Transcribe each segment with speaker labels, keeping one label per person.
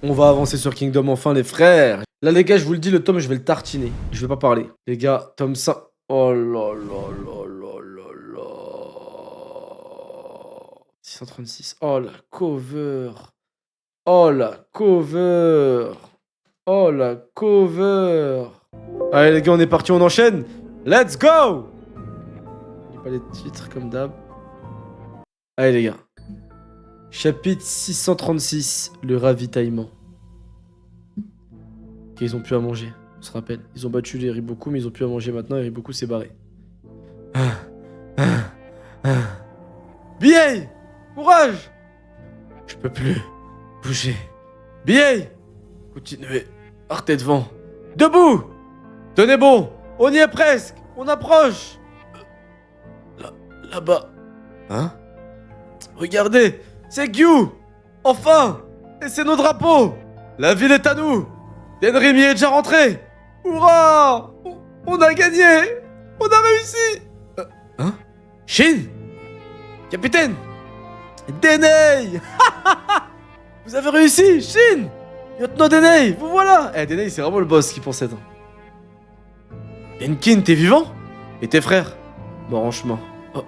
Speaker 1: On va avancer sur Kingdom enfin, les frères. Là, les gars, je vous le dis, le tome, je vais le tartiner. Je vais pas parler. Les gars, tome 5. Oh là là là là là là. 636. Oh la cover. Oh la cover. Oh la cover. Allez, les gars, on est parti, on enchaîne. Let's go. J'ai pas les titres comme d'hab. Allez, les gars. Chapitre 636, le ravitaillement. Ok, ils ont plus à manger, on se rappelle. Ils ont battu les Riboku, mais ils ont plus à manger maintenant et Riboku s'est barré. Biei, courage. Je peux plus bouger. Biei, continuez, partez devant. Debout. Tenez bon, on y est presque, on approche. Là-bas. Hein? Regardez, c'est Gyu. Enfin. Et c'est nos drapeaux. La ville est à nous. Denrimi est déjà rentré. Hurrah. On a gagné. On a réussi. Hein? Shin. Capitaine. Denei. Vous avez réussi, Shin. Lieutenant Denei, vous voilà. Eh, Denei, c'est vraiment le boss qui pense être. Denkin, t'es vivant? Et tes frères? Mort en chemin. Oh.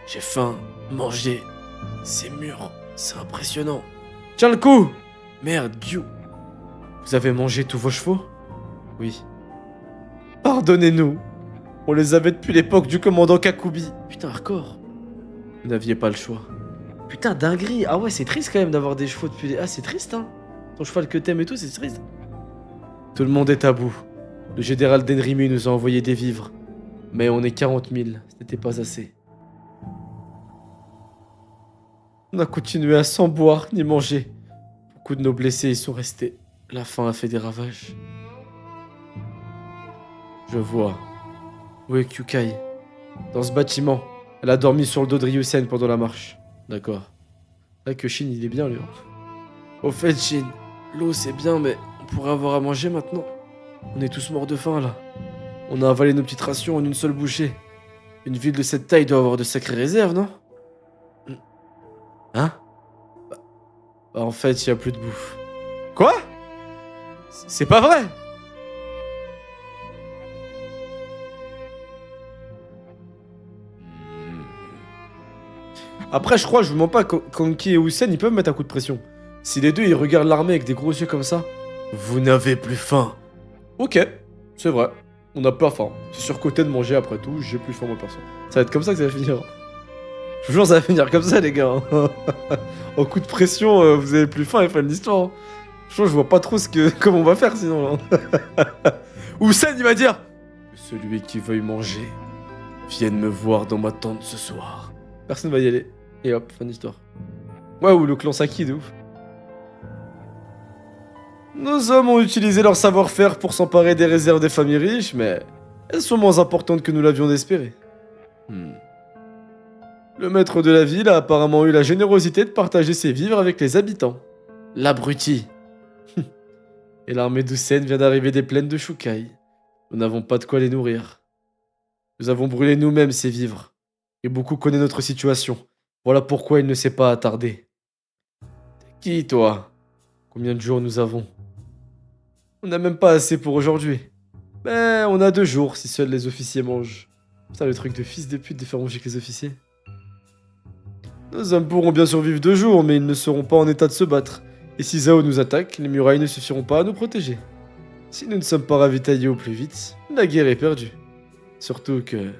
Speaker 1: J'ai faim. Manger. C'est mûr. C'est impressionnant. Tiens le coup. Merde, Gyu. Vous avez mangé tous vos chevaux? Oui. Pardonnez-nous. On les avait depuis l'époque du commandant Kakubi. Putain, hardcore. Vous n'aviez pas le choix. Putain, dinguerie. Ah ouais, c'est triste quand même d'avoir des chevaux depuis... Ah, c'est triste, hein. Ton cheval que t'aimes et tout, c'est triste. Tout le monde est à bout. Le général Denrimi nous a envoyé des vivres. Mais on est 40 000. C'était pas assez. On a continué à sans boire ni manger. Beaucoup de nos blessés y sont restés. La faim a fait des ravages. Je vois. Où est Kyukai? Dans ce bâtiment. Elle a dormi sur le dos de Ryusen pendant la marche. D'accord. Là que Shin, il est bien, lui. Au fait, Shin, l'eau c'est bien, mais on pourrait avoir à manger maintenant. On est tous morts de faim, là. On a avalé nos petites rations en une seule bouchée. Une ville de cette taille doit avoir de sacrées réserves, non? Hein? Bah, en fait, il y a plus de bouffe. Quoi? C'est pas vrai! Après, je crois, je vous mens pas, Kanki et Hussein, ils peuvent mettre un coup de pression. Si les deux, ils regardent l'armée avec des gros yeux comme ça, vous n'avez plus faim. Ok, c'est vrai. On n'a pas faim. C'est surcoté de manger après tout, j'ai plus faim moi perso. Ça va être comme ça que ça va finir. Je vous jure, ça va finir comme ça, les gars. En coup de pression, vous avez plus faim et fin de l'histoire. Je vois pas trop comment on va faire sinon. Hussein, il va dire que celui qui veuille manger vienne me voir dans ma tente ce soir. Personne va y aller. Et hop, fin d'histoire. Ouais, ou le clan Saki, de ouf. Nos hommes ont utilisé leur savoir-faire pour s'emparer des réserves des familles riches, mais elles sont moins importantes que nous l'avions espéré. Le maître de la ville a apparemment eu la générosité de partager ses vivres avec les habitants. L'abruti. Et l'armée d'Usen vient d'arriver des plaines de Shukai. Nous n'avons pas de quoi les nourrir. Nous avons brûlé nous-mêmes ces vivres. Et beaucoup connaissent notre situation. Voilà pourquoi il ne s'est pas attardé. T'es qui, toi? Combien de jours nous avons? On n'a même pas assez pour aujourd'hui. Mais on a 2 jours si seuls les officiers mangent. Putain, le truc de fils de pute de faire manger que les officiers. Nos hommes pourront bien survivre 2 jours, mais ils ne seront pas en état de se battre. Et si Zhao nous attaque, les murailles ne suffiront pas à nous protéger. Si nous ne sommes pas ravitaillés au plus vite, la guerre est perdue. Surtout que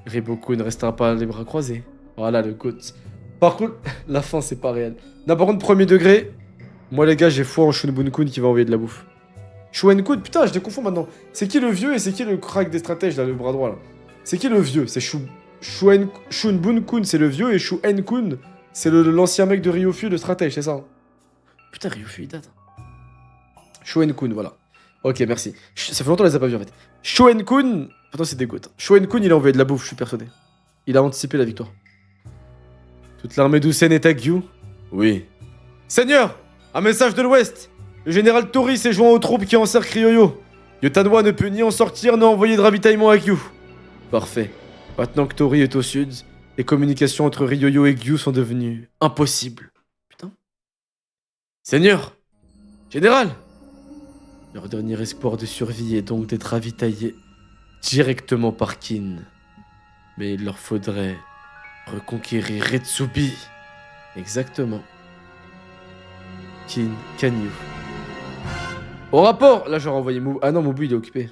Speaker 1: Riboku ne restera pas les bras croisés. Voilà le GOAT. Par contre, la fin c'est pas réel. Non, par contre, premier degré, moi les gars, j'ai foi en Shunbun-kun qui va envoyer de la bouffe. Shuen-kun, putain, je les confonds maintenant. C'est qui le vieux et c'est qui le crack des stratèges là, le bras droit là? C'est qui le vieux? C'est Shunbun-kun, c'est le vieux, et Shuen-kun, c'est l'ancien mec de Ryofu, le stratège, c'est ça? Putain, Ryofu, il date. Shuen-kun, voilà. Ok, merci. Ça fait longtemps qu'on les a pas vus en fait. Shuen-kun, pourtant c'est des gouttes. Shuen-kun, il a envoyé de la bouffe, je suis persuadé. Il a anticipé la victoire. Toute l'armée d'Usen est à Gyu? Oui. Seigneur, un message de l'Ouest. Le général Tori s'est joint aux troupes qui encerclent Ryoyo. Yotanwa ne peut ni en sortir ni envoyer de ravitaillement à Gyu. Parfait. Maintenant que Tori est au sud, les communications entre Ryoyo et Gyu sont devenues impossibles. Putain. Seigneur, Général! Leur dernier espoir de survie est donc d'être ravitaillés directement par Kin. Mais il leur faudrait reconquérir Retsubi. Exactement. Kin Kanyu. Au rapport! Là, j'aurais envoyé Mubu. Ah non, Mubu, il est occupé.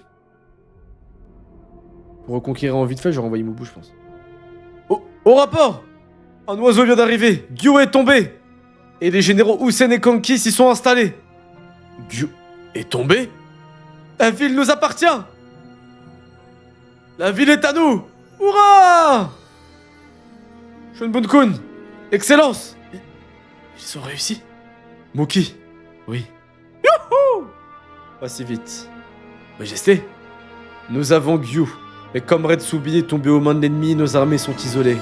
Speaker 1: Pour reconquérir en vite fait, j'aurais envoyé Mubu, je pense. Au rapport! Un oiseau vient d'arriver. Gyu est tombé. Et les généraux Usen et Kanki s'y sont installés. Gyu est tombé? La ville nous appartient! La ville est à nous! Hurrah! Shunbun-kun! Excellence! Ils ont réussi? Muki? Oui. Youhou! Pas si vite. Majesté? Nous avons Gyu. Mais comme Retsubi est tombé aux mains de l'ennemi, nos armées sont isolées.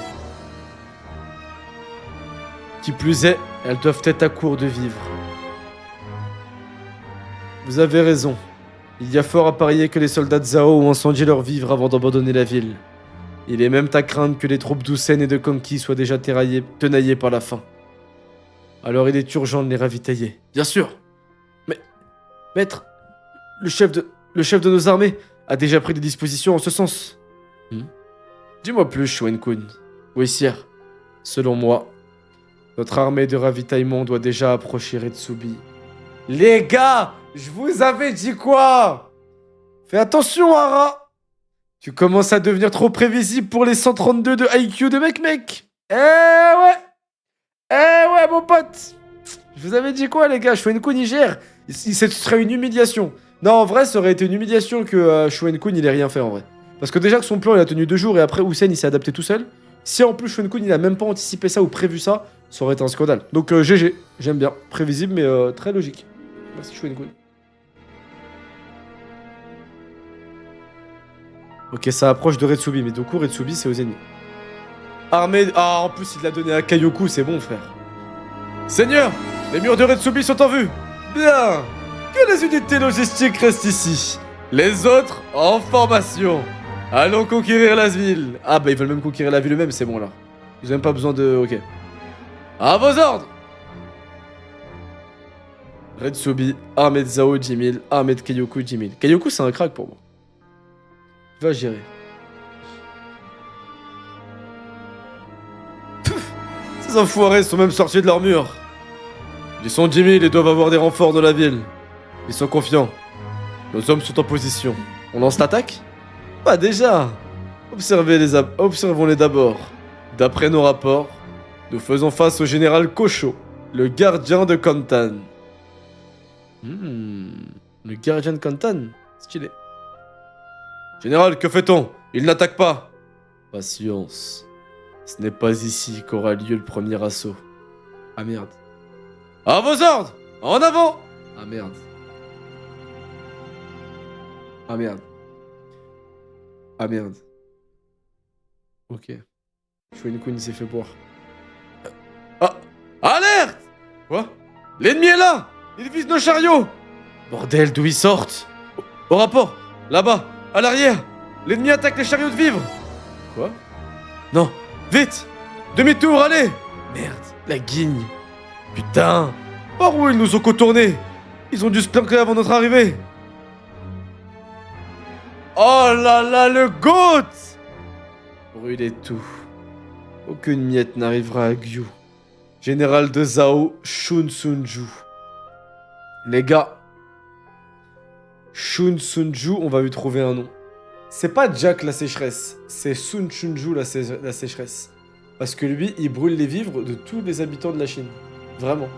Speaker 1: Qui plus est, elles doivent être à court de vivres. Vous avez raison. Il y a fort à parier que les soldats de Zhao ont incendié leurs vivres avant d'abandonner la ville. Il est même à craindre que les troupes d'Usen et de Kanki soient déjà tenaillées par la faim. Alors il est urgent de les ravitailler. Bien sûr. Mais, maître, le chef de nos armées a déjà pris des dispositions en ce sens. Dis-moi plus, Shuen-kun. Oui, sire. Selon moi, notre armée de ravitaillement doit déjà approcher Retsubi. Les gars, je vous avais dit quoi? Fais attention, Hara. Tu commences à devenir trop prévisible pour les 132 de IQ de mec. Eh ouais, mon pote. Je vous avais dit quoi, les gars? Shuen-kun, il gère. Ce serait une humiliation. Non, en vrai, ça aurait été une humiliation que Shuen-kun, il ait rien fait, en vrai. Parce que déjà que son plan, il a tenu 2 jours, et après, Usen, il s'est adapté tout seul. Si en plus, Shuen-kun, il a même pas anticipé ça ou prévu ça, ça aurait été un scandale. Donc, GG. J'aime bien. Prévisible, mais très logique. Merci, Shuen-kun. Ok, ça approche de Retsubi, mais du coup, Retsubi, c'est aux ennemis. Armée... Ah, en plus, il l'a donné à Kaioku, c'est bon, frère. Seigneur, les murs de Retsubi sont en vue. Bien. Que les unités logistiques restent ici. Les autres, en formation. Allons conquérir la ville. Ah, bah, ils veulent même conquérir la ville eux-mêmes, c'est bon, là. Ils ont même pas besoin de... Ok. À vos ordres. Retsubi, armée de Zhao, 10 000. Armée de Kaioku, 10 000. Kaioku, c'est un crack pour moi. Il va gérer. Ces enfoirés sont même sortis de leur mur. Ils sont 10 000 et doivent avoir des renforts de la ville. Ils sont confiants. Nos hommes sont en position. On lance l'attaque? Pas déjà. Observons-les d'abord. D'après nos rapports, nous faisons face au général Kosho, le gardien de Kantan. Le gardien de Kantan? Stylé. Général, que fait-on? Il n'attaque pas. Patience. Ce n'est pas ici qu'aura lieu le premier assaut. Ah merde. À vos ordres! En avant! Ah merde. Ah merde. Ah merde. Ok. Shuen-kun s'est fait boire. Ah! Alerte! Quoi? L'ennemi est là! Il vise nos chariots! Bordel, d'où ils sortent? Au rapport! Là-bas! À l'arrière! L'ennemi attaque les chariots de vivre! Quoi? Non! Vite! Demi-tour, allez! Merde, la guigne! Putain! Par où ils nous ont contournés? Ils ont dû se planquer avant notre arrivée! Oh là là, le GOAT! Brûlez tout. Aucune miette n'arrivera à Gyu. Général de Zhao, Shun Sunju. Les gars, Shun Sunju, on va lui trouver un nom. C'est pas Jack la sécheresse, c'est Sun Shunju la sécheresse. Parce que lui, il brûle les vivres de tous les habitants de la Chine. Vraiment.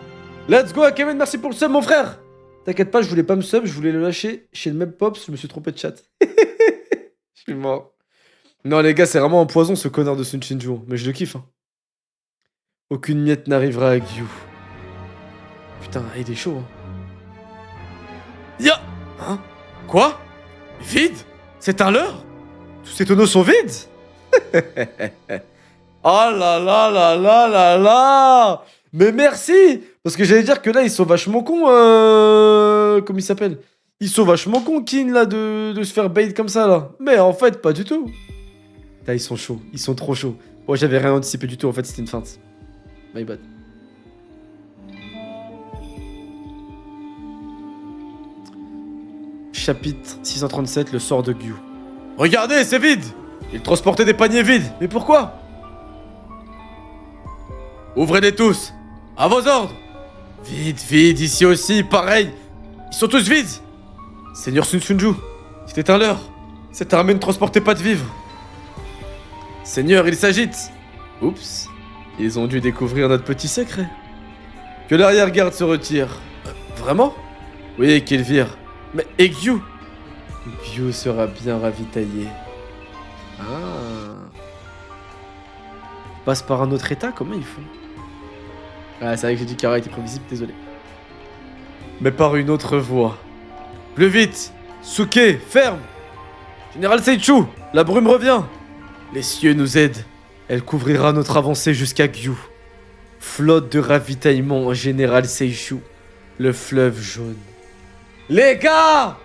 Speaker 1: Let's go, Kevin, merci pour le sub, mon frère! T'inquiète pas, je voulais pas me sub, je voulais le lâcher chez le même Pops, je me suis trompé de chat. Je suis mort. Non, les gars, c'est vraiment un poison, ce connard de Sun Shunju. Mais je le kiffe, hein. Aucune miette n'arrivera à Gyu. Putain, il est chaud, hein. Ya! Hein? Quoi? Vide? C'est un leurre? Tous ces tonneaux sont vides? Oh là là là là là là! Mais merci! Parce que j'allais dire que là, ils sont vachement cons, comment ils s'appellent? Ils sont vachement cons, Kin, là, de se faire bait comme ça, là. Mais en fait, pas du tout. Là, ils sont chauds. Ils sont trop chauds. Bon, j'avais rien anticipé du tout. En fait, c'était une feinte. My bad. chapitre 637, le sort de Gyu. Regardez, c'est vide! Il transportait des paniers vides, mais pourquoi? Ouvrez-les tous! À vos ordres! Vide, vide, ici aussi, pareil! Ils sont tous vides! Seigneur Sun Sunju, c'était un leurre! Cette armée ne transportait pas de vivres! Seigneur, ils s'agitent! Oups, ils ont dû découvrir notre petit secret. Que l'arrière-garde se retire. Vraiment? Oui, qu'ils virent. Mais et Gyu? Gyu sera bien ravitaillé. Ah. Ils passent par un autre état, comment ils font? Ah, c'est vrai que j'ai dit Kara était prévisible, désolé. Mais par une autre voie. Plus vite! Suke, ferme! Général Seichu, la brume revient! Les cieux nous aident. Elle couvrira notre avancée jusqu'à Gyu. Flotte de ravitaillement en général Seichu. Le fleuve jaune. Les gars!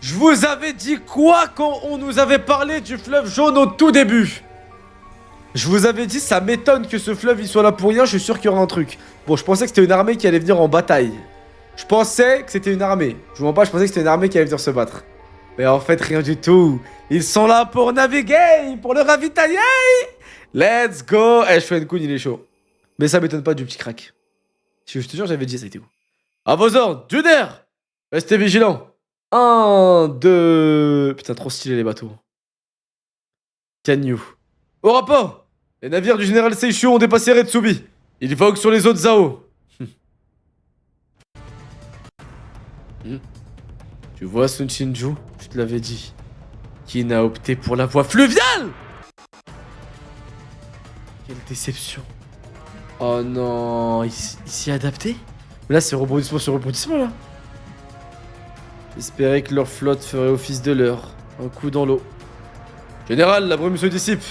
Speaker 1: Je vous avais dit quoi quand on nous avait parlé du fleuve jaune au tout début? Je vous avais dit, ça m'étonne que ce fleuve il soit là pour rien, je suis sûr qu'il y aura un truc. Bon, je pensais que c'était une armée qui allait venir en bataille. Je pensais que c'était une armée. Je vous mens pas, je pensais que c'était une armée qui allait venir se battre. Mais en fait, rien du tout. Ils sont là pour naviguer, pour le ravitailler. Let's go. Eh, Shuenkun, il est chaud. Mais ça m'étonne pas du petit crack. Si je te jure, j'avais dit ça, était où? À vos ordres, Juder! Restez vigilants. 1, 2... Putain, trop stylé les bateaux. Kanyu. Au rapport! Les navires du général Seichu ont dépassé Retsubi. Ils voguent sur les eaux de Zao. Tu vois, Sun Shinju, je te l'avais dit. Kin a opté pour la voie fluviale! Quelle déception. Oh non, il s'y est adapté? Là, c'est rebondissement sur rebondissement, là. J'espérais que leur flotte ferait office de leur. Un coup dans l'eau. Général, la brume se dissipe.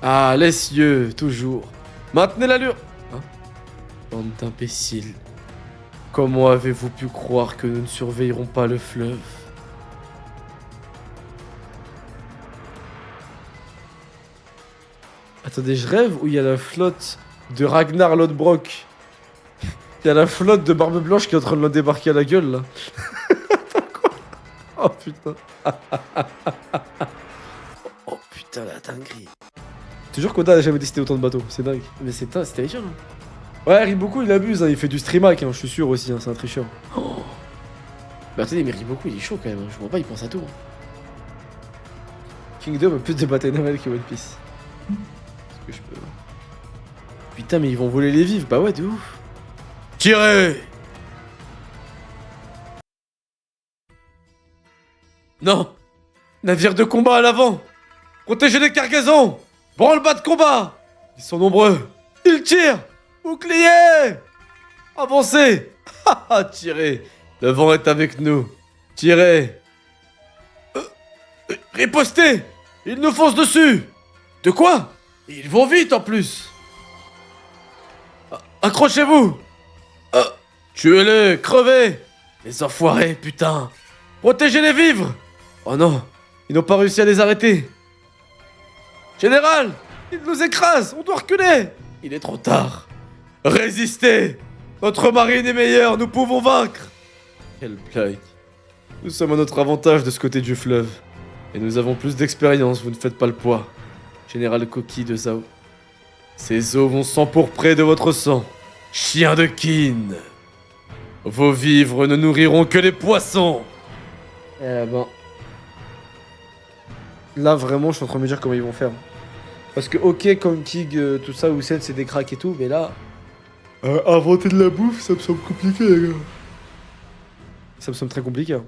Speaker 1: Ah, les yeux, toujours. Maintenez l'allure. Hein? Bande d'imbéciles. Comment avez-vous pu croire que nous ne surveillerons pas le fleuve? Attendez, je rêve ou il y a la flotte de Ragnar Lodbrok? Il y a la flotte de Barbe Blanche qui est en train de le débarquer à la gueule, là. Attends, quoi? Oh putain. Oh putain, la dinguerie. Toujours qu'Oda n'a jamais décidé autant de bateaux, c'est dingue. Mais c'est terrifiant, hein. Ouais, Riboku il abuse, hein. Il fait du streamac, hein. Je suis sûr aussi, hein. C'est un tricheur. Oh. Bah attendez, mais Riboku il est chaud quand même, hein. Je vois pas, il pense à tout. Hein. Kingdom a plus de batailles navales que One Piece. Est-ce que je peux... Putain, mais ils vont voler les vivres, bah ouais, de ouf. Tirez! Non! Navire de combat à l'avant! Protégez les cargaisons! Branle-bas de combat! Ils sont nombreux! Ils tirent! Bouclier! Avancez! Haha, tirez! Le vent est avec nous! Tirez! Ripostez! Ils nous foncent dessus! De quoi? Ils vont vite en plus! Accrochez-vous! Tuez-les! Crevez! Les enfoirés, putain! Protégez les vivres! Oh non! Ils n'ont pas réussi à les arrêter! Général! Ils nous écrasent! On doit reculer! Il est trop tard! Résistez! Notre marine est meilleure! Nous pouvons vaincre! Quelle blague! Nous sommes à notre avantage de ce côté du fleuve. Et nous avons plus d'expérience, vous ne faites pas le poids. Général Koki de Zao. Ces eaux vont s'empourprer de votre sang. Chien de Kin! Vos vivres ne nourriront que les poissons! Eh ben... Là, vraiment, je suis en train de me dire comment ils vont faire. Parce que, ok, comme King, tout ça, Usen, c'est des cracks et tout, mais là... inventer de la bouffe, ça me semble compliqué, les gars. Ça me semble très compliqué. Hein.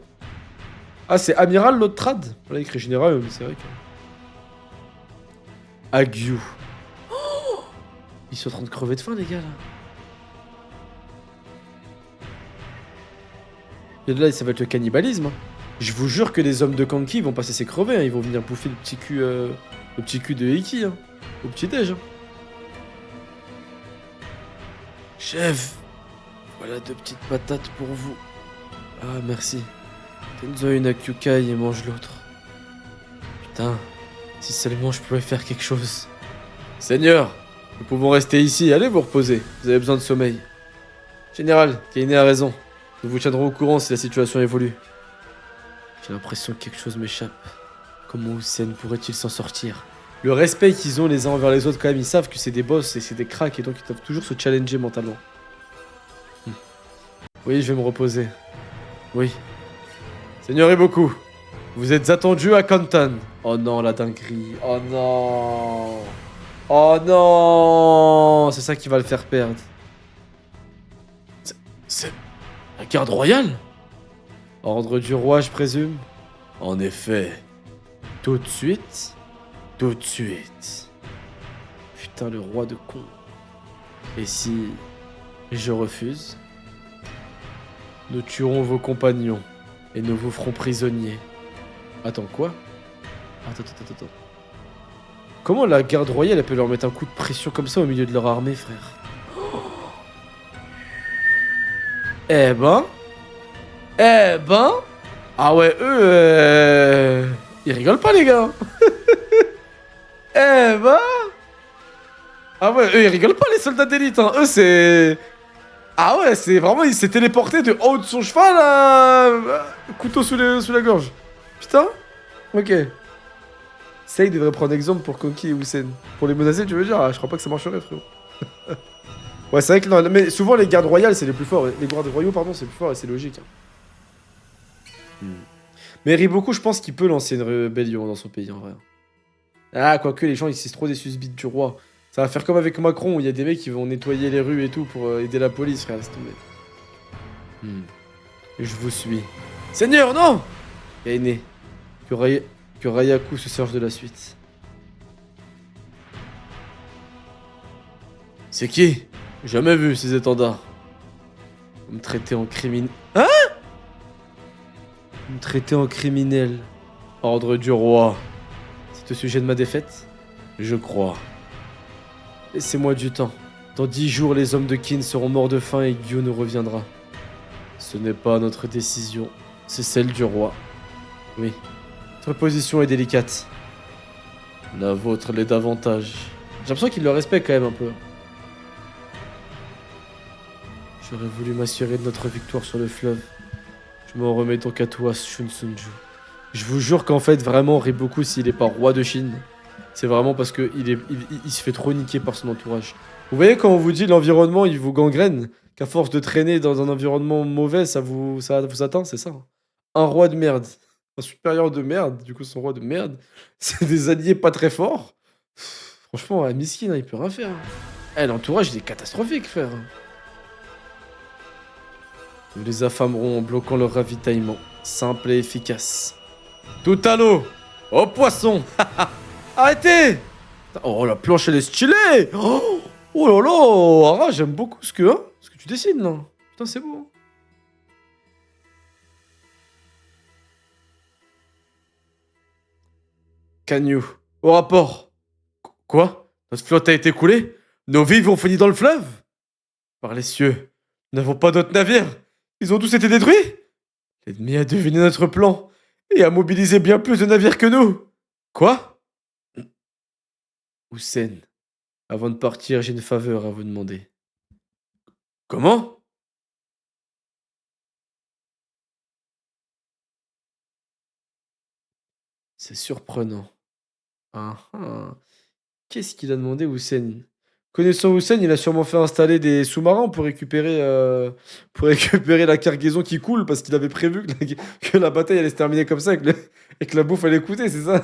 Speaker 1: Ah, c'est Amiral, l'autre trad? Là, il écrit Général, mais c'est vrai que... Agyu. Oh, ils sont en train de crever de faim, les gars, là. Et là, ça va être le cannibalisme. Hein. Je vous jure que les hommes de Kanki vont pas se laisser crever. Hein. Ils vont venir bouffer le petit cul de Heiki. Hein. Au petit-déj. Hein. Chef, voilà 2 petites patates pour vous. Ah, merci. Tenzo une Kyukai et mange l'autre. Putain, si seulement je pouvais faire quelque chose. Seigneur, nous pouvons rester ici. Allez vous reposer. Vous avez besoin de sommeil. Général, Kaine a raison. Nous vous tiendrons au courant si la situation évolue. J'ai l'impression que quelque chose m'échappe. Comment Hussein pourrait-il s'en sortir? Le respect qu'ils ont les uns envers les autres, quand même, ils savent que c'est des boss et c'est des cracks et donc ils doivent toujours se challenger mentalement. Oui, je vais me reposer. Oui. Seigneur Iboku, vous êtes attendu à Kantan. Oh non, la dinguerie. Oh non. Oh non. C'est ça qui va le faire perdre. C'est la garde royale? Ordre du roi, je présume? En effet. Tout de suite? Tout de suite. Putain, le roi de con. Et si je refuse? Nous tuerons vos compagnons et nous vous ferons prisonniers. Attends, quoi? Attends. Comment la garde royale elle peut leur mettre un coup de pression comme ça au milieu de leur armée, frère? Eh ben? Ah ouais, eux, ils rigolent pas, les gars. Eh ben? Ah ouais, eux, ils rigolent pas, les soldats d'élite, hein. Eux, c'est... Ah ouais, c'est vraiment... Il s'est téléporté de haut de son cheval à... Couteau sous la gorge. Putain. Ok. Ça, il devrait prendre exemple pour Konki et Hussein. Pour les menacer, tu veux dire? Ah, je crois pas que ça marcherait, frérot. Ouais, c'est vrai que non, mais souvent les gardes royales, c'est les plus forts. Les gardes royaux, pardon, c'est les plus fort et c'est logique. Hein. Mais Riboku, je pense qu'il peut lancer une rébellion dans son pays, en vrai. Ah, quoique les gens, ils sont trop des suspics du roi. Ça va faire comme avec Macron, où il y a des mecs qui vont nettoyer les rues et tout pour aider la police, frère, laisse tomber. Je vous suis. Seigneur, non! Aîné, que Rayaku se charge de la suite. C'est qui? Jamais vu ces étendards. Vous me traitez en criminel. Hein? Vous me traitez en criminel. Ordre du roi. C'est au sujet de ma défaite? Je crois. Laissez-moi du temps. Dans 10 jours, les hommes de Qin seront morts de faim et Gyu nous reviendra. Ce n'est pas notre décision, c'est celle du roi. Oui. Votre position est délicate. La vôtre l'est davantage. J'ai l'impression qu'il le respecte quand même un peu. J'aurais voulu m'assurer de notre victoire sur le fleuve. Je m'en remets donc à toi, Shunsunju. Je vous jure qu'en fait, vraiment, Riboku, s'il est pas roi de Chine, c'est vraiment parce que il se fait trop niquer par son entourage. Vous voyez quand on vous dit l'environnement, il vous gangrène, qu'à force de traîner dans un environnement mauvais, ça vous atteint, c'est ça. Un roi de merde, un supérieur de merde, du coup son roi de merde, c'est des alliés pas très forts. Franchement, à Miskin, il peut rien faire. Eh, l'entourage, il est catastrophique, frère. Nous les affamerons en bloquant leur ravitaillement. Simple et efficace. Tout à l'eau! Au poisson! Arrêtez! Oh, la planche, elle est stylée! Oh là là! Ara, j'aime beaucoup ce que tu dessines, là. Putain, c'est beau. Kanyu. Au rapport. Quoi? Notre flotte a été coulée? Nos vives ont fini dans le fleuve? Par les cieux. Nous n'avons pas d'autres navires? Ils ont tous été détruits? L'ennemi a deviné notre plan et a mobilisé bien plus de navires que nous. Quoi? Hussein, avant de partir, j'ai une faveur à vous demander. Comment? C'est surprenant. Ah ah. Qu'est-ce qu'il a demandé Hussein? Connaissant Hussein, il a sûrement fait installer des sous-marins pour récupérer la cargaison qui coule parce qu'il avait prévu que la bataille allait se terminer comme ça et que la bouffe allait coûter, c'est ça?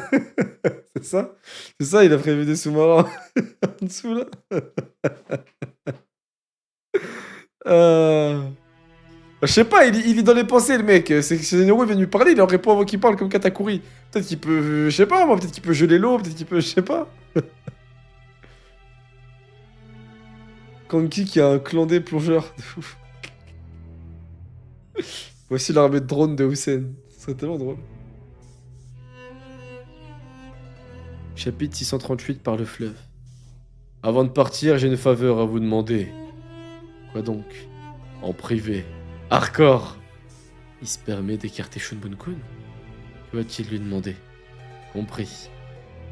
Speaker 1: C'est ça? C'est ça, il a prévu des sous-marins en dessous là? Euh, Je sais pas, il est dans les pensées le mec. C'est que Zenoro est venu parler, il aurait pas avant qu'il parle comme Katakuri. Peut-être qu'il peut, je sais pas moi, peut-être qu'il peut geler l'eau, peut-être qu'il peut, je sais pas. Kanki qui a un clan des plongeurs. De ouf. Voici l'armée de drones de Hussein. Ce serait tellement drôle. Chapitre 638 par le fleuve. Avant de partir, j'ai une faveur à vous demander. Quoi donc? En privé. Hardcore. Il se permet d'écarter Shunbun-kun? Que va-t-il lui demander? Compris.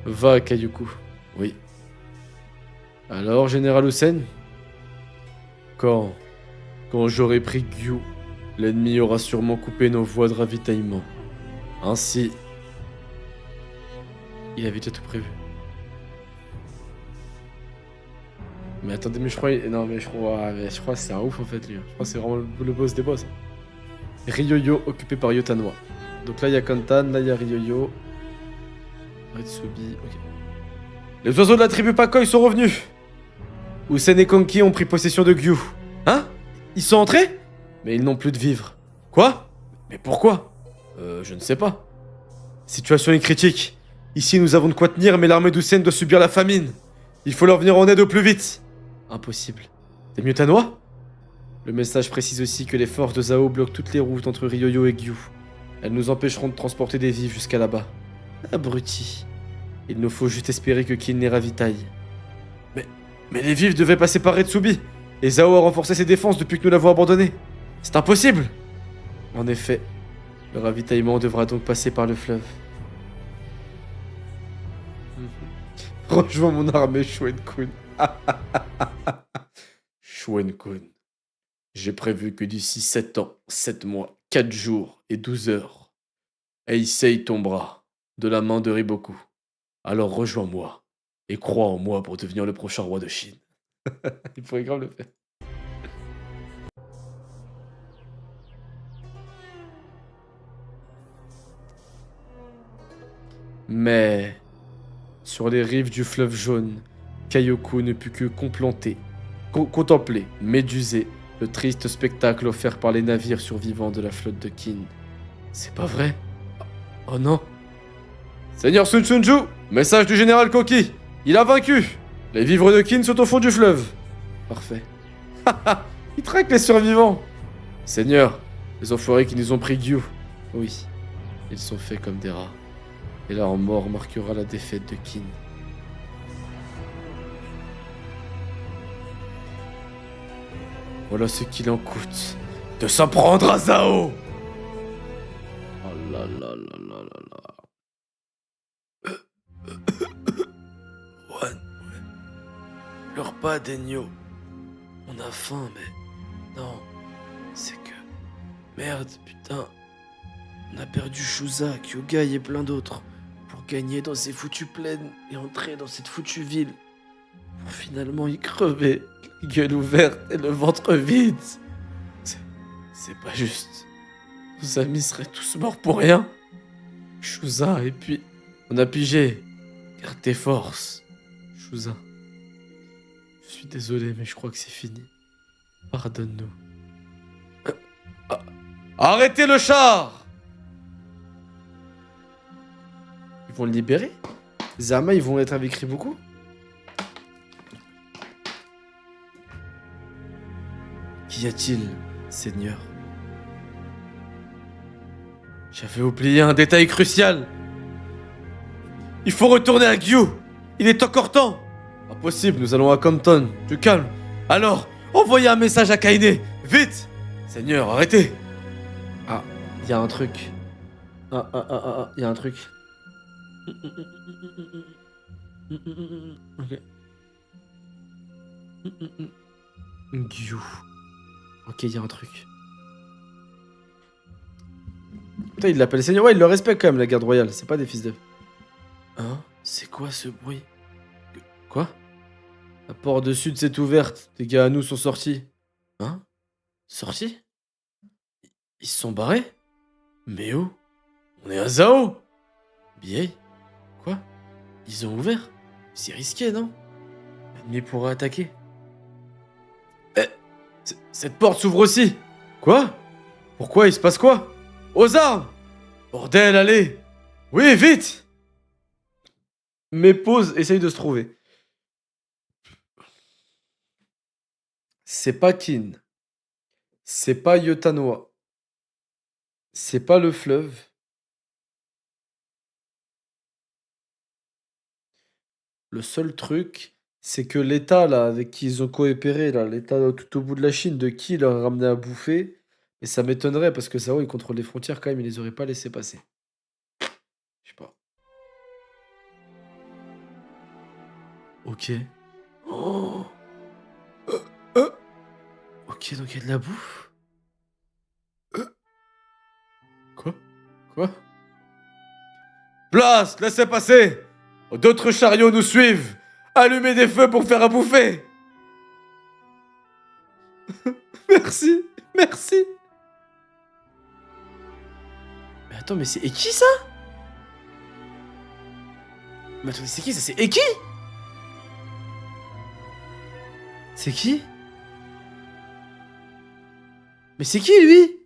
Speaker 1: Va, Kayuku. Oui. Alors, Général Hussein? Quand j'aurai pris Gyu, l'ennemi aura sûrement coupé nos voies de ravitaillement. Ainsi, il avait déjà tout prévu. Mais attendez, mais je crois... Non, mais je crois que c'est un ouf, en fait, lui. Je crois que c'est vraiment le boss des boss. Ryoyo, occupé par Yotanwa. Donc là, il y a Kantan, là, il y a Ryoyo. Retsubi, ok. Les oiseaux de la tribu Pakoi sont revenus. Usen et Konki ont pris possession de Gyu. Hein? Ils sont entrés? Mais ils n'ont plus de vivres. Quoi? Mais pourquoi? Je ne sais pas. Situation est critique. Ici, nous avons de quoi tenir, mais l'armée d'Usen doit subir la famine. Il faut leur venir en aide au plus vite. Impossible. Des Mutanois? Le message précise aussi que les forces de Zao bloquent toutes les routes entre Ryoyo et Gyu. Elles nous empêcheront de transporter des vivres jusqu'à là-bas. Abruti. Il nous faut juste espérer que Kin les ravitaille. Mais les vivres devaient passer par Retsubi. Et Zao a renforcé ses défenses depuis que nous l'avons abandonné. C'est impossible. En effet, le ravitaillement devra donc passer par le fleuve. Rejoins mon armée, Shuen-kun. Shuen-kun. J'ai prévu que d'ici 7 ans, 7 mois, 4 jours et 12 heures, Heisei tombera de la main de Riboku. Alors rejoins-moi et crois en moi pour devenir le prochain roi de Chine. Il pourrait grave le faire. Mais sur les rives du fleuve jaune, Kaioku ne put que contempler, médusé, le triste spectacle offert par les navires survivants de la flotte de Kin. C'est pas vrai? Oh non. Seigneur Sun Shunju, message du général Koki. Il a vaincu. Les vivres de Kin sont au fond du fleuve. Parfait. Haha, il traque les survivants. Seigneur, les enfoirés qui nous ont pris Gyu. Oui, ils sont faits comme des rats. Et leur mort marquera la défaite de Kin. Voilà ce qu'il en coûte de s'en prendre à Zao. Oh là là là là là là. Juan, pleure pas, Denyo. On a faim, mais... Non, c'est que... Merde, putain. On a perdu Shuza, Kyogai et plein d'autres pour gagner dans ces foutues plaines et entrer dans cette foutue ville. Pour finalement y crever, la gueule ouverte et le ventre vide. C'est pas juste. Nos amis seraient tous morts pour rien. Shuza, et puis... On a pigé. Garde tes forces. Shuza. Je suis désolé, mais je crois que c'est fini. Pardonne-nous. Arrêtez le char! Ils vont le libérer? Zama, ils vont être avec Riboku? Qu'y a-t-il, Seigneur? J'avais oublié un détail crucial. Il faut retourner à Gyu. Il est encore temps. Impossible, nous allons à Compton. Du calme. Alors, envoyez un message à Kaine. Vite. Seigneur, arrêtez. Ah, il y a un truc. Il y a un truc. Ok. Gyu. Ok, il y a un truc. Putain, il l'appelle Seigneur. Ouais, il le respecte quand même, la garde royale. C'est pas des fils de... Hein? C'est quoi ce bruit? Quoi? La porte de sud s'est ouverte. Des gars à nous sont sortis. Hein? Sortis? Ils se sont barrés? Mais où? On est à Zao? Billet? Quoi? Ils ont ouvert? C'est risqué, non? L'ennemi pourrait attaquer. Eh, cette porte s'ouvre aussi. Quoi? Pourquoi? Il se passe quoi? Aux armes! Bordel, allez! Oui, vite! Mais pause, essaye de se trouver. C'est pas Kin. C'est pas Yotanwa. C'est pas le fleuve. Le seul truc, c'est que l'État, là, avec qui ils ont coopéré, là, l'État tout au bout de la Chine, de qui leur a ramené à bouffer, et ça m'étonnerait, parce que Zhao, il contrôle les frontières quand même, il les aurait pas laissé passer. Je sais pas. Ok. Oh. Ok, donc il y a de la bouffe. Quoi? Quoi? Place, laissez passer. D'autres chariots nous suivent. Allumez des feux pour faire à bouffer. Merci, merci. Mais attends, mais c'est Eki ça? Mais attendez, c'est qui ça? C'est Eki? C'est qui? Mais c'est qui lui?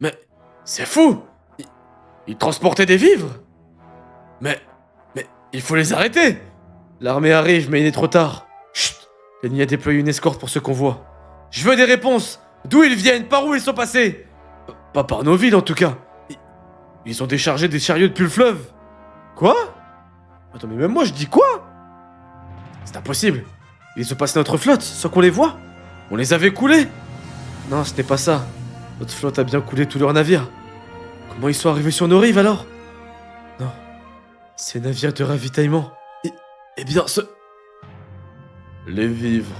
Speaker 1: Mais c'est fou! Ils transportaient des vivres? Mais il faut les arrêter! L'armée arrive, mais il est trop tard. Chut! L'ennemi a déployé une escorte pour ce convoi. Je veux des réponses! D'où ils viennent? Par où ils sont passés? Pas par nos villes en tout cas. Ils ont déchargé des chariots depuis le fleuve. Quoi? Attends, mais même moi je dis quoi? C'est impossible. Ils ont passé notre flotte sans qu'on les voie. On les avait coulés. Non, ce n'est pas ça. Notre flotte a bien coulé tous leurs navires. Comment ils sont arrivés sur nos rives alors? Non. Ces navires de ravitaillement. Eh bien, les vivres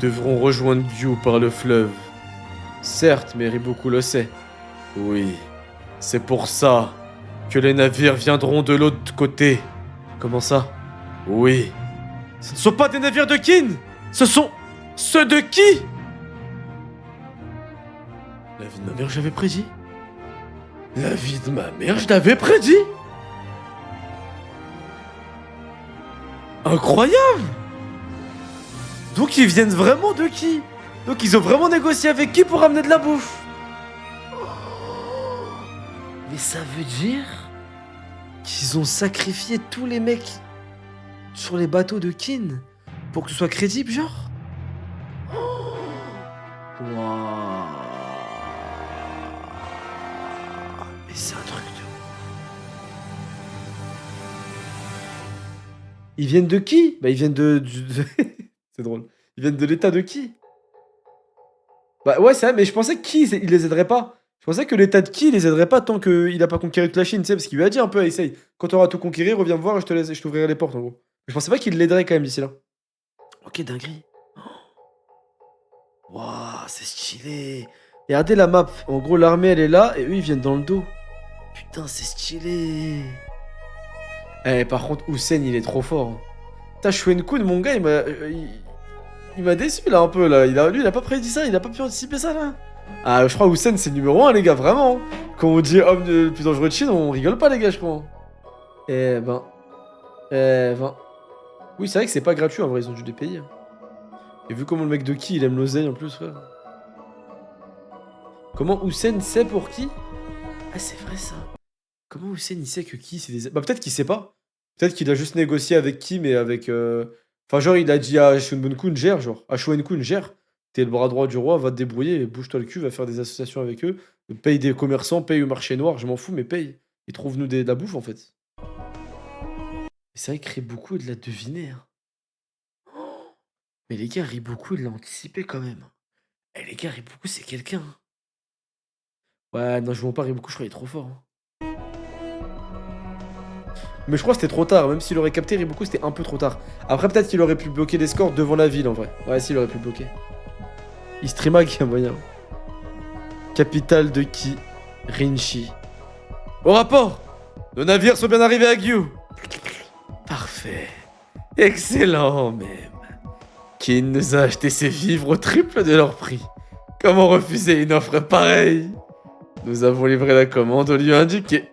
Speaker 1: devront rejoindre Dieu par le fleuve. Certes, mais Riboku le sait. Oui. C'est pour ça que les navires viendront de l'autre côté. Comment ça? Oui. Ce ne sont pas des navires de Kin! Ce sont ceux de qui? La vie de ma mère, j'avais prédit. La vie de ma mère, je l'avais prédit. Incroyable! Donc ils viennent vraiment de qui? Donc ils ont vraiment négocié avec qui pour ramener de la bouffe? Mais ça veut dire qu'ils ont sacrifié tous les mecs sur les bateaux de Kin pour que ce soit crédible, genre? Waouh! Mais c'est un truc de... Ils viennent de qui? Bah ils viennent c'est drôle. Ils viennent de l'état de qui? Bah ouais, c'est vrai, mais je pensais que qui, il les aiderait pas. Je pensais que l'état de qui les aiderait pas tant qu'il a pas conquéri toute la Chine, tu sais, parce qu'il lui a dit un peu, essaye. Quand tu auras tout conquéri, reviens me voir et je t'ouvrirai les portes, en gros. Mais je pensais pas qu'il l'aiderait quand même d'ici là. Ok, dinguerie. Waouh, c'est stylé. Regardez la map. En gros, l'armée, elle est là, et eux, ils viennent dans le dos. Putain, c'est stylé. Eh, par contre, Hussein, il est trop fort. Hein. Putain, Shuen-kun, mon gars, il m'a déçu, là, un peu, là. Lui, il a pas prédit ça, il a pas pu anticiper ça, là. Ah, je crois Hussein, c'est le numéro 1, les gars, vraiment. Quand on dit homme le plus dangereux de Chine, on rigole pas, les gars, je crois. Eh ben. Eh ben. Oui, c'est vrai que c'est pas gratuit, en vrai, ils ont dû les payer. Et vu comment le mec de qui, il aime l'oseille, en plus, frère. Comment Hussein sait pour qui? Ah, c'est vrai, ça. Comment Hussein, il sait que qui, c'est des... Bah, peut-être qu'il sait pas. Peut-être qu'il a juste négocié avec qui, mais avec... Enfin, genre, il a dit à Shunbun-kun, gère, genre. À Shuen-kun, gère. T'es le bras droit du roi, va te débrouiller, bouge-toi le cul, va faire des associations avec eux. Paye des commerçants, paye au marché noir, je m'en fous, mais paye. Et trouve-nous de la bouffe, en fait. Et c'est vrai que Riboku, il l'a deviné. Hein. Oh, mais les gars, Riboku, il l'a anticipé quand même. Eh, les gars, Riboku, c'est quelqu'un. Hein. Ouais, non, je vois pas Riboku, je crois qu'il est trop fort. Hein. Mais je crois que c'était trop tard, même s'il aurait capté Riboku, c'était un peu trop tard. Après, peut-être qu'il aurait pu bloquer les scores devant la ville, en vrai. Ouais, s'il aurait pu bloquer. Istrima qui a moyen. Capitale de qui? Rinchi. Au rapport! Nos navires sont bien arrivés à Gyu. Parfait. Excellent, même. Kin nous a acheté ses vivres au triple de leur prix. Comment refuser une offre pareille? Nous avons livré la commande au lieu indiqué.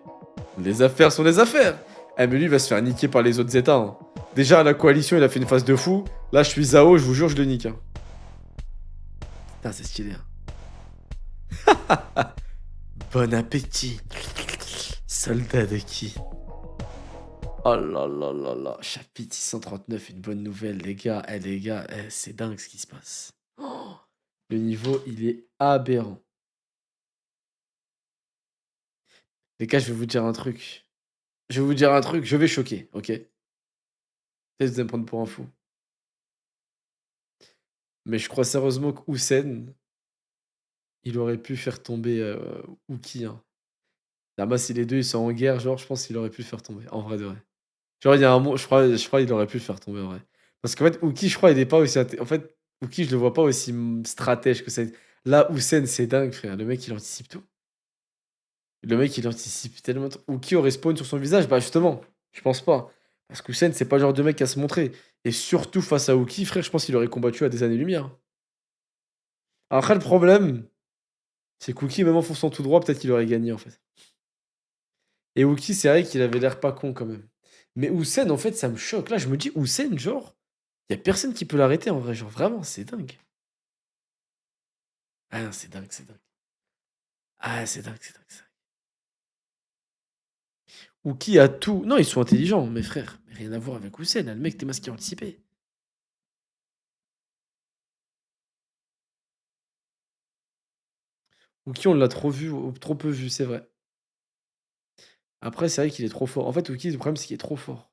Speaker 1: Les affaires sont des affaires. Eh mais lui il va se faire niquer par les autres états. Hein. Déjà la coalition il a fait une phase de fou. Là je suis Zao, je vous jure je le nique. Hein. Putain c'est stylé. Hein. Bon appétit. Soldat de qui? Oh là là là là. Chapitre 639, une bonne nouvelle les gars. Eh les gars, c'est dingue ce qui se passe. Oh, le niveau il est aberrant. Les gars je vais vous dire un truc. Je vais vous dire un truc, je vais choquer, ok? Peut-être que vous allez me prendre pour un fou. Mais je crois sérieusement que Hussein, il aurait pu faire tomber Uki. Hein. Là-bas, si les deux ils sont en guerre, genre, je pense qu'il aurait pu le faire tomber, en vrai de vrai. Genre, il y a un moment, je crois qu'il aurait pu le faire tomber, en vrai. Parce qu'en fait, Uki, je crois, il est pas aussi... En fait, Uki, je le vois pas aussi stratège que ça. Là, Hussein, c'est dingue, frère. Le mec, il anticipe tout. Le mec, il anticipe tellement. Uki aurait spawn sur son visage? Bah, justement, je pense pas. Parce que Hussein, c'est pas le genre de mec à se montrer. Et surtout face à Uki, frère, je pense qu'il aurait combattu à des années-lumière. Après, le problème, c'est qu'Uki, même en fonçant tout droit, peut-être qu'il aurait gagné, en fait. Et Uki, c'est vrai qu'il avait l'air pas con, quand même. Mais Hussein, en fait, ça me choque. Là, je me dis, Hussein, genre, y a personne qui peut l'arrêter, en vrai. Genre, vraiment, c'est dingue. Ah non, c'est dingue, c'est dingue. Ah, c'est dingue, c'est dingue, c'est dingue. Uki a tout. Non, ils sont intelligents, mes frères. Mais rien à voir avec Hussein. Là, le mec, t'es masqué anticipé. Uki, on l'a trop vu, trop peu vu, c'est vrai. Après, c'est vrai qu'il est trop fort. En fait, Uki, le problème, c'est qu'il est trop fort.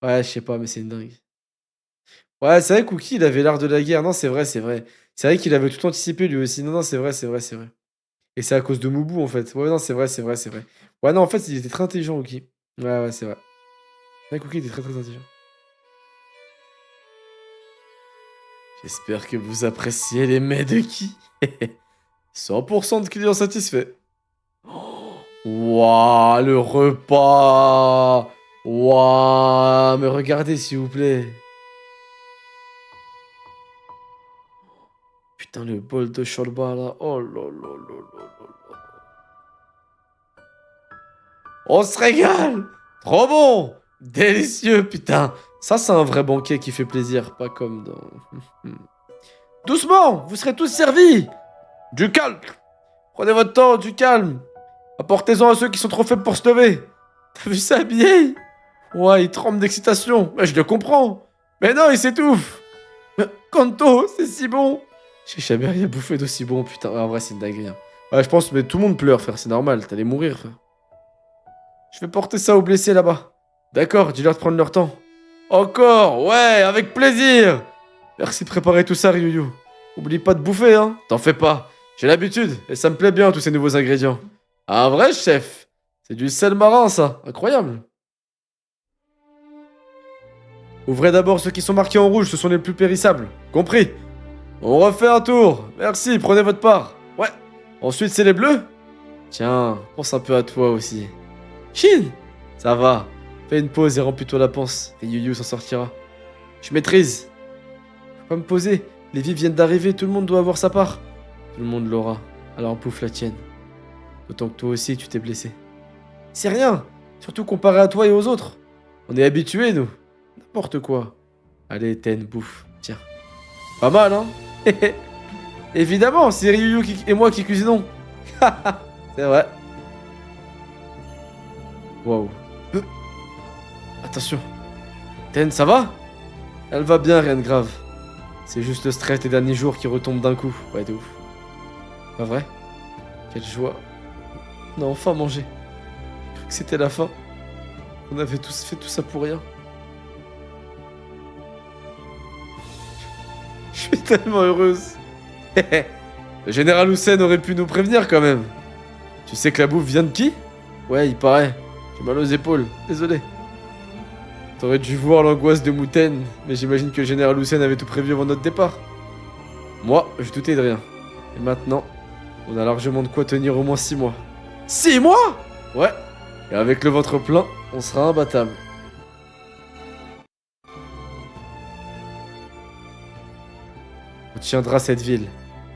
Speaker 1: Ouais, je sais pas, mais c'est une dingue. Ouais, c'est vrai qu'Uki, il avait l'art de la guerre. Non, c'est vrai, c'est vrai. C'est vrai qu'il avait tout anticipé, lui aussi. Non, non, c'est vrai, c'est vrai, c'est vrai. Et c'est à cause de Mubu, en fait. Ouais, non, c'est vrai, c'est vrai, c'est vrai. Ouais, non, en fait, il était très intelligent, Uki. Ouais, ouais, c'est vrai. C'est vrai qu'Uki était très, très intelligent. J'espère que vous appréciez les mets de qui. 100% de clients satisfaits. Waouh, le repas. Waouh, mais regardez, s'il vous plaît. Putain, le bol de shorba, là. Oh là là là là là là. On se régale. Trop bon. Délicieux, putain. Ça, c'est un vrai banquet qui fait plaisir. Pas comme dans... Doucement, vous serez tous servis. Du calme. Prenez votre temps, du calme. Apportez-en à ceux qui sont trop faibles pour se lever. T'as vu ça, habillé? Ouais, il tremble d'excitation. Mais je le comprends. Mais non, il s'étouffe. Mais Kanto, c'est si bon. J'ai jamais rien bouffé d'aussi bon, putain. Ouais, en vrai, c'est une dinguerie, hein. Ouais, je pense, mais tout le monde pleure, frère. C'est normal, t'allais mourir, frère. Je vais porter ça aux blessés là-bas. D'accord, dis-leur de prendre leur temps. Encore, ouais, avec plaisir. Merci de préparer tout ça, Ryuyu. Oublie pas de bouffer, hein. T'en fais pas. J'ai l'habitude, et ça me plaît bien, tous ces nouveaux ingrédients. Un vrai chef. C'est du sel marin, ça. Incroyable. Ouvrez d'abord ceux qui sont marqués en rouge, ce sont les plus périssables. Compris? On refait un tour. Merci, prenez votre part. Ouais. Ensuite, c'est les bleus. Tiens, pense un peu à toi aussi. Shin! Ça va. Fais une pause et remplis-toi la panse. Et Yu Yu s'en sortira. Je maîtrise. Faut pas me poser. Les vies viennent d'arriver, tout le monde doit avoir sa part. Tout le monde l'aura. Alors pouffe la tienne. D'autant que toi aussi, tu t'es blessé. C'est rien. Surtout comparé à toi et aux autres. On est habitués, nous. N'importe quoi. Allez, Ten, bouffe. Tiens. Pas mal, hein? Évidemment, c'est Ryu et moi qui cuisinons. C'est vrai. Waouh. Attention. Ten, ça va? Elle va bien, rien de grave. C'est juste le stress des derniers jours qui retombe d'un coup. Ouais, de ouf. Pas vrai? Quelle joie. On a enfin mangé. J'ai cru que c'était la fin. On avait tous fait tout ça pour rien. Je suis tellement heureuse. Le général Hussein aurait pu nous prévenir quand même. Tu sais que la bouffe vient de qui? Ouais, il paraît. J'ai mal aux épaules. Désolé. T'aurais dû voir l'angoisse de Mouten, mais j'imagine que le général Hussein avait tout prévu avant notre départ. Moi, je doutais de rien. Et maintenant, on a largement de quoi tenir au moins 6 mois. 6 mois? Ouais. Et avec le ventre plein, on sera imbattable. On tiendra cette ville.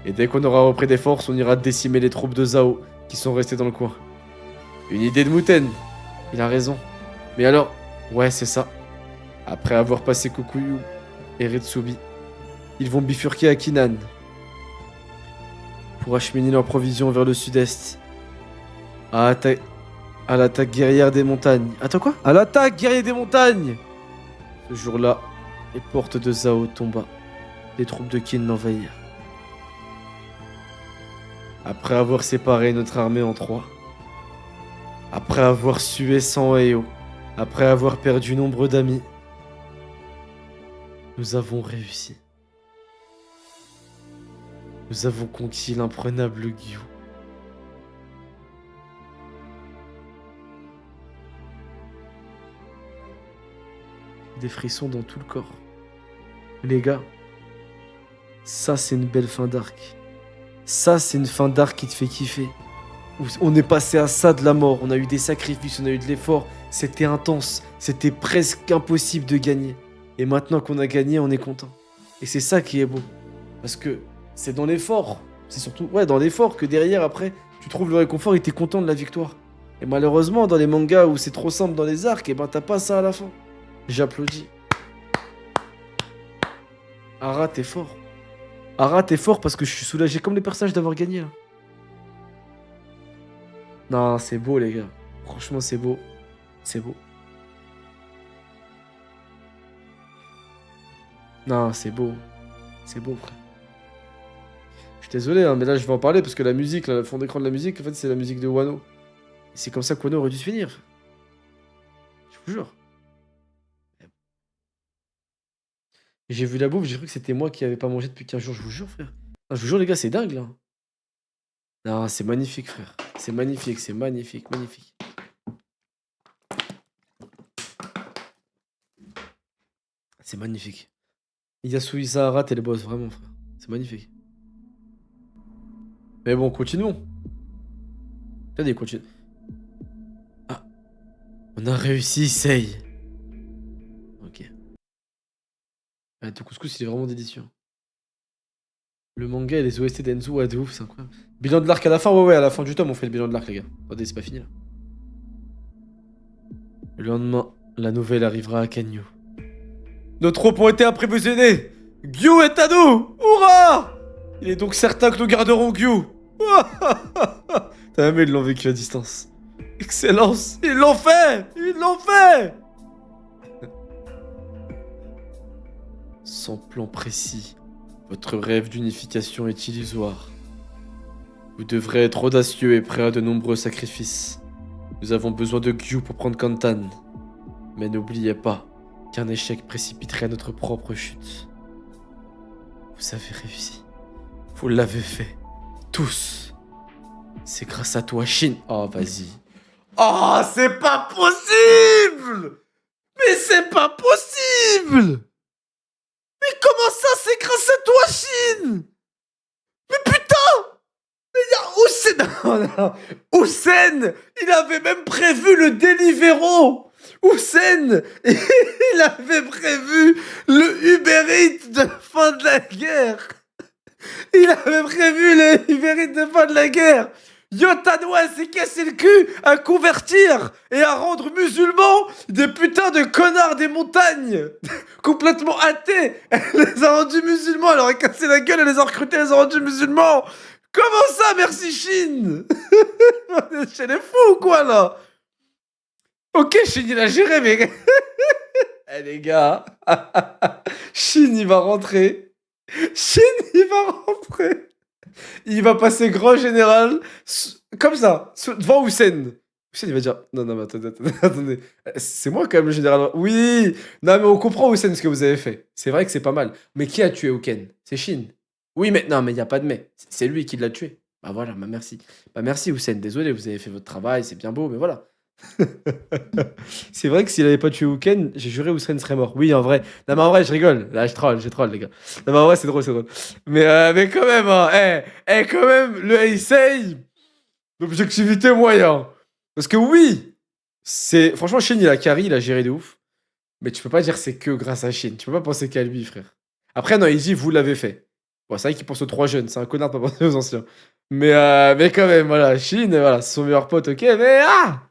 Speaker 1: Et dès qu'on aura repris des forces, on ira décimer les troupes de Zhao qui sont restées dans le coin. Une idée de Mouten. Il a raison. Mais alors, ouais, c'est ça. Après avoir passé Kokuyu et Retsubi, ils vont bifurquer à Kinan pour acheminer leurs provisions vers le sud-est. À, à l'attaque guerrière des montagnes. Attends quoi? À l'attaque guerrière des montagnes! Ce jour-là, les portes de Zhao tomba. Les troupes de Qin l'envahirent. Après avoir séparé notre armée en trois, après avoir sué sang et eau, après avoir perdu nombre d'amis, nous avons réussi. Nous avons conquis l'imprenable Gyu. Des frissons dans tout le corps. Les gars, ça c'est une belle fin d'arc. Ça c'est une fin d'arc qui te fait kiffer. On est passé à ça de la mort, on a eu des sacrifices, on a eu de l'effort, c'était intense, c'était presque impossible de gagner. Et maintenant qu'on a gagné, on est content. Et c'est ça qui est beau. Parce que c'est dans l'effort, c'est surtout dans l'effort que derrière, après, tu trouves le réconfort et t'es content de la victoire. Et malheureusement, dans les mangas où c'est trop simple dans les arcs, et ben t'as pas ça à la fin. J'applaudis. Ara, t'es fort. Ara, t'es fort parce que je suis soulagé comme les personnages d'avoir gagné là. Non, c'est beau les gars. Franchement, c'est beau. C'est beau. Non, c'est beau. C'est beau, frère. Je suis désolé, hein, mais là, je vais en parler parce que la musique, là, le fond d'écran de la musique, en fait, c'est la musique de Wano. Et c'est comme ça que Wano aurait dû se finir. Frère. Je vous jure. J'ai vu la bouffe, j'ai cru que c'était moi qui avais pas mangé depuis 15 jours, je vous jure, frère. Ah, je vous jure, les gars, c'est dingue, là. Non, c'est magnifique, frère. C'est magnifique, magnifique. C'est magnifique. Yasui Sahara, t'es le boss, vraiment, frère. C'est magnifique. Mais bon, continuons. Allez, continue. Ah, on a réussi, Sei. Ok. Ah, ton couscous, il est vraiment délicieux. Le manga et les OST d'Enzo, ouais, de ouf, c'est incroyable. Bilan de l'arc à la fin, ouais, à la fin du tome, on fait le bilan de l'arc, les gars. Attendez, c'est pas fini, là. Le lendemain, la nouvelle arrivera à Kanyu. Nos troupes ont été imprévisionnées. Gyu est à nous. Hurrah! Il est donc certain que nous garderons Gyu. T'as même ils l'ont vécu à distance. Excellence, ils l'ont fait. Sans plan précis, votre rêve d'unification est illusoire. Vous devrez être audacieux et prêt à de nombreux sacrifices. Nous avons besoin de Gyu pour prendre Kantan. Mais n'oubliez pas qu'un échec précipiterait notre propre chute. Vous avez réussi. Vous l'avez fait. Tous. C'est grâce à toi, Shin. Oh, vas-y. Oh, c'est pas possible! Mais c'est pas possible! Mais comment ça, c'est grâce à toi, Shin? Mais putain! Mais y'a Hussein... Non. Hussein, il avait même prévu le Deliveroo! Hussein, il avait prévu le Uber Eats de fin de la guerre. Il avait prévu le Uber Eats de fin de la guerre. Yotanoa s'est cassé le cul à convertir et à rendre musulmans des putains de connards des montagnes. Complètement athées. Elle les a rendus musulmans, elle leur a cassé la gueule, elle les a recrutés, elle les a rendus musulmans. Comment ça, merci Chine? Chez les fous ou quoi là? Ok, Shin il a géré, mais. Eh les gars. Shin il va rentrer. Shin il va rentrer. Il va passer grand général. Comme ça. Devant Hussein. Hussein il va dire. Non, mais attendez. C'est moi quand même le général. Oui. Non, mais on comprend Hussein ce que vous avez fait. C'est vrai que c'est pas mal. Mais qui a tué Uken? C'est Shin. Oui, mais non, mais il n'y a pas de mais. C'est lui qui l'a tué. Bah voilà, bah merci. Bah merci Hussein. Désolé, vous avez fait votre travail, c'est bien beau, mais voilà. C'est vrai que s'il avait pas tué Uken, j'ai juré Hussein serait mort. Oui, en vrai. Non, mais en vrai, je rigole. Là, je troll, les gars. Non, mais en vrai, c'est drôle. Mais quand même, hein. Quand même, le Heisei, l'objectivité moyen. Parce que oui, c'est. Franchement, Shin, il a carry, il a géré de ouf. Mais tu peux pas dire c'est que grâce à Shin. Tu peux pas penser qu'à lui, frère. Après, non, il dit vous l'avez fait. Bon, c'est vrai qu'il pense aux 3 jeunes. C'est un connard de pas penser aux anciens. Mais quand même, voilà. Shin, voilà, c'est son meilleur pote, ok. Mais ah!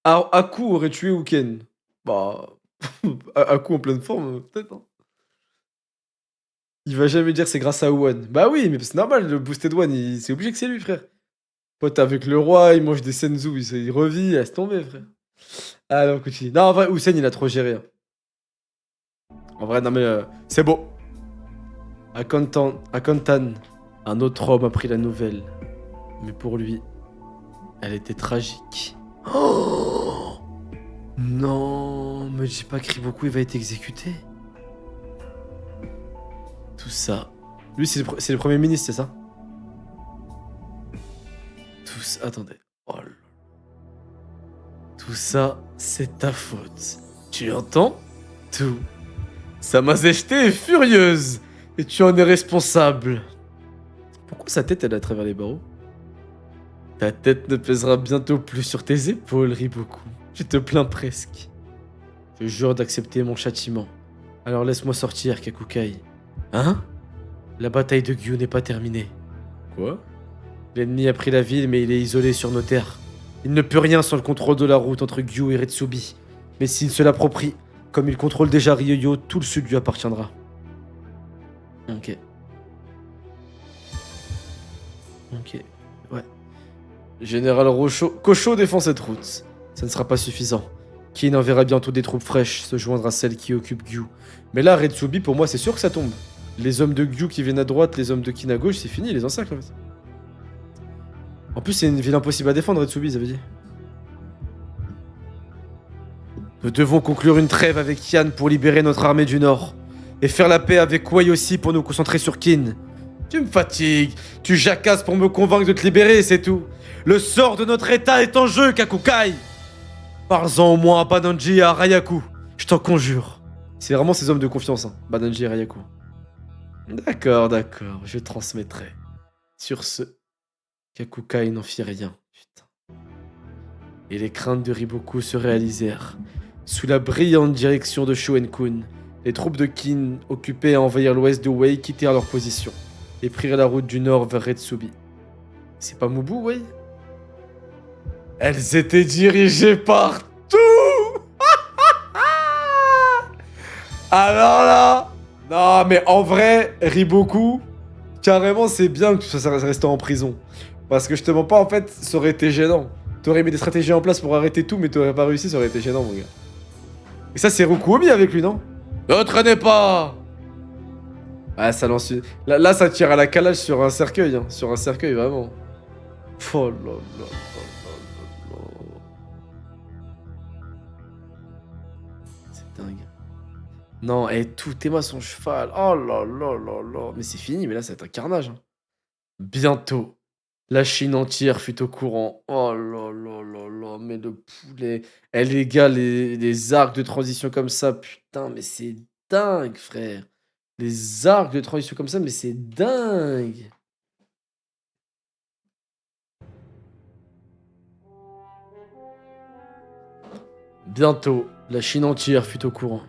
Speaker 1: Aku aurait tué Uken. Bah. Aku en pleine forme, peut-être. Hein. Il va jamais dire c'est grâce à One. Bah oui, mais c'est normal, le boosted One, c'est obligé que c'est lui, frère. Pote avec le roi, il mange des senzu, il revit, laisse tomber, frère. Ah non, continue. Non, en vrai, Hussein, il a trop géré. Hein. En vrai, non, mais c'est beau. À Kantan, un autre homme a pris la nouvelle. Mais pour lui, elle était tragique. Oh non, me dis pas que Riboku il va être exécuté. Tout ça. Lui, c'est le premier ministre, c'est ça? Tout ça. Attendez. Oh là. Tout ça, c'est ta faute. Tu entends? Tout Sa majesté est furieuse, et tu en es responsable. Pourquoi sa tête, elle est à travers les barreaux? Ta tête ne pèsera bientôt plus sur tes épaules, Riboku. Je te plains presque. Je jure d'accepter mon châtiment. Alors laisse-moi sortir, Kakukai. Hein? La bataille de Gyu n'est pas terminée. Quoi? L'ennemi a pris la ville, mais il est isolé sur nos terres. Il ne peut rien sans le contrôle de la route entre Gyu et Retsubi. Mais s'il se l'approprie, comme il contrôle déjà Ryoyo, tout le sud lui appartiendra. Ok. Ok, ouais. Général Kosho défend cette route. Ça ne sera pas suffisant. Kin enverra bientôt des troupes fraîches se joindre à celles qui occupent Gyu. Mais là, Retsubi, pour moi, c'est sûr que ça tombe. Les hommes de Gyu qui viennent à droite, les hommes de Kin à gauche, c'est fini, les encerclent en fait. En plus, c'est une ville impossible à défendre, Retsubi, ça veut dire. Nous devons conclure une trêve avec Yan pour libérer notre armée du Nord. Et faire la paix avec Wei aussi pour nous concentrer sur Kin. Tu me fatigues, tu jacasses pour me convaincre de te libérer, c'est tout. Le sort de notre état est en jeu, Kakukai. Parle-en au moins à Bananji et à Rayaku, je t'en conjure. C'est vraiment ces hommes de confiance, hein, Bananji et Rayaku. D'accord, je transmettrai. Sur ce, Kakukai n'en fit rien, putain. Et les craintes de Riboku se réalisèrent. Sous la brillante direction de Shoen-kun, les troupes de Kin, occupées à envahir l'ouest de Wei, quittèrent leur position et prirent la route du nord vers Retsubi. C'est pas Mubu, Wei? Elles étaient dirigées partout. Alors là, non mais en vrai, Riboku, carrément c'est bien que ça reste en prison. Parce que je te mens pas, en fait, ça aurait été gênant. T'aurais mis des stratégies en place pour arrêter tout, mais t'aurais pas réussi, ça aurait été gênant, mon gars. Et ça, c'est Rokuomi avec lui, non? Ne traînez pas! Ah, ça lance une... Là, ça tire à la calage sur un cercueil, hein. Sur un cercueil, vraiment. Oh là là là là là. C'est dingue. Non, et tout Théma son cheval. Oh là là là là. Mais c'est fini, mais là, ça va être un carnage. Hein. Bientôt, la Chine entière fut au courant. Oh là là là là, mais le poulet. Eh les gars, les arcs de transition comme ça, putain, mais c'est dingue, frère. Les arcs de transition comme ça, mais c'est dingue. Bientôt, la Chine entière fut au courant.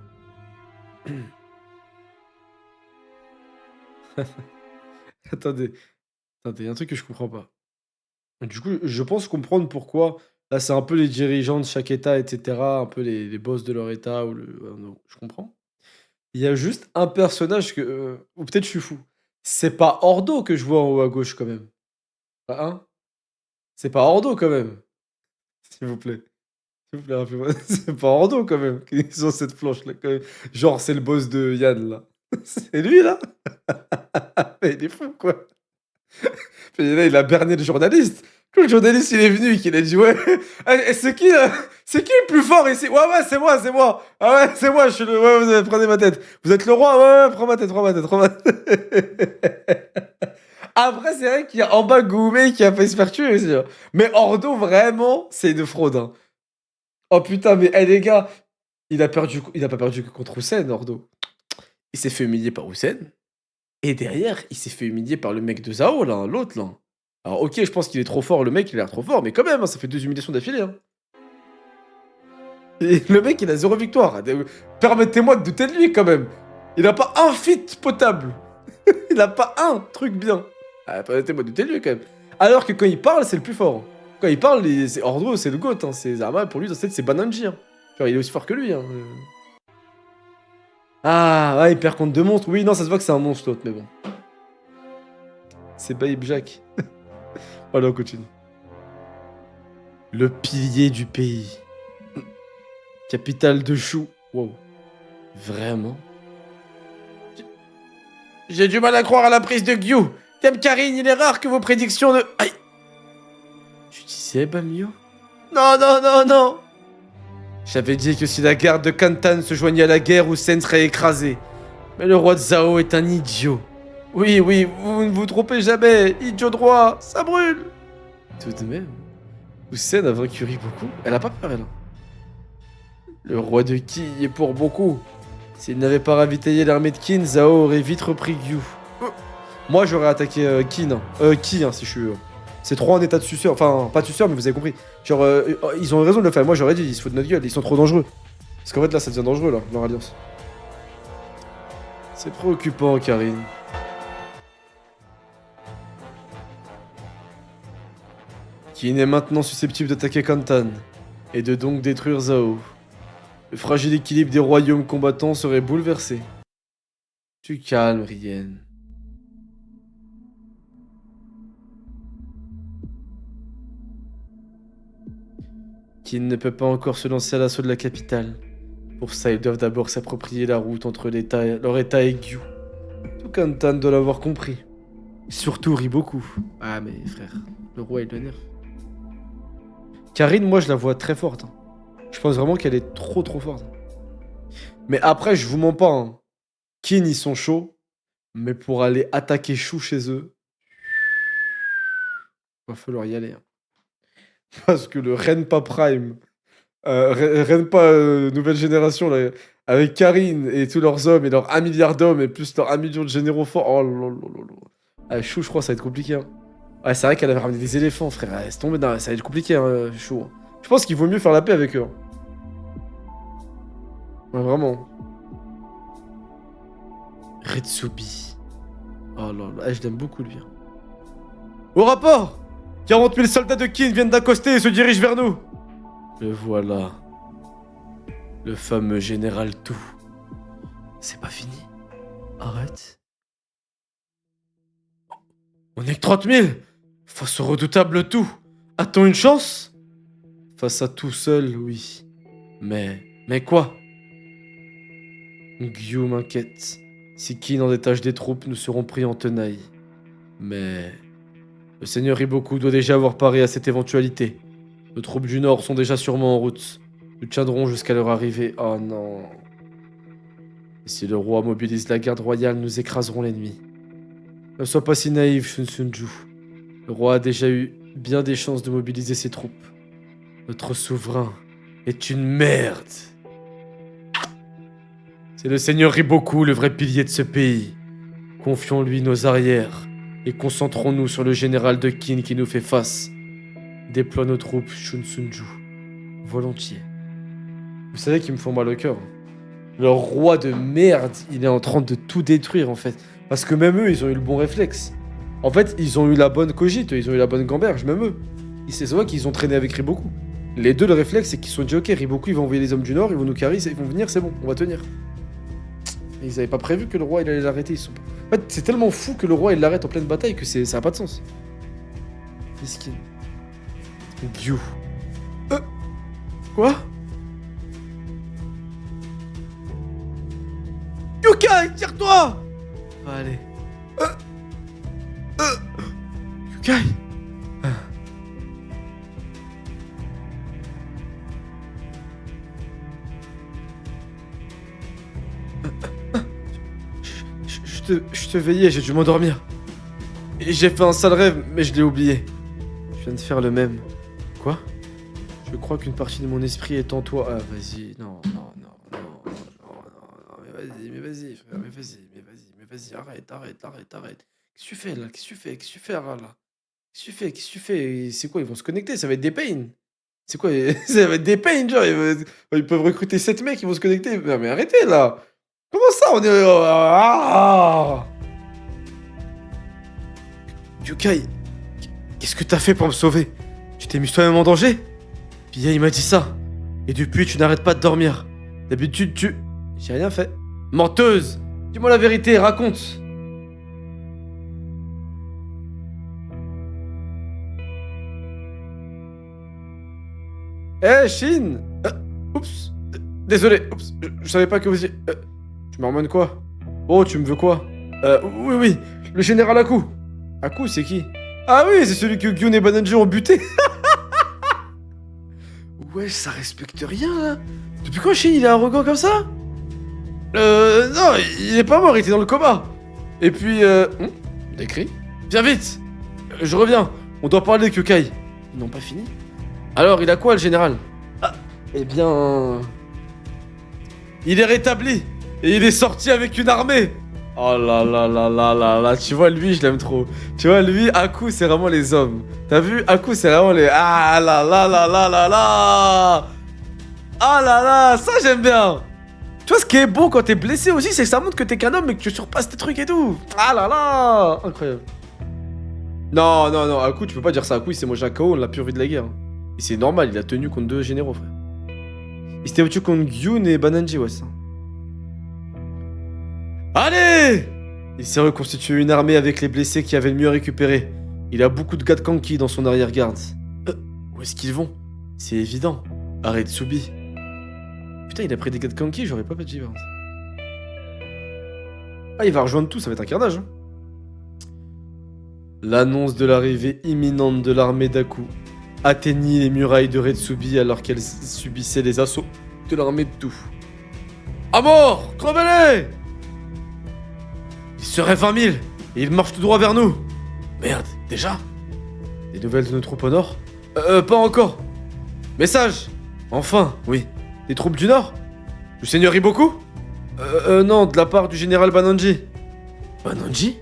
Speaker 1: Attendez, il y a un truc que je comprends pas. Du coup, je pense comprendre pourquoi. Là, c'est un peu les dirigeants de chaque État, etc. Un peu les boss de leur État. Non, je comprends. Il y a juste un personnage que. Ou peut-être je suis fou. C'est pas Ordo que je vois en haut à gauche, quand même. Hein? C'est pas Ordo, quand même. S'il vous plaît. S'il vous plaît, rappelez-moi. C'est pas Ordo, quand même, qui est sur cette planche-là, quand même. Genre, c'est le boss de Yann, là. C'est lui, là? Mais il est fou, quoi. Et là, il a berné le journaliste. Quand le journaliste, il est venu et qu'il a dit, ouais, c'est qui le plus fort ici? Ouais, c'est moi, c'est moi. Ah ouais, c'est moi, je suis le... Ouais, prenez ma tête. Vous êtes le roi? Ouais, prends ma tête, prends ma tête. Après, c'est vrai qu'il y a en bas Goumet qui a failli se faire tuer aussi. Hein. Mais Ordo, vraiment, c'est une fraude. Hein. Oh putain, mais les gars, il a pas perdu que contre Hussein, Ordo. Il s'est fait humilier par Hussein. Et derrière, il s'est fait humilier par le mec de Zao, là, hein, l'autre, là. Alors, ok, je pense qu'il est trop fort, le mec, il a l'air trop fort, mais quand même, hein, ça fait 2 humiliations d'affilée. Hein. Et le mec, il a 0 victoire. Permettez-moi de douter de lui, quand même. Il a pas un feat potable. Il a pas un truc bien. Ah, permettez-moi de douter de lui, quand même. Alors que quand il parle, c'est le plus fort. Quand il parle, c'est Ordo, c'est le GOAT. Hein. C'est Zama, pour lui, dans cette c'est Bananji. Hein. Genre, il est aussi fort que lui. Hein. Ah, ouais, il perd contre 2 monstres. Oui, non, ça se voit que c'est un monstre, l'autre, mais bon. C'est Babe Jack. Allez, on continue. Le pilier du pays. Capitale de Chou. Wow. Vraiment? J'ai du mal à croire à la prise de Gyu. Thème Karine, il est rare que vos prédictions ne... Aïe. Tu disais, Bamio? Non, non, non, non. J'avais dit que si la garde de Kantan se joignait à la guerre, Hussein serait écrasé. Mais le roi de Zhao est un idiot. Oui, vous ne vous trompez jamais. Idiot droit, ça brûle. Tout de même, Hussein a vaincu Riboku. Elle a pas peur, elle. Le roi de Ki est pour beaucoup. S'il n'avait pas ravitaillé l'armée de Qin, Zhao aurait vite repris Gyu. Moi, j'aurais attaqué Qin. Qi, hein, si je suis... C'est trop en état de suceur. Enfin, pas de suceur, mais vous avez compris. Genre, ils ont raison de le faire. Moi, j'aurais dit, ils se foutent de notre gueule. Ils sont trop dangereux. Parce qu'en fait, là, ça devient dangereux, là, leur alliance. C'est préoccupant, Karine. Qin est maintenant susceptible d'attaquer Kantan. Et de donc détruire Zhao. Le fragile équilibre des royaumes combattants serait bouleversé. Tu calmes, Rien. Qin ne peut pas encore se lancer à l'assaut de la capitale. Pour ça, ils doivent d'abord s'approprier la route entre leur état et Gyu. Tout Kantan doit l'avoir compris. Surtout Riboku. Ah mais frère, le roi il le nerf. Karine, moi je la vois très forte. Hein. Je pense vraiment qu'elle est trop forte. Mais après, je vous mens pas. Hein. Qin, ils sont chauds. Mais pour aller attaquer Shu chez eux, va falloir y aller. Hein. Parce que le Renpa Prime, Renpa nouvelle génération, là, avec Karine et tous leurs hommes et leurs 1 milliard d'hommes et plus leurs 1 million de généraux forts. Oh là là là là. Ah, Shu, je crois, ça va être compliqué. Hein. Ouais, c'est vrai qu'elle avait ramené des éléphants, frère. Laisse tomber, non, ça va être compliqué, hein, Shu. Je pense qu'il vaut mieux faire la paix avec eux. Hein. Ouais, vraiment. Retsubi. Oh là là, je l'aime beaucoup, lui. Hein. Au rapport! 40 000 soldats de Qin viennent d'accoster et se dirigent vers nous. Le voilà. Le fameux général Tout. C'est pas fini. Arrête. On est que 30 000 face au redoutable Tout. A-t-on une chance? Face à Tout seul, oui. Mais quoi? Gyu m'inquiète. Si Qin en détache des troupes, nous serons pris en tenaille. Mais... Le seigneur Riboku doit déjà avoir paré à cette éventualité. Nos troupes du Nord sont déjà sûrement en route. Nous tiendrons jusqu'à leur arrivée. Oh non. Et si le roi mobilise la garde royale, nous écraserons l'ennemi. Ne sois pas si naïf, Shun Sunju. Le roi a déjà eu bien des chances de mobiliser ses troupes. Notre souverain est une merde. C'est le seigneur Riboku, le vrai pilier de ce pays. Confions-lui nos arrières. Et concentrons-nous sur le général de Qin qui nous fait face. Déploie nos troupes, Shun Sunju. Volontiers. Vous savez qu'ils me font mal au cœur. Leur roi de merde, il est en train de tout détruire en fait. Parce que même eux, ils ont eu le bon réflexe. En fait, ils ont eu la bonne cogite, ils ont eu la bonne gamberge, même eux. C'est vrai qu'ils ont traîné avec Riboku. Les deux, le réflexe, c'est qu'ils se sont dit, ok, Riboku, il va envoyer les hommes du Nord, ils vont nous carrer, ils vont venir, c'est bon, on va tenir. Et ils avaient pas prévu que le roi, il allait l'arrêter, ils sont... En fait, c'est tellement fou que le roi il l'arrête en pleine bataille que ça a pas de sens. Miskin. Gyu. Quoi? Yukai, tire-toi! Allez. Yukai. Je te veillais, j'ai dû m'endormir. Et j'ai fait un sale rêve, mais je l'ai oublié. Je viens de faire le même. Quoi? Je crois qu'une partie de mon esprit est en toi. Ah, vas-y, non, mais vas-y, arrête. Qu'est-ce que tu fais, là? Qu'est-ce que tu fais, là? Qu'est-ce que tu fais? C'est quoi, ils vont se connecter, ça va être des pains. C'est quoi? Ça va être des pains, genre, ils peuvent recruter 7 mecs, ils vont se connecter. Non, mais arrêtez, là! Comment ça, on est... Ah Yukai, qu'est-ce que t'as fait pour me sauver? Tu t'es mis toi-même en danger? Pia, il m'a dit ça. Et depuis, tu n'arrêtes pas de dormir. D'habitude, tu... J'ai rien fait. Menteuse! Dis-moi la vérité, raconte! Eh, Shin! Oups! Désolé, oups, je savais pas que vous y... Tu m'emmènes quoi? Oh, tu me veux quoi? Oui, le général Aku. Aku, c'est qui? Ah oui, c'est celui que Gyun et Bananjo ont buté. Ouais, ça respecte rien, là. Depuis quand Shin, il est arrogant comme ça? Non, il est pas mort, il était dans le coma. Et puis, des cris? Viens vite! Je reviens, on doit parler de Kyokai. Ils n'ont pas fini? Alors, il a quoi, le général? Ah, eh bien... Il est rétabli. Et il est sorti avec une armée. Oh là là là là là là. Tu vois, lui, je l'aime trop. Tu vois, lui, Aku, c'est vraiment les hommes. T'as vu? Aku, c'est vraiment les... Ah là là là là là là. Ah là là, ça j'aime bien. Tu vois, ce qui est beau quand t'es blessé aussi, c'est que ça montre que t'es qu'un homme et que tu surpasses tes trucs et tout. Ah là là. Incroyable. Non, non, non, Aku, tu peux pas dire ça. Aku, il s'est mangé un KO, on l'a plus vu de la guerre. Et c'est normal, il a tenu contre 2 généraux, frère. Il s'était battu contre Gyun et Bananji, ouais, ça. Allez! Il s'est reconstitué une armée avec les blessés qui avaient le mieux récupéré. Il a beaucoup de gars de Kanki dans son arrière-garde. Où est-ce qu'ils vont? C'est évident. Aretsubi. Putain, il a pris des gars de Kanki, j'aurais pas dit. Ah, il va rejoindre tout, ça va être un carnage. Hein. L'annonce de l'arrivée imminente de l'armée d'Aku atteignit les murailles de Retsubi alors qu'elle subissait les assauts de l'armée de tout. À mort! Crevez-les! Il serait 20 000 et il marche tout droit vers nous. Merde, déjà? Des nouvelles de nos troupes au nord? Pas encore. Message! Enfin, oui. Des troupes du nord? Du seigneur Iboku? Non, de la part du général Bananji. Bananji?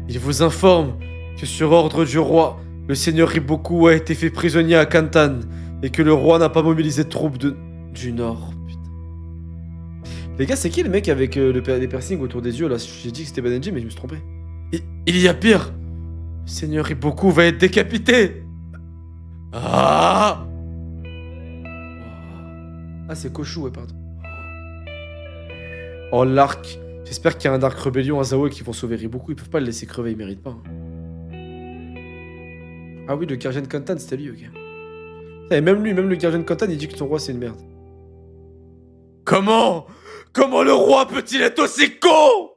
Speaker 1: Il vous informe que sur ordre du roi, le seigneur Iboku a été fait prisonnier à Kantan et que le roi n'a pas mobilisé de troupes du nord. Putain. Les gars, c'est qui le mec avec les piercings autour des yeux là? J'ai dit que c'était Bananji, mais je me suis trompé. Il y a pire. Le seigneur Iboku va être décapité. Ah! Ah, c'est Koshu, ouais, pardon. Oh, l'arc. J'espère qu'il y a un arc rébellion à Zao et qu'ils vont sauver Riboku. Ils peuvent pas le laisser crever, ils méritent pas. Hein. Ah oui, le Gargen Kantan, c'était lui, ok. Et même lui, même le Gargen Kantan, il dit que son roi, c'est une merde. Comment le roi peut-il être aussi con?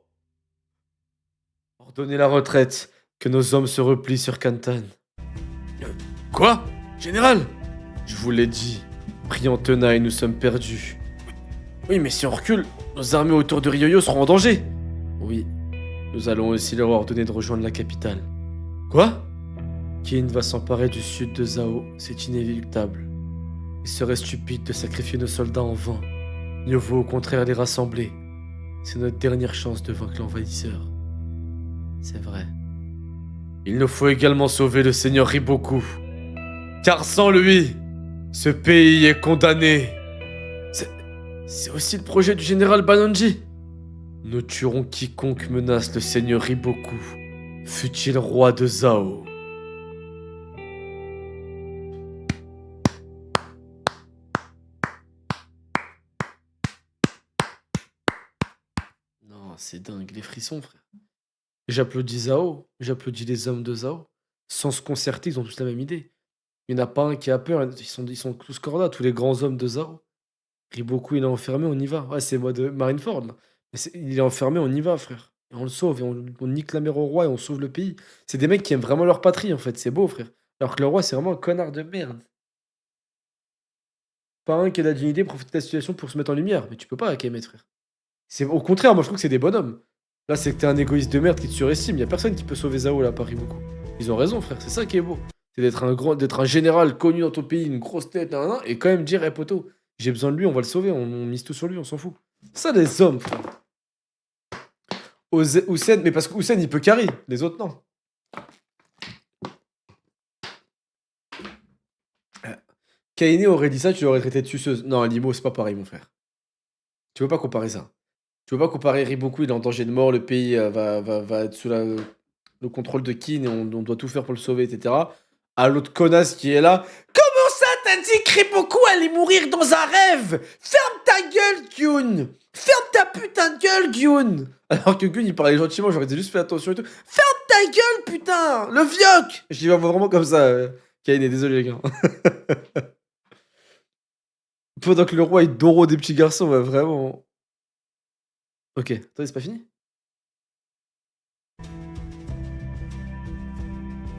Speaker 1: Ordonnez la retraite, que nos hommes se replient sur Kantan. Quoi? Général? Je vous l'ai dit. Pris en tenaille, nous sommes perdus. Oui, mais si on recule, nos armées autour de Ryoyo seront en danger. Oui, nous allons aussi leur ordonner de rejoindre la capitale. Quoi? Kin va s'emparer du sud de Zao, c'est inéluctable. Il serait stupide de sacrifier nos soldats en vain. Mieux vaut au contraire les rassembler. C'est notre dernière chance de vaincre l'envahisseur. C'est vrai. Il nous faut également sauver le seigneur Riboku. Car sans lui, ce pays est condamné. C'est aussi le projet du général Bananji. Nous tuerons quiconque menace le seigneur Riboku, fût-il roi de Zao. Non, c'est dingue, les frissons, frère. J'applaudis Zao, j'applaudis les hommes de Zao. Sans se concerter, ils ont tous la même idée. Il n'y en a pas un qui a peur, ils sont tous corda, tous les grands hommes de Zao. Riboku, il est enfermé, on y va. Ouais, c'est moi de Marineford, là. Mais il est enfermé, on y va, frère. Et on le sauve, et on nique la mer au roi, et on sauve le pays. C'est des mecs qui aiment vraiment leur patrie, en fait. C'est beau, frère. Alors que le roi, c'est vraiment un connard de merde. Pas un qui a la dignité, profite de la situation pour se mettre en lumière. Mais tu peux pas, Akemet, frère. Au contraire, moi, je trouve que c'est des bonhommes. Là, c'est que t'es un égoïste de merde qui te surestime. Y a personne qui peut sauver Zao, là, par Riboku. Ils ont raison, frère. C'est ça qui est beau. C'est d'être un général connu dans ton pays, une grosse tête, et quand même dire, hey, poto, j'ai besoin de lui, on va le sauver, on mise tout sur lui, on s'en fout. Ça, les hommes, frère. Hussein, mais parce que Hussein, il peut carry, les autres, non. Kaine aurait dit ça, tu l'aurais traité de suceuse. Non, Limo, c'est pas pareil, mon frère. Tu veux pas comparer ça. Tu veux pas comparer Riboku, il est en danger de mort, le pays va être sous le contrôle de Kin et on doit tout faire pour le sauver, etc. À l'autre connasse qui est là. Comment ça, t'as dit que Riboku allait mourir dans un rêve? Ferme ta gueule, Gyun! Ferme ta putain de gueule, Gyun! Alors que Gyun, il parlait gentiment, j'aurais juste fait attention et tout. Ferme ta gueule, putain! Le vioc! Je dis vraiment comme ça. Kaine, désolé, les gars. Pendant que le roi il doro des petits garçons, ouais, vraiment. Ok, attendez, c'est pas fini?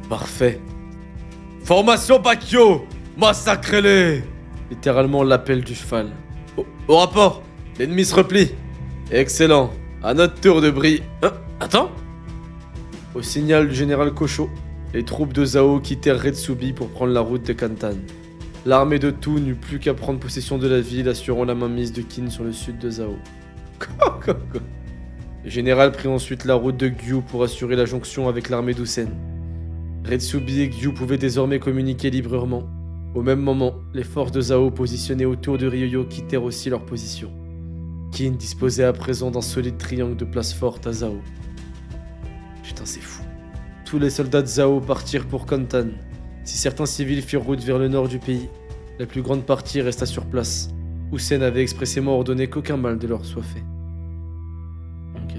Speaker 1: Parfait. Formation Bakyo! Massacrez-les! Littéralement l'appel du cheval. Au rapport! L'ennemi se replie. Excellent. À notre tour de briller. Attends! Au signal du général Kosho, les troupes de Zao quittèrent Retsubi pour prendre la route de Kantan. l'armée de Tu n'eut plus qu'à prendre possession de la ville, assurant la mainmise de Qin sur le sud de Zhao. Le général prit ensuite la route de Gyu pour assurer la jonction avec l'armée d'Usen. Retsubi et Gyu pouvaient désormais communiquer librement. Au même moment, les forces de Zhao positionnées autour de Ryoyo quittèrent aussi leur position. Qin disposait à présent d'un solide triangle de place forte à Zhao. Putain, c'est fou. Tous les soldats de Zhao partirent pour Kantan. Si certains civils firent route vers le nord du pays, la plus grande partie resta sur place. Usen avait expressément ordonné qu'aucun mal ne leur soit fait. Ok.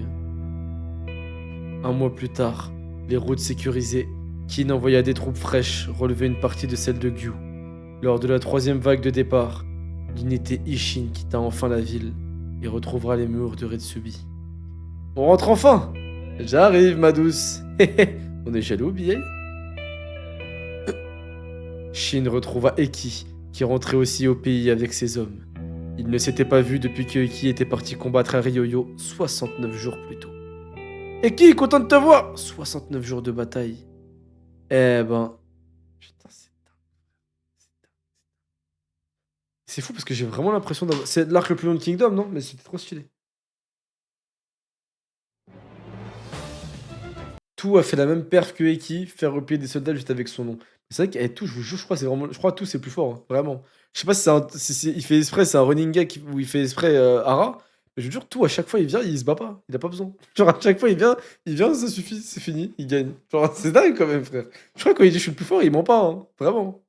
Speaker 1: Un mois plus tard, les routes sécurisées, Qin envoya des troupes fraîches relever une partie de celle de Gyu. Lors de la troisième vague de départ, l'unité Ishin quitta enfin la ville et retrouvera les murs de Retsubi. On rentre enfin! J'arrive, ma douce! On est jaloux, billet? Shin retrouva Eki, qui rentrait aussi au pays avec ses hommes. Il ne s'était pas vu depuis que Eki était parti combattre à Ryoyo 69 jours plus tôt. Eki, content de te voir! 69 jours de bataille. Eh ben... Putain, c'est dingue. C'est fou parce que j'ai vraiment l'impression d'avoir... C'est l'arc le plus long de Kingdom, non? Mais c'était trop stylé. Tout a fait la même perf que Eki, faire replier des soldats juste avec son nom. C'est vrai qu'avec Tout, je vous jure, je crois, c'est vraiment... je crois que Tout, c'est plus fort, hein, vraiment. Je sais pas si c'est un... il fait exprès, c'est un running gag où il fait exprès Hara. Mais je vous jure, Tout, à chaque fois, il vient, il se bat pas. Il a pas besoin. Genre, à chaque fois, il vient, ça suffit, c'est fini, il gagne. Genre, c'est dingue quand même, frère. Je crois que quand il dit je suis le plus fort, il ment pas, hein. Vraiment.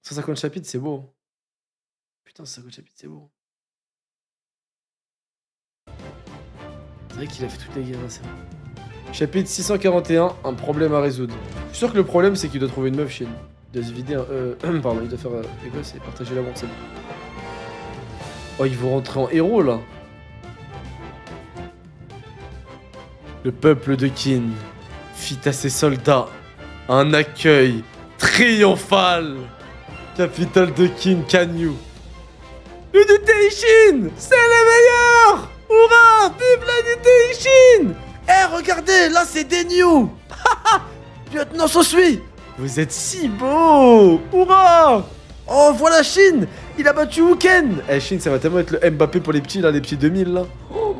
Speaker 1: 150 chapitres, c'est beau. Putain, 150 chapitres, c'est beau. C'est vrai qu'il a fait toutes les guerres, c'est vrai. Chapitre 641, un problème à résoudre. Je suis sûr que le problème, c'est qu'il doit trouver une meuf Shin. Il doit se vider un... pardon, il doit faire... c'est quoi? C'est partager la c'est bon. Oh, ils vont rentrer en héros, là. Le peuple de Qin fit à ses soldats un accueil triomphal. Capitale de Qin, Kanyu. L'unité Ishin, c'est les meilleurs. Hurrah, vive l'unité Ishin. Eh, regardez, là, c'est Denyu. Lieutenant Sosui, vous êtes si beau. Hurrah. Oh, voilà Shin. Il a battu Wuken. Eh, Shin, ça va tellement être le Mbappé pour les petits, là, les petits 2000, là. Oh.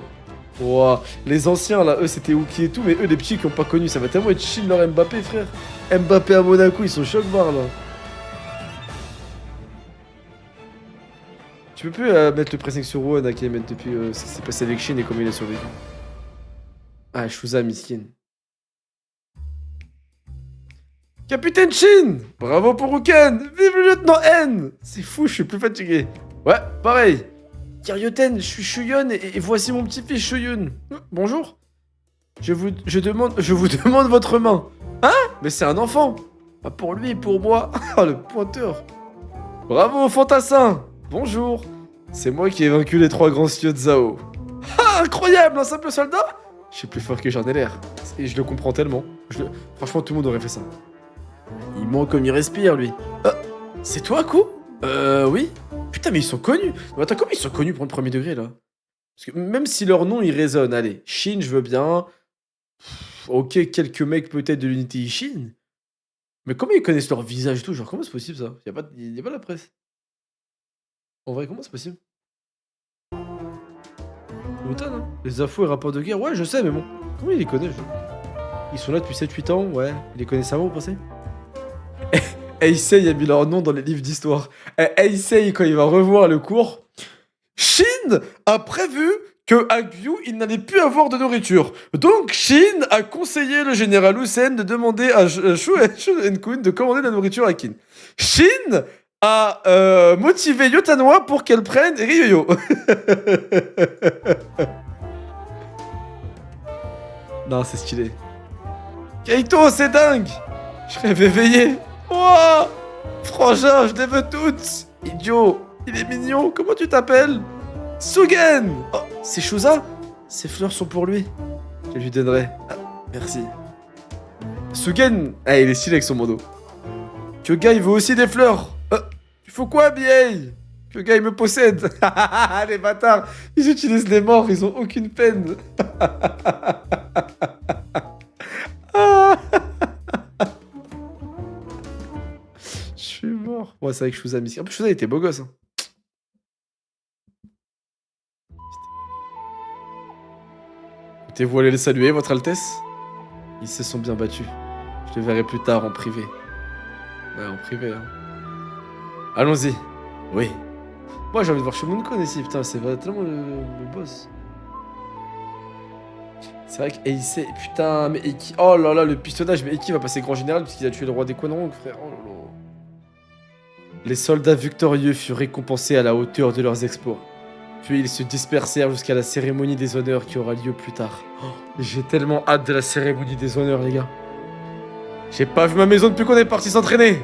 Speaker 1: Wow. Les anciens, là, eux, c'était Uki et tout, mais eux, les petits qui ont pas connu, ça va tellement être Shin leur Mbappé, frère. Mbappé à Monaco, ils sont choc-barres, là. Tu peux plus mettre le pressing sur Rouen, qui mettre depuis ce qui s'est passé avec Shin et comment il a survécu. Ah, Shuza, miskin. Capitaine Shin! Bravo pour Wuken! Vive le lieutenant N! C'est fou, je suis plus fatigué. Ouais, pareil. Kiryoten, je suis Shuyon et voici mon petit-fils Shuyun. Bonjour. Je vous demande votre main. Hein? Mais c'est un enfant. Pas pour lui, pour moi. Ah, le pointeur. Bravo, fantassin. Bonjour. C'est moi qui ai vaincu les 3 grands cieux de Zhao. Ah, incroyable, un simple soldat? Je suis plus fort que j'en ai l'air. Et je le comprends tellement. Franchement, tout le monde aurait fait ça. Il ment comme il respire, lui. C'est toi, Ku? Oui. Putain, mais ils sont connus. Mais attends, comment ils sont connus pour le premier degré, là? Parce que même si leur nom, il résonne, allez, Shin, je veux bien. Ok, quelques mecs peut-être de l'unité Ishin. Mais comment ils connaissent leur visage et tout? Genre, comment c'est possible, ça? Y a pas la presse. En vrai, comment c'est possible? M'étonne, hein. Les infos et rapports de guerre, ouais, je sais, mais bon. Comment ils les connaissent, Ils sont là depuis 7-8 ans, ouais. Ils les connaissent avant, vous pensez? Heisei a mis leur nom dans les livres d'histoire. Heisei, quand il va revoir le cours, Shin a prévu que à Gyu, il n'allait plus avoir de nourriture. Donc Shin a conseillé le général Usen de demander à Shoen-kun de commander de la nourriture à Qin. Shin a motivé Yotanwa pour qu'elle prenne Ryoyo. Non, c'est stylé. Kaito, c'est dingue. Je rêve éveillé. Ouah, frangin, je les veux toutes. Idiot, il est mignon. Comment tu t'appelles? Sugen. Oh, c'est Shuza? Ces fleurs sont pour lui. Je lui donnerai. Ah, merci. Sugen, ah, il est stylé avec son bandeau. Kyoga, il veut aussi des fleurs. Tu fais quoi, vieille? Kyoga, il me possède. Les bâtards, ils utilisent les morts, ils ont aucune peine. Je suis mort. Ouais, c'est vrai que Shuza, en plus, Shuza était beau gosse. Hein. Comptez-vous aller le saluer, votre Altesse? Ils se sont bien battus. Je les verrai plus tard en privé. Ouais, en privé, hein. Allons-y. Oui. Moi, j'ai envie de voir Shumunkun ici, putain, c'est tellement le boss. C'est vrai que Ace, putain, mais Eki... Oh là là, le pistonnage, mais Eki va passer grand général parce qu'il a tué le roi des Quanrong, frère. Oh là là. Les soldats victorieux furent récompensés à la hauteur de leurs exploits. Puis ils se dispersèrent jusqu'à la cérémonie des honneurs qui aura lieu plus tard. Oh, j'ai tellement hâte de la cérémonie des honneurs, les gars. J'ai pas vu ma maison depuis qu'on est parti s'entraîner.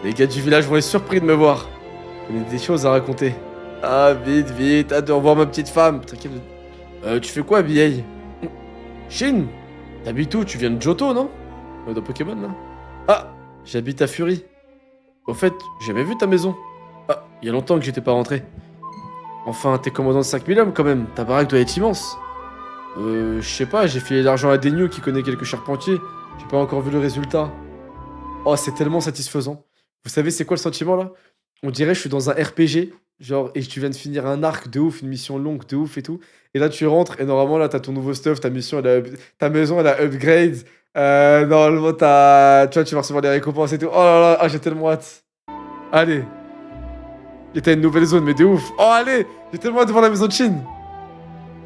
Speaker 1: Les gars du village vont être surpris de me voir. J'en ai des choses à raconter. Ah, vite, vite, hâte de revoir ma petite femme. Tranquille. Tu fais quoi, BA? Shin, t'habites où? Tu viens de Johto, non? Dans Pokémon, là? Ah, j'habite à Fury. Au fait, j'ai jamais vu ta maison. Ah, il y a longtemps que j'étais pas rentré. Enfin, t'es commandant de 5000 hommes, quand même. Ta baraque doit être immense. Je sais pas, j'ai filé l'argent à Denyu qui connaît quelques charpentiers. J'ai pas encore vu le résultat. Oh, c'est tellement satisfaisant. Vous savez, c'est quoi le sentiment, là? On dirait que je suis dans un RPG. Genre, et tu viens de finir un arc de ouf, une mission longue de ouf et tout. Et là, tu rentres et normalement, là, t'as ton nouveau stuff, ta mission, ta maison, elle a upgrade. Normalement, tu vois, tu vas recevoir des récompenses et tout. Oh là là, ah, j'ai tellement hâte. Allez. Et t'as une nouvelle zone, mais de ouf. Oh, allez, j'ai tellement hâte de voir la maison de Shin.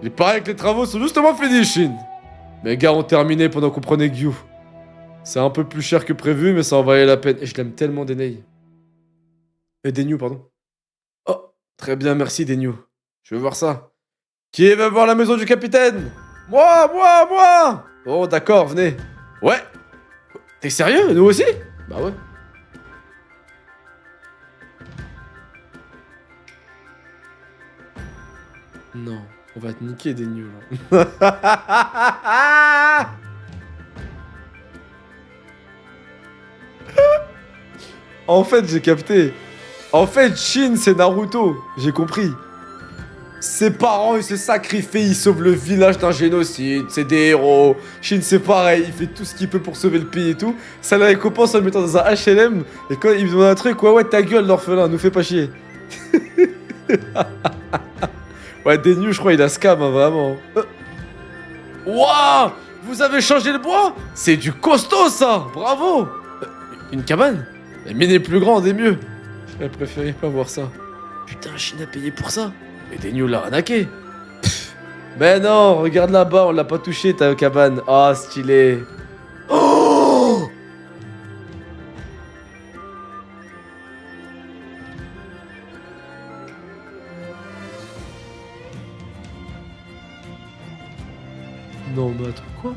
Speaker 1: Il paraît que les travaux sont justement finis, Shin. Mes gars ont terminé pendant qu'on prenait Gyu. C'est un peu plus cher que prévu, mais ça en valait la peine. Et je l'aime tellement, Denei. Denyu, pardon. Oh, très bien, merci, Denyu. Je veux voir ça. Qui veut voir la maison du capitaine? Moi. Bon, d'accord, venez. Ouais. T'es sérieux? Nous aussi? Bah ouais. Non, on va te niquer, Denyu, là. En fait, j'ai capté. En fait, Shin, c'est Naruto. J'ai compris. Ses parents, ils se sacrifient, ils sauvent le village d'un génocide. C'est des héros. Shin, c'est pareil. Il fait tout ce qu'il peut pour sauver le pays et tout. Ça la récompense en le mettant dans un HLM. Et quand il me demande un truc, ouais, ta gueule, l'orphelin, nous fais pas chier. Ouais, Denyu, je crois, il a scam, hein, vraiment. Waouh! Vous avez changé le bois? C'est du costaud, ça! Bravo! Une cabane? La mine est plus grande et mieux. J'aurais préféré pas voir ça. Putain, Shin a payé pour ça. Et Denyu l'a arnaqué. Ben non, regarde là-bas, on l'a pas touché ta cabane. Ah, stylé. Oh! Non, mais attends, quoi?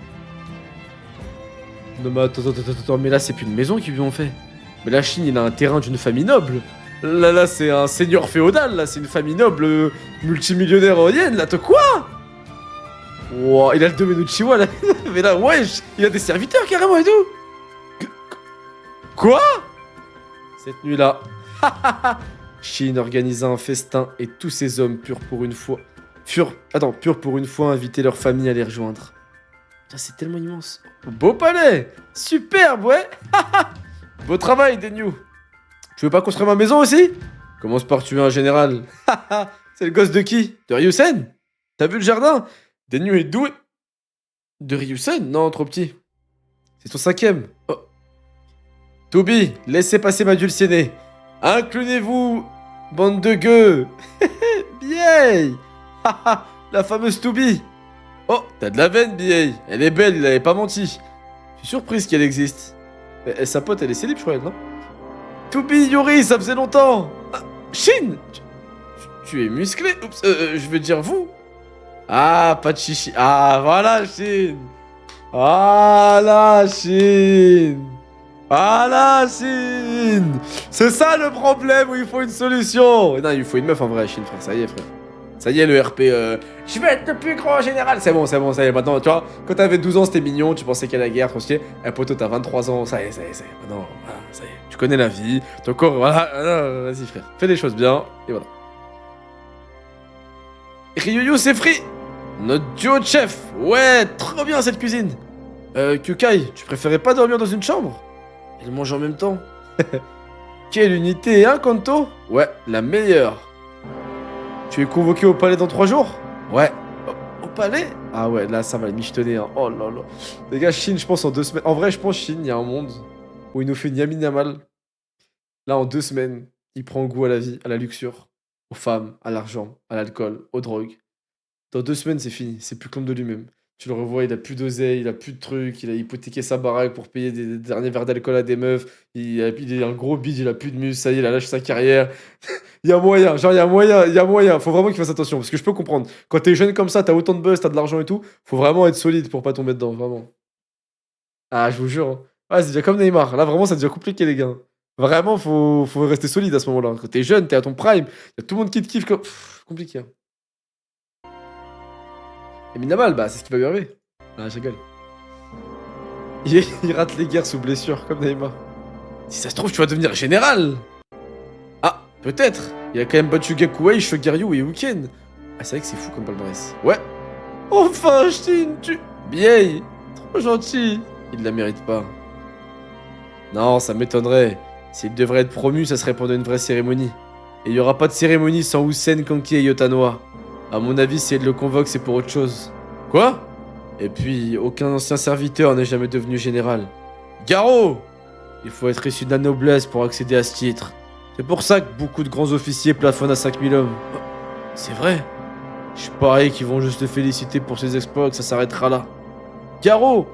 Speaker 1: Non, mais attends, mais là, c'est plus une maison qu'ils lui ont fait. Mais la Chine, il a un terrain d'une famille noble. Là, c'est un seigneur féodal, là, c'est une famille noble, multimillionnaire orienne, là, quoi? Wow, il a le domaine Uchiwa, là. Mais là, wesh, il a des serviteurs, carrément, et tout. Quoi? Cette nuit-là, Shin organisa un festin et tous ses hommes purent pour une fois inviter leur famille à les rejoindre. Putain, c'est tellement immense. Beau palais. Superbe, ouais. Beau travail, Denyu. Tu veux pas construire ma maison aussi? Commence par tuer un général. C'est le gosse de qui? De Ryusen? T'as vu le jardin? Denyu est doué. De Ryusen? Non, trop petit. C'est son 5ème. Oh. Toby, laissez passer ma dulcinée. Inclinez-vous, bande de gueux. Bien. La fameuse Toby. Oh, t'as de la veine, BA. Elle est belle, il avait pas menti. Je suis surprise qu'elle existe. Et sa pote, elle est célib, je crois, non? Toby, Yuri, ça faisait longtemps. Ah, Shin, tu es musclé. Oups, je veux dire vous. Ah, pas de chichi. Ah, voilà, Shin. Voilà, Shin. Voilà, Shin. C'est ça le problème où il faut une solution. Non, il faut une meuf en vrai, Shin, frère. Ça y est, frère. Ça y est, le RP, je vais être le plus grand général. C'est bon, ça y est. Maintenant, tu vois, quand t'avais 12 ans, c'était mignon, tu pensais qu'à la guerre, tranquille. Un poteau, t'as 23 ans, ça y est. Maintenant, voilà, ça y est. Tu connais la vie, ton corps, voilà. Vas-y, frère. Fais des choses bien, et voilà. Ryuyu, c'est free. Notre duo de chef. Ouais, trop bien cette cuisine. Kyukai, tu préférais pas dormir dans une chambre? Et manger en même temps. Quelle unité, hein, Kanto? Ouais, la meilleure. Tu es convoqué au palais dans 3 jours? Ouais. Au palais? Ah ouais, là, ça va michetonner, hein. Oh là là. Les gars, Chine, je pense, en 2 semaines. En vrai, je pense, Chine, il y a un monde où il nous fait Yamin Yamal. Là, en 2 semaines, il prend goût à la vie, à la luxure, aux femmes, à l'argent, à l'alcool, aux drogues. Dans 2 semaines, c'est fini. C'est plus comme de lui-même. Tu le revois, il a plus d'oseille, il a plus de trucs, il a hypothéqué sa baraque pour payer des derniers verres d'alcool à des meufs. Il est un gros bide, il a plus de muscles, ça y est, il a lâché sa carrière. Il y a moyen, genre il y a moyen, il y a moyen. Faut vraiment qu'il fasse attention, parce que je peux comprendre. Quand t'es jeune comme ça, t'as autant de buzz, t'as de l'argent et tout, faut vraiment être solide pour pas tomber dedans, vraiment. Ah, je vous jure, hein. Ouais, c'est déjà comme Neymar. Là, vraiment, ça devient compliqué, les gars. Vraiment, faut rester solide à ce moment-là. Quand t'es jeune, t'es à ton prime, y a tout le monde qui te kiffe comme. Compliqué, hein. Et Minamal, bah, c'est ce qui va lui arriver. Ah, je rigole. Il rate les guerres sous blessure, comme Neymar. Si ça se trouve, tu vas devenir général. Ah, peut-être. Il a quand même battu Gakuei, Shogaryu et Uken. Ah, c'est vrai que c'est fou comme palmarès. Ouais. Enfin, Shin, tu. Vieille. Trop gentil. Il la mérite pas. Non, ça m'étonnerait. S'il devrait être promu, ça serait pendant une vraie cérémonie. Et il y aura pas de cérémonie sans Usen, Kanki et Yotanoa. À mon avis, si elle le convoque, c'est pour autre chose. Quoi? Et puis, aucun ancien serviteur n'est jamais devenu général. Garo! Il faut être issu de la noblesse pour accéder à ce titre. C'est pour ça que beaucoup de grands officiers plafonnent à 5000 hommes. Oh, c'est vrai. Je parie qu'ils vont juste te féliciter pour ses exploits, que ça s'arrêtera là. Garo!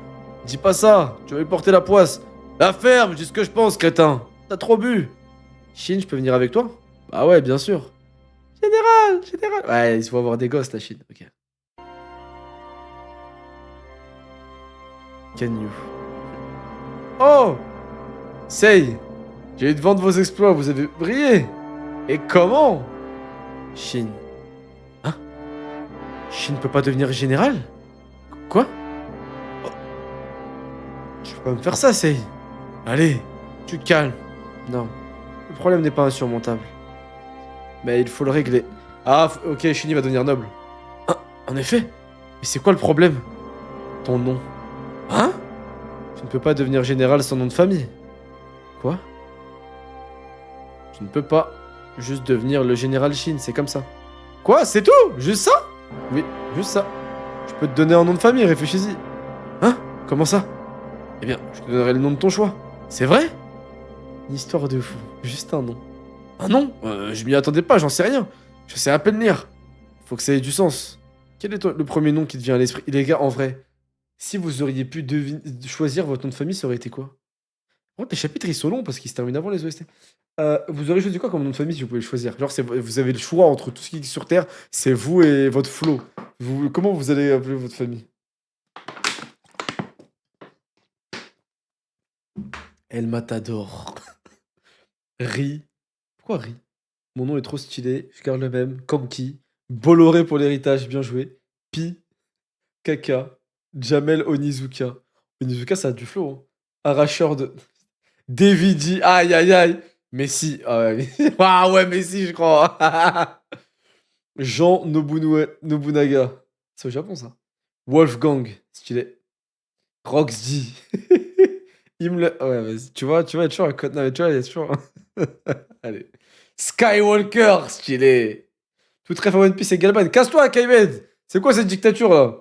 Speaker 1: Dis pas ça, tu vas lui porter la poisse. La ferme, je dis ce que je pense, crétin. T'as trop bu. Shin, je peux venir avec toi? Bah ouais, bien sûr. Général, général. Ouais, il faut avoir des gosses, la Chine. Ok. Can you? Oh! Sei, j'ai eu de vendre vos exploits, vous avez brillé. Et comment? Shin. Hein? Shin peut pas devenir général? Quoi? Oh. Tu peux pas me faire ça, Sei. Allez, tu te calmes. Non, le problème n'est pas insurmontable. Mais il faut le régler. Ah, ok, Shin va devenir noble. Ah, en effet. Mais c'est quoi le problème? Ton nom. Hein? Tu ne peux pas devenir général sans nom de famille. Quoi? Tu ne peux pas juste devenir le général Shin, c'est comme ça. Quoi? C'est tout? Juste ça? Oui, juste ça. Je peux te donner un nom de famille, réfléchis-y. Hein? Comment ça? Eh bien, je te donnerai le nom de ton choix. C'est vrai? Une histoire de fou. Juste un nom. Un nom? Je m'y attendais pas, j'en sais rien. Je sais à peine lire. Faut que ça ait du sens. Quel est le premier nom qui te vient à l'esprit? Les gars, en vrai, si vous auriez pu choisir votre nom de famille, ça aurait été quoi? Par contre, les chapitres, ils sont longs parce qu'ils se terminent avant les OST. Vous auriez choisi quoi comme nom de famille si vous pouvez le choisir? Genre, vous avez le choix entre tout ce qui est sur Terre, c'est vous et votre flow. Comment vous allez appeler votre famille? El Matador. Ri. Pourquoi Ri? Mon nom est trop stylé, je garde le même. Kanki. Bolloré pour l'héritage, bien joué. Pi. Kaka. Jamel Onizuka. Onizuka, ça a du flow, hein. Arracheur de. Davidi. Aïe, aïe, aïe. Messi. Ah ouais, ah ouais, Messi, je crois. Jean Nobunaga. C'est au Japon, ça. Wolfgang. Stylé. Roxy. Himmler. Ouais, vas-y. Tu vas être chaud à code. Non, mais tu vois, il est chaud. Allez. Skywalker. Stylé. Tout très à One Piece et Galban. Casse-toi, Kaimed. C'est quoi cette dictature, là?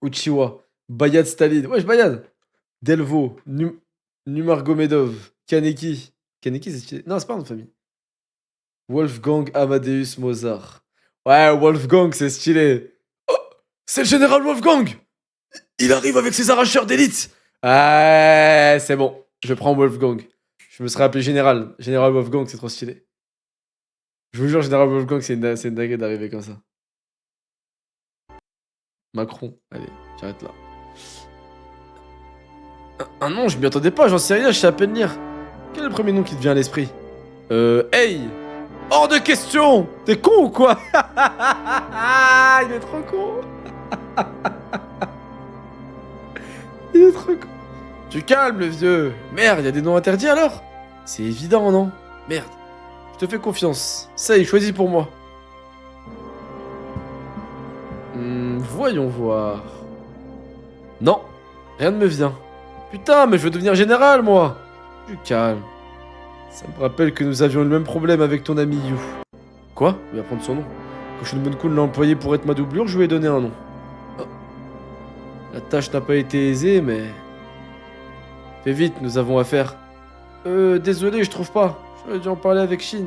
Speaker 1: Uchiwa. Bayad Staline. Wesh, Bayad. Delvo. Numargomedov. Kaneki. Kaneki, c'est stylé. Non, c'est pas notre famille. Wolfgang Amadeus Mozart. Ouais, Wolfgang, c'est stylé. Oh, c'est le général Wolfgang. Il arrive avec ses arracheurs d'élite. Ouais, c'est bon. Je prends Wolfgang. Je me serais appelé général. Général Wolfgang, c'est trop stylé. Je vous jure, général Wolfgang, c'est une dinguerie d'arriver comme ça. Macron. Allez, j'arrête là. Ah non, je m'y attendais pas, j'en sais rien, je sais à peine lire. Quel est le premier nom qui te vient à l'esprit? Hey! Hors de question! T'es con ou quoi? Il est trop con! Il est trop con. Tu calmes, le vieux! Merde, y a des noms interdits alors? C'est évident, non? Merde. Je te fais confiance. Ça y est, choisis pour moi. Voyons voir. Non, rien ne me vient. Putain, mais je veux devenir général, moi! Du calme. Ça me rappelle que nous avions le même problème avec ton ami Yu. Quoi? Il va prendre son nom. Quand Shunmonku l'a employé pour être ma doublure, je lui ai donné un nom. Oh. La tâche n'a pas été aisée, mais... Fais vite, nous avons affaire. Désolé, je trouve pas. J'aurais dû en parler avec Shin.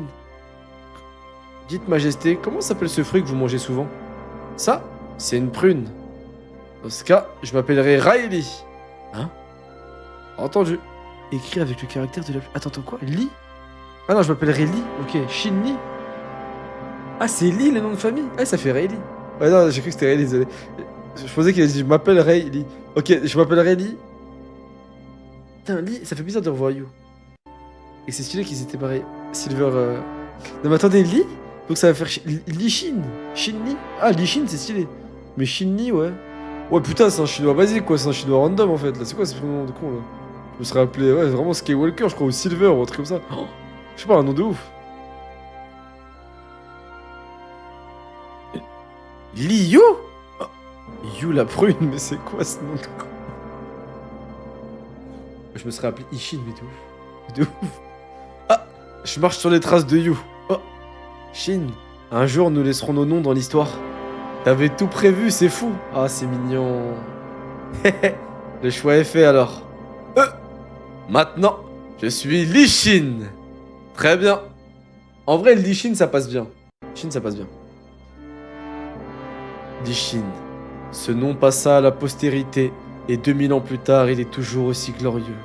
Speaker 1: Dites, Majesté, comment s'appelle ce fruit que vous mangez souvent? Ça, c'est une prune. Dans ce cas, je m'appellerai Riley. Hein? Entendu. Écrit avec le caractère de la... Attends, quoi? Lee? Ah non, je m'appellerai Lee. Ok, Shin Lee. Ah, c'est Lee, le nom de famille? Ah, ça fait Riley. Ouais, non, j'ai cru que c'était Riley, désolé. Je pensais qu'il a dit, je m'appelle Riley. Ok, je m'appellerai Lee. Putain, Lee, ça fait bizarre de revoir You. Et c'est stylé qu'ils étaient pareils. Silver... Non mais attendez, Lee? Donc ça va faire Lee Shin. Shin Lee? Ah, Lee Shin, c'est stylé. Mais Shin Lee, ouais. Ouais, putain, c'est un chinois basique, quoi. C'est un chinois random, en fait. Là, c'est quoi ce nom de con, là? Je me serais appelé, ouais, vraiment Skywalker, je crois, ou Silver, ou un truc comme ça. Oh, je sais pas, un nom de ouf. Lee Yu? Oh, Yu la prune, mais c'est quoi ce nom de con? Je me serais appelé Ishin, mais de ouf. De ouf. Ah, je marche sur les traces de Yu. Oh, Shin, un jour nous laisserons nos noms dans l'histoire. T'avais tout prévu, c'est fou. Ah, c'est mignon. Le choix est fait alors. Maintenant, je suis Lee Shin. Très bien. En vrai, Lee Shin, ça passe bien. Shin, ça passe bien. Lee Shin. Ce nom passa à la postérité et 2000 ans plus tard, il est toujours aussi glorieux.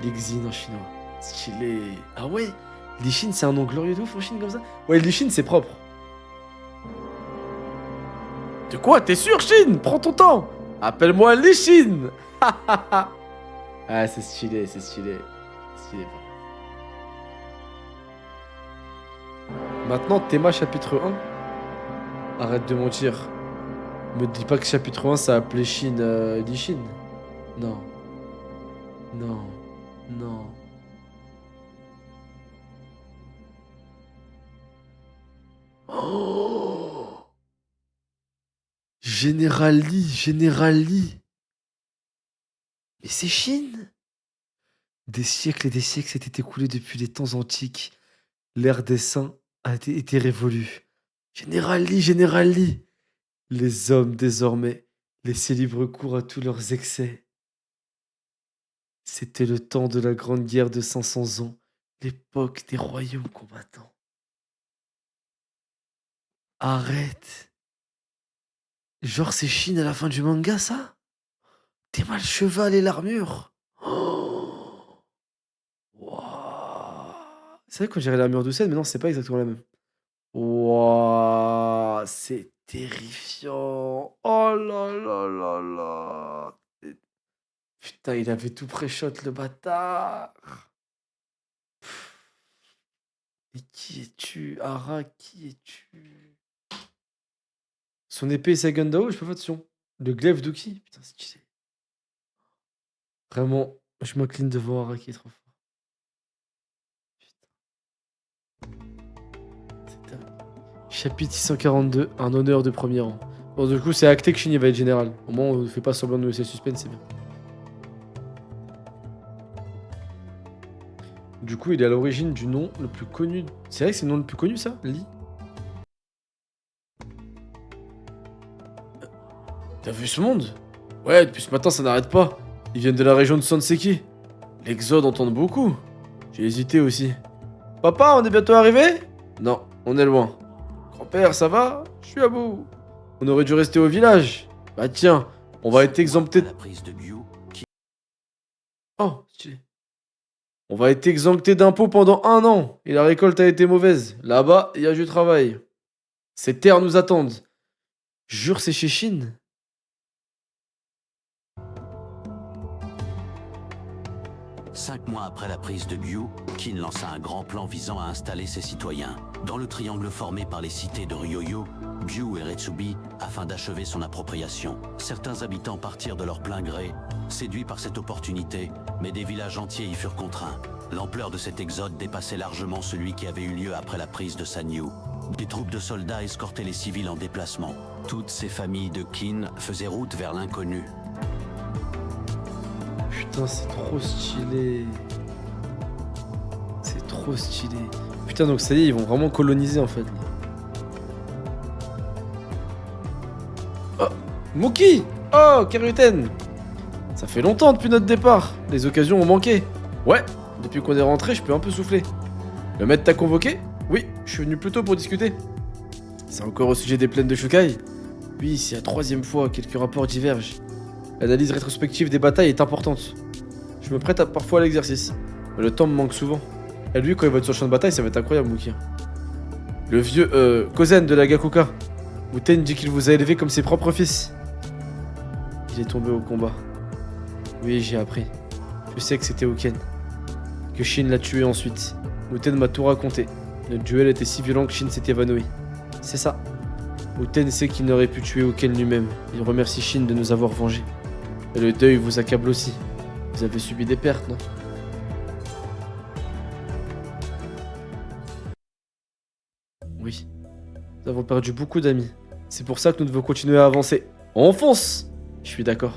Speaker 1: L'Ixin en chinois. Stylé. Ah ouais, Lee Shin, c'est un nom glorieux de ouf en Chine comme ça? Ouais, Lee Shin, c'est propre. De quoi? T'es sûr, Shin? Prends ton temps. Appelle-moi Lee Shin. Ah, c'est stylé, c'est stylé. C'est stylé. Maintenant, Théma chapitre 1. Arrête de mentir. Me dis pas que chapitre 1, ça appelait Shin Lee Shin. Non. Non. Non. Oh, Général Lee, Général Lee. Mais c'est Chine. Des siècles et des siècles s'étaient écoulés depuis les temps antiques. L'ère des saints a été révolue. Général Lee, Général Lee. Les hommes, désormais, laissaient libre cours à tous leurs excès. C'était le temps de la grande guerre de 500 ans, l'époque des royaumes combattants. Arrête. Genre, c'est Chine à la fin du manga, ça? T'es mal cheval et l'armure. Oh. Wouah. C'est vrai qu'on dirait l'armure d'Usain, mais non, c'est pas exactement la même. Wouah, c'est terrifiant. Oh là là là là. Putain, il avait tout pré-shot, le bâtard. Mais qui es-tu, Ara? Qui es-tu? Son épée et sa gun d'Ao, je peux pas attention. Le glaive d'Uki. Putain, c'est qui c'est? Vraiment, je m'incline devant Ara qui est trop fort. Putain. Chapitre 642, un honneur de premier rang. Bon, du coup, c'est acté que Shin va être général. Au moins, on ne fait pas semblant de nous laisser suspense, c'est bien. Du coup, il est à l'origine du nom le plus connu. C'est vrai que c'est le nom le plus connu, ça? Lee? T'as vu ce monde? Ouais, depuis ce matin, ça n'arrête pas. Ils viennent de la région de Sanseki. L'Exode entend beaucoup. J'ai hésité aussi. Papa, on est bientôt arrivé? Non, on est loin. Grand-père, ça va? Je suis à bout. On aurait dû rester au village. Bah tiens, on va être exempté de... Oh, stylé. On va être exempté d'impôts pendant 1 an. Et la récolte a été mauvaise. Là-bas, il y a du travail. Ces terres nous attendent. Jure, c'est chez Chine.
Speaker 2: 5 mois après la prise de Gyu, Qin lança un grand plan visant à installer ses citoyens dans le triangle formé par les cités de Ryoyo, Gyu et Retsubi afin d'achever son appropriation. Certains habitants partirent de leur plein gré, séduits par cette opportunité, mais des villages entiers y furent contraints. L'ampleur de cet exode dépassait largement celui qui avait eu lieu après la prise de Sanyu. Des troupes de soldats escortaient les civils en déplacement. Toutes ces familles de Qin faisaient route vers l'inconnu.
Speaker 1: Putain, c'est trop stylé. C'est trop stylé. Putain, donc ça y est, ils vont vraiment coloniser en fait. Là. Oh, Mookie! Oh, Karyuten! Ça fait longtemps depuis notre départ. Les occasions ont manqué. Ouais, depuis qu'on est rentré, je peux un peu souffler. Le maître t'a convoqué? Oui, je suis venu plus tôt pour discuter. C'est encore au sujet des plaines de Shukai? Oui, c'est la 3e fois, quelques rapports divergent. L'analyse rétrospective des batailles est importante. Je me prête parfois à l'exercice, mais le temps me manque souvent. Et lui, quand il va être sur le champ de bataille, ça va être incroyable, Mookie. Le vieux, Kozen de la Gakuka. Muten dit qu'il vous a élevé comme ses propres fils. Il est tombé au combat. Oui, j'ai appris. Je sais que c'était Oken. Que Shin l'a tué ensuite. Muten m'a tout raconté. Le duel était si violent que Shin s'est évanoui. C'est ça. Muten sait qu'il n'aurait pu tuer Oken lui-même. Il remercie Shin de nous avoir vengés. Et le deuil vous accable aussi. Vous avez subi des pertes, non? Oui. Nous avons perdu beaucoup d'amis. C'est pour ça que nous devons continuer à avancer. On fonce! Je suis d'accord.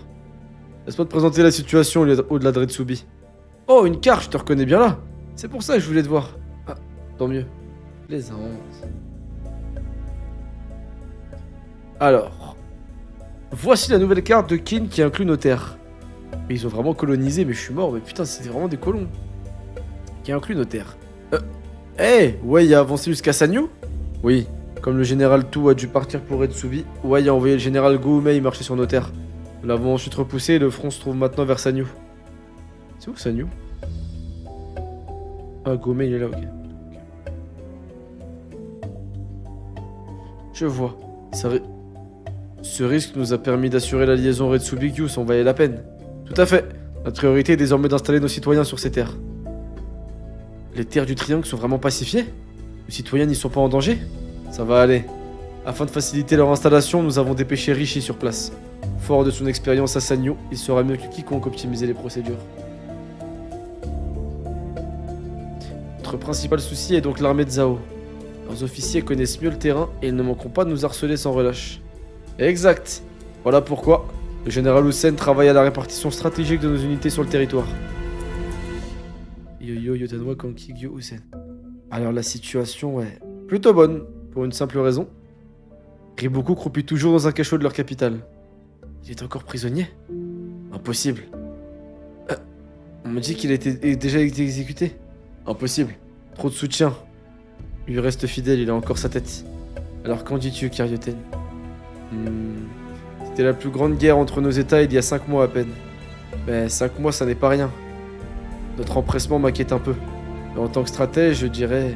Speaker 1: Laisse-moi te présenter la situation au-delà de Retsubi. Oh, une carte, je te reconnais bien là. C'est pour ça que je voulais te voir. Ah, tant mieux. Plaisante. Alors, voici la nouvelle carte de Kin qui inclut nos terres. Mais ils ont vraiment colonisé, mais je suis mort. Mais putain, c'était vraiment des colons. Qui inclut nos terres. Ouais, il a avancé jusqu'à Sanyu? Oui, comme le général Tu a dû partir pour Retsubi, Wei a envoyé le général Goumei marcher sur nos terres. Nous l'avons ensuite repoussé et le front se trouve maintenant vers Sanyu. C'est où Sanyu? Ah, Goumei il est là, ok. Je vois. Ce risque nous a permis d'assurer la liaison Retsubi-Gyu, ça en valait la peine. Tout à fait. Notre priorité est désormais d'installer nos citoyens sur ces terres. Les terres du Triangle sont vraiment pacifiées? Les citoyens n'y sont pas en danger? Ça va aller. Afin de faciliter leur installation, nous avons dépêché Rishi sur place. Fort de son expérience à Sanyu, il saura mieux que quiconque optimiser les procédures. Notre principal souci est donc l'armée de Zhao. Leurs officiers connaissent mieux le terrain et ils ne manqueront pas de nous harceler sans relâche. Exact. Voilà pourquoi le général Hussein travaille à la répartition stratégique de nos unités sur le territoire. Yo-yo, Yotanwa, Kanki, Gyo, Hussein. Alors la situation est plutôt bonne, pour une simple raison. Riboku croupit toujours dans un cachot de leur capitale. Il est encore prisonnier? Impossible. On me dit qu'il a déjà été exécuté. Impossible. Trop de soutien. Il lui reste fidèle, il a encore sa tête. Alors qu'en dis-tu, Karyuten? C'était la plus grande guerre entre nos états il y a 5 mois à peine. Mais 5 mois, ça n'est pas rien. Notre empressement m'inquiète un peu. Mais en tant que stratège, je dirais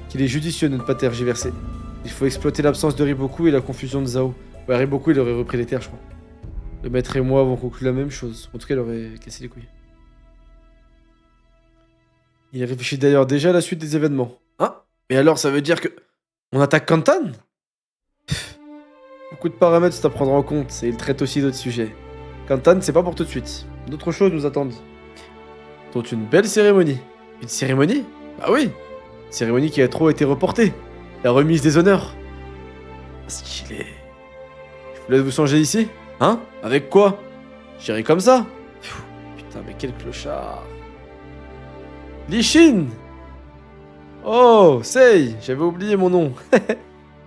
Speaker 1: qu'il est judicieux de ne pas tergiverser. Il faut exploiter l'absence de Riboku et la confusion de Zhao. Ouais, Riboku, il aurait repris les terres, je crois. Le maître et moi avons conclu la même chose. En tout cas, il aurait cassé les couilles. Il réfléchit d'ailleurs déjà à la suite des événements. Hein? Mais alors, ça veut dire que... On attaque Kantan? Beaucoup de paramètres sont à prendre en compte, et il traite aussi d'autres sujets. Kantan, c'est pas pour tout de suite. D'autres choses nous attendent. Dont une belle cérémonie. Une cérémonie? Bah oui. Une cérémonie qui a trop été reportée. La remise des honneurs. Stylé. Je vous laisse vous changer ici? Hein? Avec quoi? J'irai comme ça? Putain, mais quel clochard. Lishin! Oh, Sei, j'avais oublié mon nom.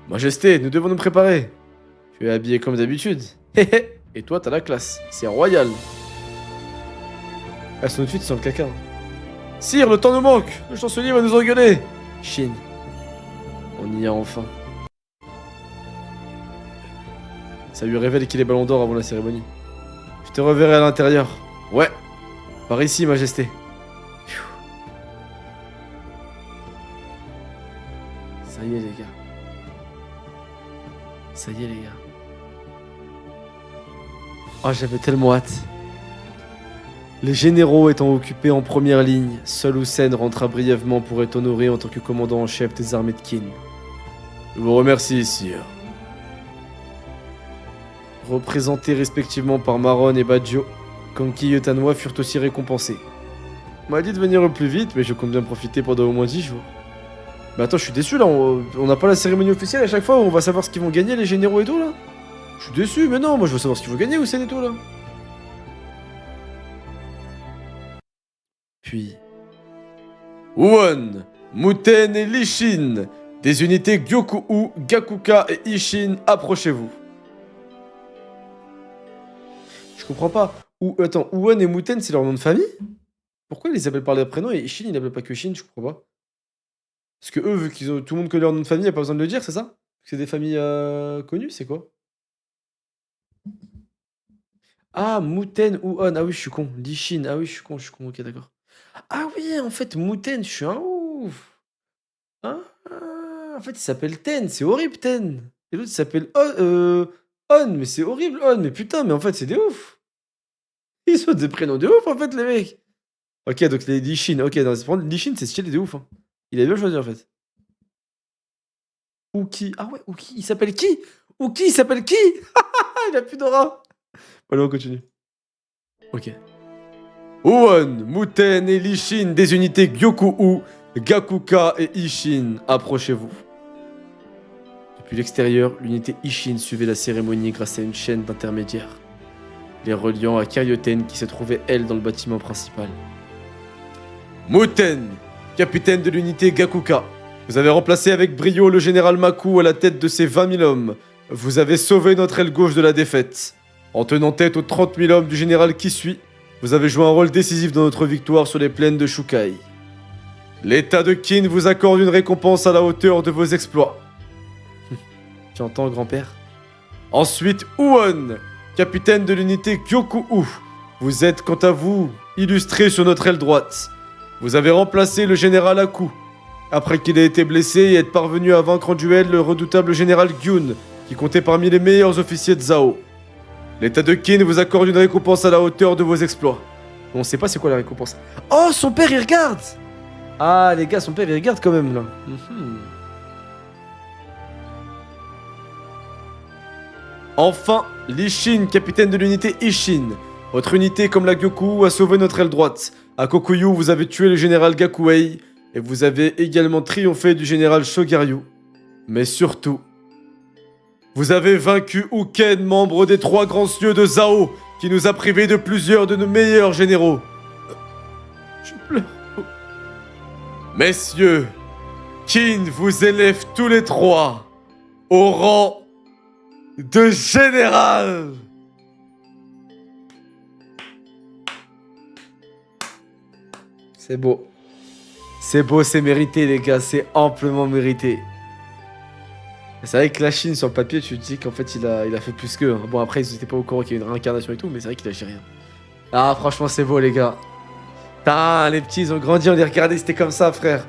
Speaker 1: Majesté, nous devons nous préparer. Tu es habillé comme d'habitude. Et toi, t'as la classe. C'est royal. Ah, son outfit, c'est le caca. Sire, le temps nous manque. Le chancelier va nous engueuler. Shin. On y est enfin. Ça lui révèle qu'il est ballon d'or avant la cérémonie. Je te reverrai à l'intérieur. Ouais. Par ici, Majesté. Pfiou. Ça y est, les gars. Ça y est, les gars. Oh, j'avais tellement hâte. Les généraux étant occupés en première ligne, seul Hussein rentra brièvement pour être honoré en tant que commandant en chef des armées de Qin. Je vous remercie, sire. Représentés respectivement par Maron et Bajio, Kanki et Tanwa furent aussi récompensés. On m'a dit de venir au plus vite, mais je compte bien profiter pendant au moins 10 jours. Mais attends, je suis déçu là, on n'a pas la cérémonie officielle à chaque fois où on va savoir ce qu'ils vont gagner les généraux et tout là. Je suis déçu, mais non, moi je veux savoir ce qu'ils vont gagner Hussein et tout là. Puis... One, Muten et Lishin, des unités Gyoku-u, Gakuka et Ishin, approchez-vous. Je comprends pas. Attends, Uon et Muten, c'est leur nom de famille? Pourquoi ils les appellent par leur prénom et Ishin, ils l'appellent pas que Shin? Je comprends pas. Parce que eux, vu qu'ils ont tout le monde connaît leur nom de famille, y a pas besoin de le dire, c'est ça? C'est des familles connues, c'est quoi? Ah, Muten, Uon. Ah oui, je suis con. Lishin. Ah oui, je suis con. Ok, d'accord. Ah oui, en fait, Muten, je suis un ouf. Ah, en fait, il s'appelle Ten. C'est horrible, Ten. Et l'autre, il s'appelle On. Mais c'est horrible, On. Mais putain, mais en fait, c'est des ouf. Ils ont des prénoms de ouf, en fait, les mecs. Ok, donc les Lishin. Ok, non, Lishin, c'est stylé de ouf. Hein. Il a bien choisi, en fait. Uki. Ah ouais, Uki. Il s'appelle qui? Uki, il s'appelle qui? Ah, il a plus d'aura. Allez, on continue. Ok. Uon, Muten et Lishin, des unités Gyoku-u, Gakuka et Ishin, approchez-vous. Depuis l'extérieur, l'unité Ishin suivait la cérémonie grâce à une chaîne d'intermédiaires, les reliant à Karyoten qui se trouvait elle dans le bâtiment principal. Muten, capitaine de l'unité Gakuka, vous avez remplacé avec brio le général Maku à la tête de ses 20 000 hommes. Vous avez sauvé notre aile gauche de la défaite. En tenant tête aux 30 000 hommes du général Kisui, vous avez joué un rôle décisif dans notre victoire sur les plaines de Shukai. L'état de Kin vous accorde une récompense à la hauteur de vos exploits. Tu entends, grand-père? Ensuite, Uon, capitaine de l'unité Gyoku-u. Vous êtes, quant à vous, illustré sur notre aile droite. Vous avez remplacé le général Aku, après qu'il ait été blessé et être parvenu à vaincre en duel le redoutable général Gyun, qui comptait parmi les meilleurs officiers de Zhao. L'état de Kin vous accorde une récompense à la hauteur de vos exploits. On sait pas c'est quoi la récompense. Oh, son père, il regarde! Ah, les gars, son père, il regarde quand même, là. Enfin, Lishin, capitaine de l'unité Ishin. Votre unité, comme la Gyoku, a sauvé notre aile droite. À Kokuyu, vous avez tué le général Gakuei, et vous avez également triomphé du général Shogaryu. Mais surtout, vous avez vaincu Uken, membre des 3 grands cieux de Zhao, qui nous a privés de plusieurs de nos meilleurs généraux. Je pleure. Messieurs, Kin vous élève tous les 3 au rang de général. C'est beau. C'est beau, c'est mérité, les gars. C'est amplement mérité. C'est vrai que la Chine, sur le papier, tu te dis qu'en fait, il a fait plus qu'eux. Hein. Bon, après, ils étaient pas au courant qu'il y a une réincarnation et tout, mais c'est vrai qu'il a géré rien. Ah, franchement, c'est beau, les gars. Putain, les petits, ils ont grandi, on les regardait, c'était comme ça, frère.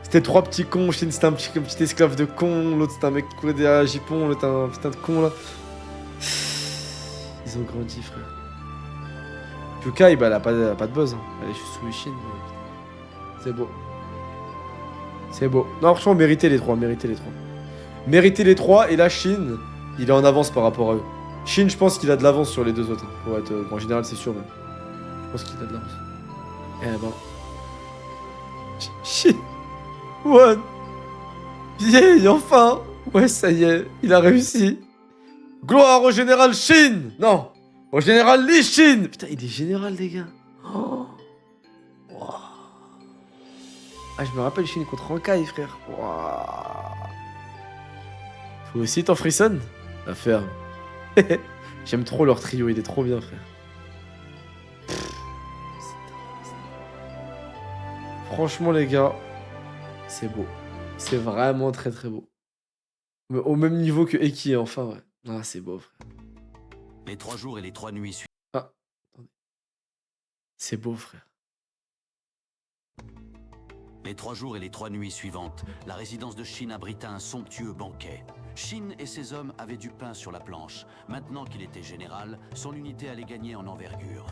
Speaker 1: C'était 3 petits cons. Chine, c'était un petit esclave de con. L'autre, c'était un mec qui courait derrière Japon. L'autre, un putain de con, là. Ils ont grandi, frère. Pukai, bah, elle a pas de buzz. Hein. Elle est juste sous Chine. Mais... c'est beau. C'est beau. Non, franchement, méritez les 3. Méritez les 3. Méritez les 3. Et la Chine, il est en avance par rapport à eux. Chine, je pense qu'il a de l'avance sur les 2 autres. Hein. Pour être, en général, c'est sûr, même. Je pense qu'il a de l'avance. Eh ben. Chine. One. Vieille, enfin. Ouais, ça y est, il a réussi. Gloire au général Shin. Non, au général Lee Shin. Putain, il est général, les gars. Oh. Wow. Ah, je me rappelle Shin contre Hankai, frère. Wow. Faut aussi t'en frissonnes à faire. J'aime trop leur trio, il est trop bien, frère. Franchement, les gars, c'est beau. C'est vraiment très très beau. Mais au même niveau que Eki, enfin, ouais. Ah, c'est beau, frère.
Speaker 2: Les 3 jours et les 3 nuits suivantes.
Speaker 1: Ah, attendez. C'est beau, frère.
Speaker 2: Les 3 jours et les 3 nuits suivantes, la résidence de Shin abrita un somptueux banquet. Shin et ses hommes avaient du pain sur la planche. Maintenant qu'il était général, son unité allait gagner en envergure.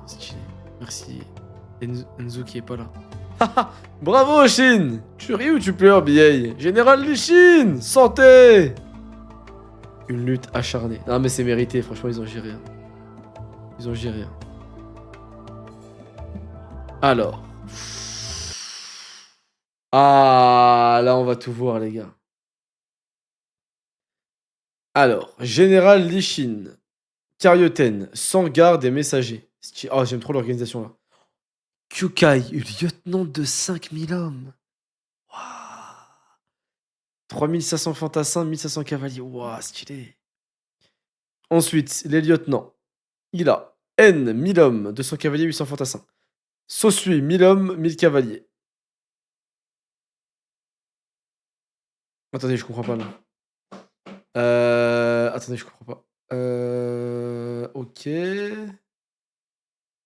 Speaker 1: Stylé. Merci. Enzo qui est pas là. Bravo, Shin. Tu ris ou tu pleures, vieille? Général Lee Shin. Santé. Une lutte acharnée. Non, mais c'est mérité. Franchement, ils ont géré. Hein. Ils ont géré. Hein. Alors. Ah, là, on va tout voir, les gars. Alors, Général Lee Shin. Karyoten. Sans garde et messager. Oh, j'aime trop l'organisation, là. Kyukai, lieutenant de 5000 hommes. Waouh. 3500 fantassins, 1500 cavaliers. Waouh, stylé. Ensuite, les lieutenants. Il a N, 1000 hommes, 200 cavaliers, 800 fantassins. Sosui, 1000 hommes, 1000 cavaliers. Attendez, je comprends pas là. Attendez, je comprends pas. Ok.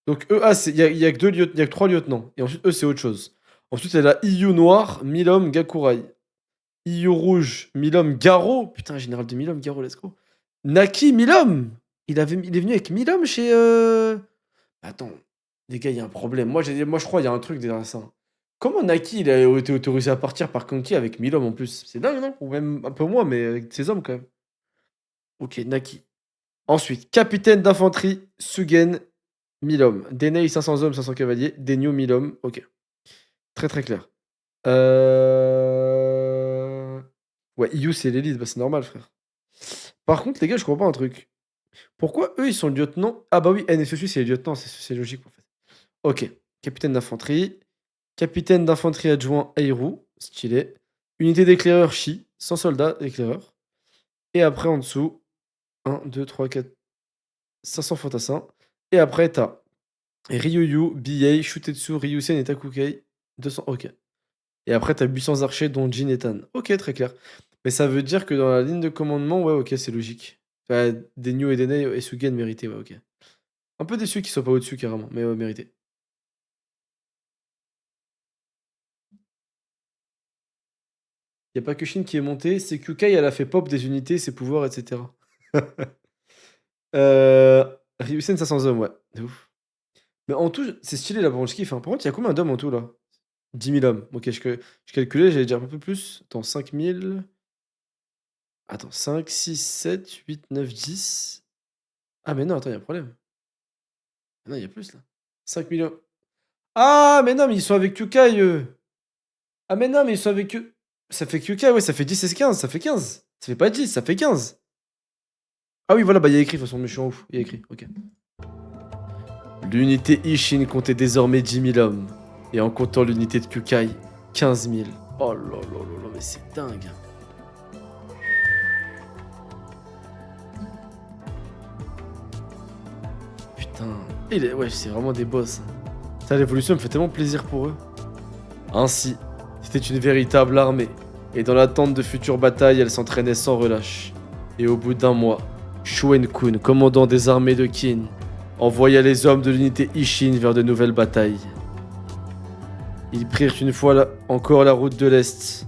Speaker 1: Donc eux, il y a que il y a que 3 lieutenants. Et ensuite, eux, c'est autre chose. Ensuite, elle a Iyu noir, 1000 hommes, Gakurai. Iyu rouge, 1000 hommes, Garo. Putain, général de 1000 hommes, Garo, let's go. Naki, 1000 hommes. Il est venu avec 1000 hommes chez... Attends, les gars, il y a un problème. Moi, je crois qu'il y a un truc derrière ça. Comment Naki, il a été autorisé à partir par Kanki avec 1000 hommes en plus? C'est dingue, non? Ou même un peu moins, mais avec ses hommes quand même. Ok, Naki. Ensuite, capitaine d'infanterie, Sugen, 1000 hommes. Denei, 500 hommes, 500 cavaliers. Denyu, 1000 hommes. Ok. Très très clair. Ouais, Iyu, c'est l'élite. Bah, c'est normal, frère. Par contre, les gars, je comprends pas un truc. Pourquoi eux, ils sont lieutenants? Ah bah oui, N et Sosui, c'est les lieutenants. C'est logique, en fait. Ok. Capitaine d'infanterie. Capitaine d'infanterie adjoint, Eiru. Stylé. Unité d'éclaireurs, Shi. 100 soldats d'éclaireurs. Et après, en dessous, 1, 2, 3, 4, 500 fantassins. Et après, t'as Ryuyu, Biei, Shutetsu, Ryusen et Takukei. 200, ok. Et après, t'as 800 archers, dont Jin et Tan. Ok, très clair. Mais ça veut dire que dans la ligne de commandement, ouais, ok, c'est logique. Enfin, Denyu et Denei et Sugen méritaient, ouais, ok. Un peu déçu qu'ils soient pas au-dessus, carrément, mais ouais, mérité. Y a pas que Shin qui est monté, c'est Kyukai, elle a fait pop des unités, ses pouvoirs, etc. Ryusen 500 hommes, ouais, de ouf. Mais en tout, c'est stylé là, pour je kiffe. Hein. Par contre, il y a combien d'hommes en tout là? 10 000 hommes. Ok, je calculais, j'allais dire un peu plus. Attends, 5000. Attends, 5, 6, 7, 8, 9, 10. Ah, mais non, attends, il y a un problème. Non, il y a plus là. 5 000 hommes. Ah, mais non, mais ils sont avec Kyukai, eux. Ah, mais non, mais ils sont avec eux. Ça fait Kyukai, ouais, ça fait 10 et 15. Ça fait 15. Ça fait pas 10, ça fait 15. Ah oui, voilà, bah il y a écrit, de toute façon, mais je suis en ouf. Il y a écrit, ok. L'unité Ishin comptait désormais 10 000 hommes. Et en comptant l'unité de Kyukai, 15 000. Oh là là là là, mais c'est dingue. Putain. Ouais, c'est vraiment des boss. Ça, l'évolution me fait tellement plaisir pour eux. Ainsi, c'était une véritable armée. Et dans l'attente de futures batailles, elle s'entraînait sans relâche. Et au bout d'un mois, Shuen-kun, commandant des armées de Qin, envoya les hommes de l'unité Ishin vers de nouvelles batailles. Ils prirent une fois encore la route de l'Est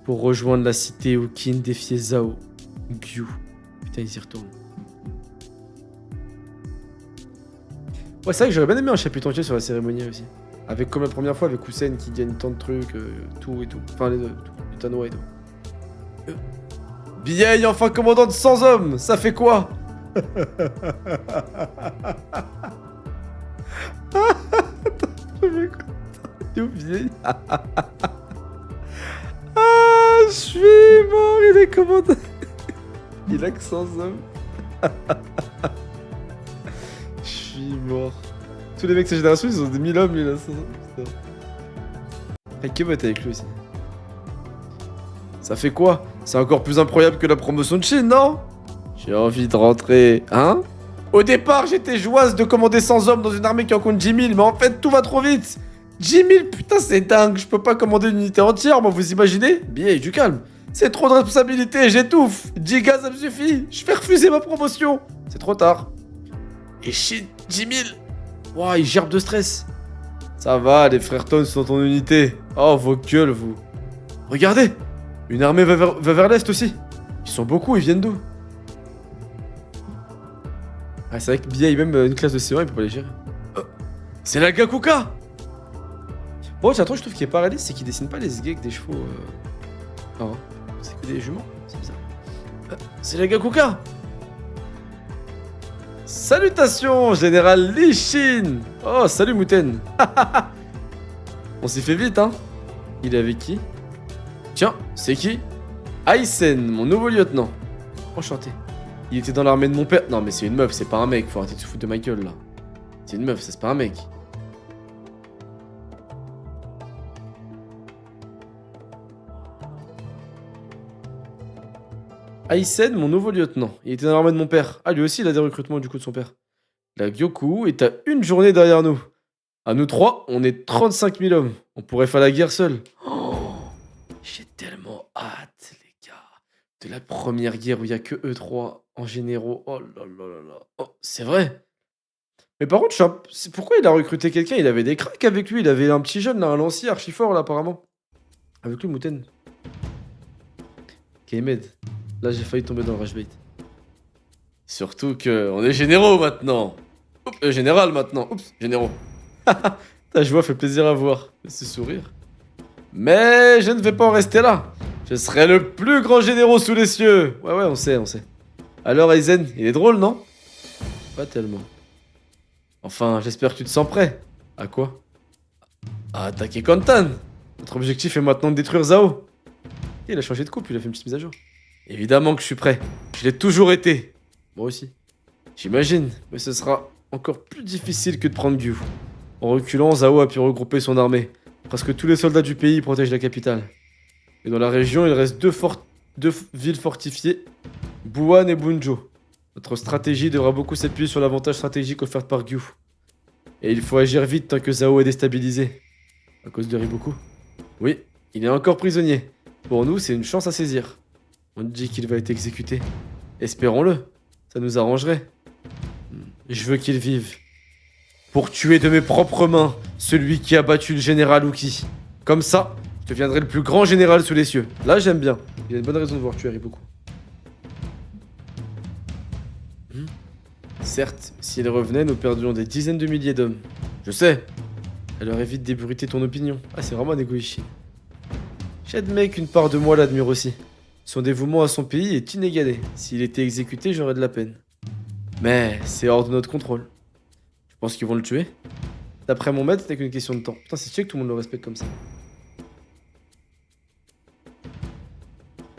Speaker 1: pour rejoindre la cité où Qin défiait Zhao, Gyu. Putain, ils y retournent. Ouais, c'est vrai que j'aurais bien aimé un chapitre entier sur la cérémonie aussi. Avec comme la première fois avec Hussein qui gagne tant de trucs, tout et tout. Enfin, les Tanois et tout. Vieille, enfin commandant de 100 hommes, ça fait quoi? Vieille. Ah, je suis mort, il est commandant. Il a que 100 hommes. Je suis mort. Tous les mecs de sa génération, ils ont des 1000 hommes, lui, là. Putain. Qui va être avec lui aussi? Ça fait quoi? C'est encore plus incroyable que la promotion de Chine, non? J'ai envie de rentrer. Hein? Au départ, j'étais joyeuse de commander 100 hommes dans une armée qui en compte 10 000, mais en fait, tout va trop vite. 10 000, putain, c'est dingue. Je peux pas commander une unité entière, moi, vous imaginez? Bien, du calme. C'est trop de responsabilité, j'étouffe. 10 gars, ça me suffit. Je fais refuser ma promotion. C'est trop tard. Et Chine, 10 000. Ouah, il gerbe de stress. Ça va, les frères Tone sont en unité. Oh, vos gueules, vous. Regardez. Une armée va vers l'est aussi. Ils sont beaucoup, ils viennent d'où? Ah, c'est vrai que Bia, même une classe de C1, il peut pas les gérer. C'est la Gakuka. Bon, c'est un truc je trouve qui est pas réaliste, c'est qu'ils dessinent pas les gays avec des chevaux. Non, c'est que des juments, c'est bizarre. C'est la Gakuka. Salutations, général Li Shin. Oh, salut Muten. On s'y fait vite, hein. Il est avec qui? Tiens, c'est qui? Aysen, mon nouveau lieutenant. Enchanté. Il était dans l'armée de mon père. Non, mais c'est une meuf, c'est pas un mec. Faut arrêter de se foutre de ma gueule, là. C'est une meuf, ça, c'est pas un mec. Aysen, mon nouveau lieutenant. Il était dans l'armée de mon père. Ah, lui aussi, il a des recrutements du coup de son père. La Gyoku est à une journée derrière nous. À nous trois, on est 35 000 hommes. On pourrait faire la guerre seul. Oh, j'ai tellement hâte, les gars. De la première guerre où il n'y a que eux trois en généraux. Oh là là là là. Oh, c'est vrai. Mais par contre, pourquoi il a recruté quelqu'un? Il avait des cracks avec lui. Il avait un petit jeune, là, un lancier archi fort, là, apparemment. Avec lui, Mouten. Kemed. Là, j'ai failli tomber dans le rush bait. Surtout que on est généraux maintenant. Oups, général maintenant. Oups, généraux. Ta joie fait plaisir à voir. Ce sourire. Mais je ne vais pas en rester là. Je serai le plus grand généraux sous les cieux. Ouais, ouais, on sait, on sait. Alors, Aizen, il est drôle, non? Pas tellement. Enfin, j'espère que tu te sens prêt. À quoi? À attaquer Kantan. Notre objectif est maintenant de détruire Zhao. Il a changé de coupe, il a fait une petite mise à jour. Évidemment que je suis prêt. Je l'ai toujours été. Moi aussi. J'imagine, mais ce sera encore plus difficile que de prendre Gyu. En reculant, Zhao a pu regrouper son armée. Presque tous les soldats du pays protègent la capitale. Et dans la région, il reste deux villes fortifiées, Buan et Bunjo. Notre stratégie devra beaucoup s'appuyer sur l'avantage stratégique offert par Gyu. Et il faut agir vite tant que Zhao est déstabilisé. À cause de Riboku. Oui, il est encore prisonnier. Pour nous, c'est une chance à saisir. On dit qu'il va être exécuté. Espérons-le. Ça nous arrangerait. Je veux qu'il vive. Pour tuer de mes propres mains celui qui a battu le général Uki. Comme ça, je deviendrai le plus grand général sous les cieux. Là, j'aime bien. Il y a une bonne raison de voir tuer Riboku. Certes, s'il revenait, nous perdrions des dizaines de milliers d'hommes. Je sais. Elle aurait vite débruité ton opinion. Ah, c'est vraiment un égoïste. J'admets qu'une part de moi l'admire aussi. Son dévouement à son pays est inégalé. S'il était exécuté, j'aurais de la peine. Mais c'est hors de notre contrôle. Tu penses qu'ils vont le tuer? D'après mon maître, c'était qu'une question de temps. Putain, c'est sûr que tout le monde le respecte comme ça.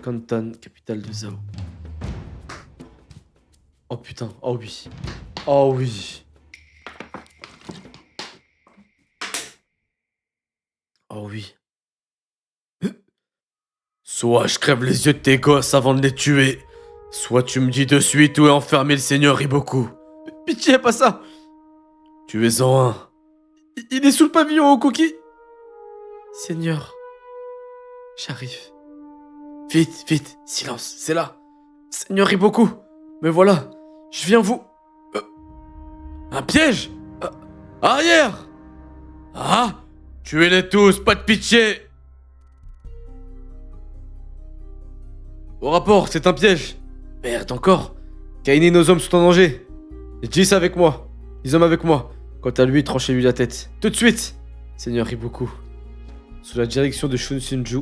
Speaker 1: Kantan, capitale de Zhao. Oh putain, oh oui. Oh oui. Oh oui. Soit je crève les yeux de tes gosses avant de les tuer, soit tu me dis de suite où est enfermé le seigneur Riboku. Pitié, pas ça. Tuez-en un. Il est sous le pavillon au cookie. Seigneur, j'arrive. Vite, vite, silence, c'est là. Seigneur Riboku, me voilà. Je viens vous... un piège. Arrière. Ah, tuez-les tous, pas de pitié. Au rapport, c'est un piège. Merde, encore. Kaine et nos hommes sont en danger. 10 avec moi. 10 hommes avec moi. Quant à lui, tranchez-lui la tête. Tout de suite. Seigneur Riboku. Sous la direction de Shun Sunju,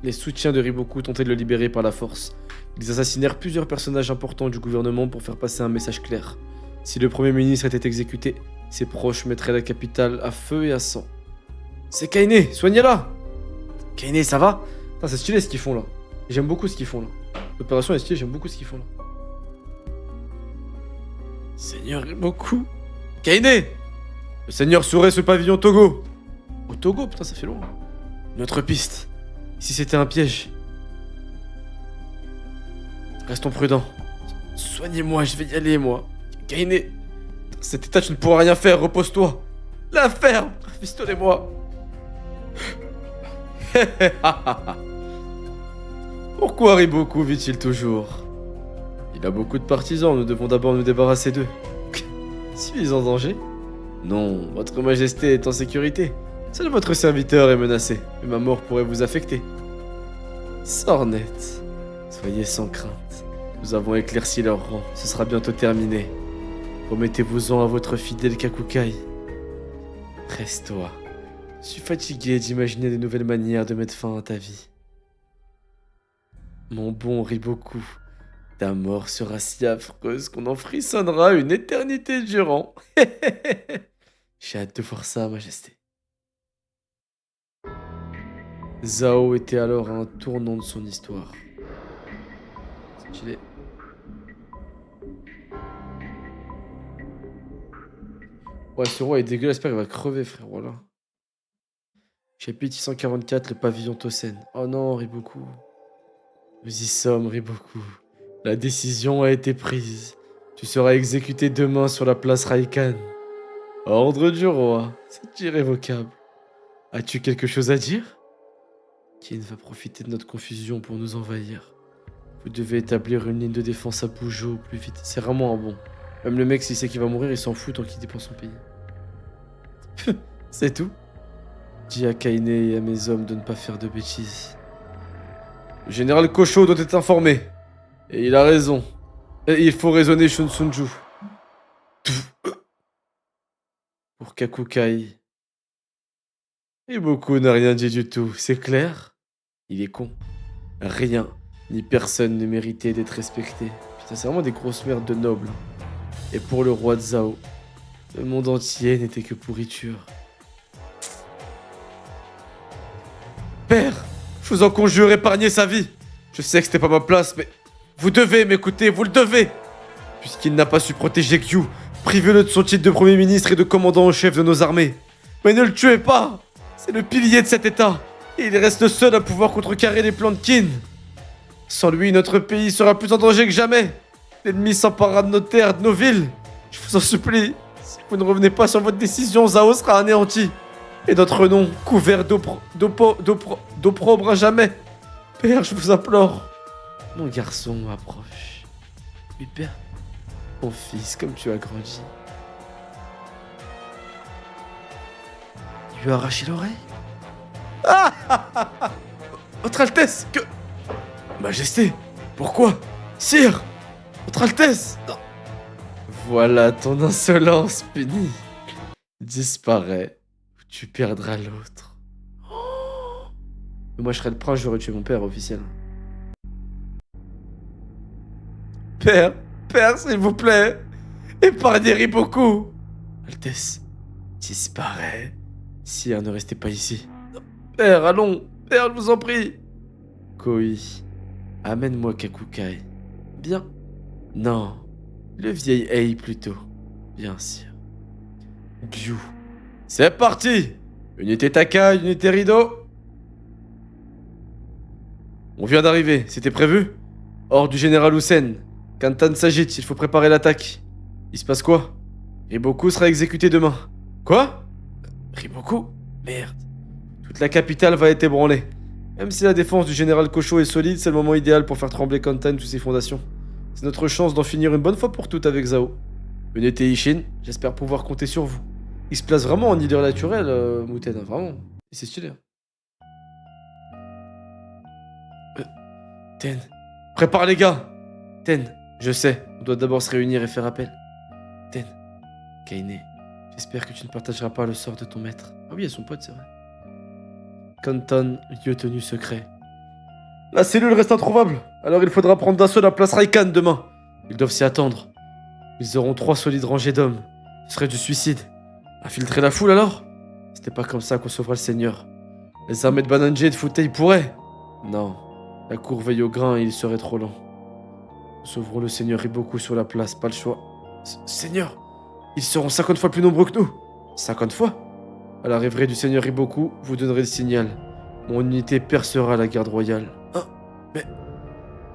Speaker 1: les soutiens de Riboku tentaient de le libérer par la force. Ils assassinèrent plusieurs personnages importants du gouvernement pour faire passer un message clair. Si le premier ministre était exécuté, ses proches mettraient la capitale à feu et à sang. C'est Kaine, soignez-la. Kaine, ça va? Putain, c'est stylé ce qu'ils font là. J'aime beaucoup ce qu'ils font là. L'opération est stylée, j'aime beaucoup ce qu'ils font là. Seigneur Riboku. Kaine. Le seigneur saurait ce pavillon Togo. Au Togo, putain, ça fait loin. Notre piste. Si c'était un piège. Restons prudents. Soignez-moi, je vais y aller, moi. Kaine. Dans cet état, tu ne pourras rien faire, repose-toi. La ferme. Fistonnez-moi. Pourquoi Riboku vit-il toujours? Il a beaucoup de partisans, nous devons d'abord nous débarrasser d'eux. Suis-je en danger? Non, votre majesté est en sécurité. Seul votre serviteur est menacé, et ma mort pourrait vous affecter. Sornet, soyez sans crainte. Nous avons éclairci leur rang, ce sera bientôt terminé. Remettez-vous-en à votre fidèle Kakukai. Reste-toi. Je suis fatigué d'imaginer de nouvelles manières de mettre fin à ta vie. Mon bon Riboku, ta mort sera si affreuse qu'on en frissonnera une éternité durant. J'ai hâte de voir ça, majesté. Zhao était alors à un tournant de son histoire. Stylé. Ouais, ce roi est dégueulasse, j'espère qu'il va crever, frère, voilà. Chapitre 644, le pavillon Tosen. Oh non, Riboku. Nous y sommes, Riboku. La décision a été prise. Tu seras exécuté demain sur la place Raikan. Ordre du roi. C'est irrévocable. As-tu quelque chose à dire? Kin va profiter de notre confusion pour nous envahir. Vous devez établir une ligne de défense à Pujo au plus vite. C'est vraiment un bon. Même le mec, s'il sait qu'il va mourir, il s'en fout tant qu'il défend son pays. C'est tout. Dis à Kaine et à mes hommes de ne pas faire de bêtises. Le général Kosho doit être informé. Et il a raison. Et il faut raisonner Shunsunju. Pour Kakukai. Iboku n'a rien dit du tout, c'est clair? Il est con. Rien, ni personne ne méritait d'être respecté. Putain, c'est vraiment des grosses merdes de nobles. Et pour le roi Zhao, le monde entier n'était que pourriture. Père, je vous en conjure, épargnez sa vie. Je sais que c'était pas ma place, mais vous devez m'écouter, vous le devez. Puisqu'il n'a pas su protéger Gyu, privez-le de son titre de premier ministre et de commandant en chef de nos armées. Mais ne le tuez pas. C'est le pilier de cet état. Et il reste seul à pouvoir contrecarrer les plans de Kin. Sans lui, notre pays sera plus en danger que jamais. L'ennemi s'emparera de nos terres, de nos villes. Je vous en supplie, si vous ne revenez pas sur votre décision, Zhao sera anéanti. Et notre nom, couvert d'opprobre à jamais. Père, je vous implore. Mon garçon approche. Oui, père. Mon fils, comme tu as grandi. Il lui a arraché l'oreille. Ah, Votre Altesse, que... Majesté, pourquoi? Sire, Votre Altesse, non. Voilà ton insolence punie. Disparais, ou tu perdras l'autre. Oh. Moi, je serais le prince, j'aurais tué mon père, officiel. Père, s'il vous plaît, épargnez Riboku. Altesse, disparaît. Sire, ne restez pas ici. Père, allons. Père, je vous en prie. Koi, amène-moi Kakukai. Bien. Non, le vieil Ei plutôt. Bien sûr. Gyu. C'est parti. Unité Takai, unité Rido. On vient d'arriver, c'était prévu? Hors du général Hussein. Kantan s'agite, il faut préparer l'attaque. Il se passe quoi? Riboku sera exécuté demain. Quoi? Riboku? Merde. Toute la capitale va être ébranlée. Même si la défense du général Kosho est solide, c'est le moment idéal pour faire trembler Kantan sous ses fondations. C'est notre chance d'en finir une bonne fois pour toutes avec Zhao. Unité Ishin, j'espère pouvoir compter sur vous. Il se place vraiment en leader naturel, Muten, vraiment. Et c'est stylé. Ten, prépare les gars. Ten, je sais, on doit d'abord se réunir et faire appel. Ten, Kaine, j'espère que tu ne partageras pas le sort de ton maître. Ah oui, il y a son pote, c'est vrai. Kantan, lieu tenu secret. La cellule reste introuvable, alors il faudra prendre d'assaut la place Raikan demain. Ils doivent s'y attendre. Ils auront 3 solides rangées d'hommes. Ce serait du suicide. Infiltrer la foule alors? C'était pas comme ça qu'on sauvera le seigneur. Les armées de Bananji et de Futei pourraient. Non, la cour veille au grain et il serait trop lent. Nous sauverons le seigneur Riboku sur la place, pas le choix. Seigneur, ils seront 50 fois plus nombreux que nous. 50 fois? À l'arrivée du seigneur Riboku, vous donnerez le signal. Mon unité percera la garde royale. Hein? Mais...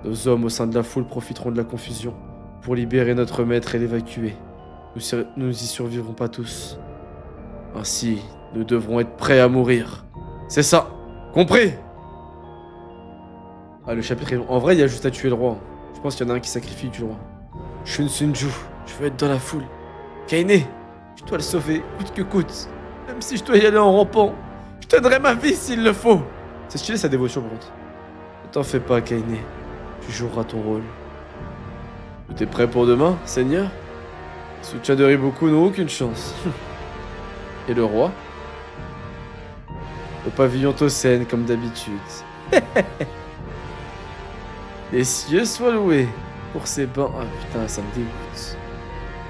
Speaker 1: Nos hommes au sein de la foule profiteront de la confusion pour libérer notre maître et l'évacuer. Nous y survivrons pas tous. Ainsi, nous devrons être prêts à mourir. C'est ça. Compris? Ah, le chapitre est long. En vrai, il y a juste à tuer le roi. Je pense qu'il y en a un qui sacrifie du roi. Shunsunju, je veux être dans la foule. Kaine, je dois le sauver, coûte que coûte. Même si je dois y aller en rampant, je donnerai ma vie s'il le faut. C'est stylé sa dévotion, par contre. Ne t'en fais pas, Kaine. Tu joueras ton rôle. Tu es prêt pour demain, Seigneur? Les soutiens de Riboku n'ont aucune chance. Et le roi? Au pavillon Tosen, comme d'habitude. Les cieux soient loués pour ces bains. Ah putain, ça me dégoûte.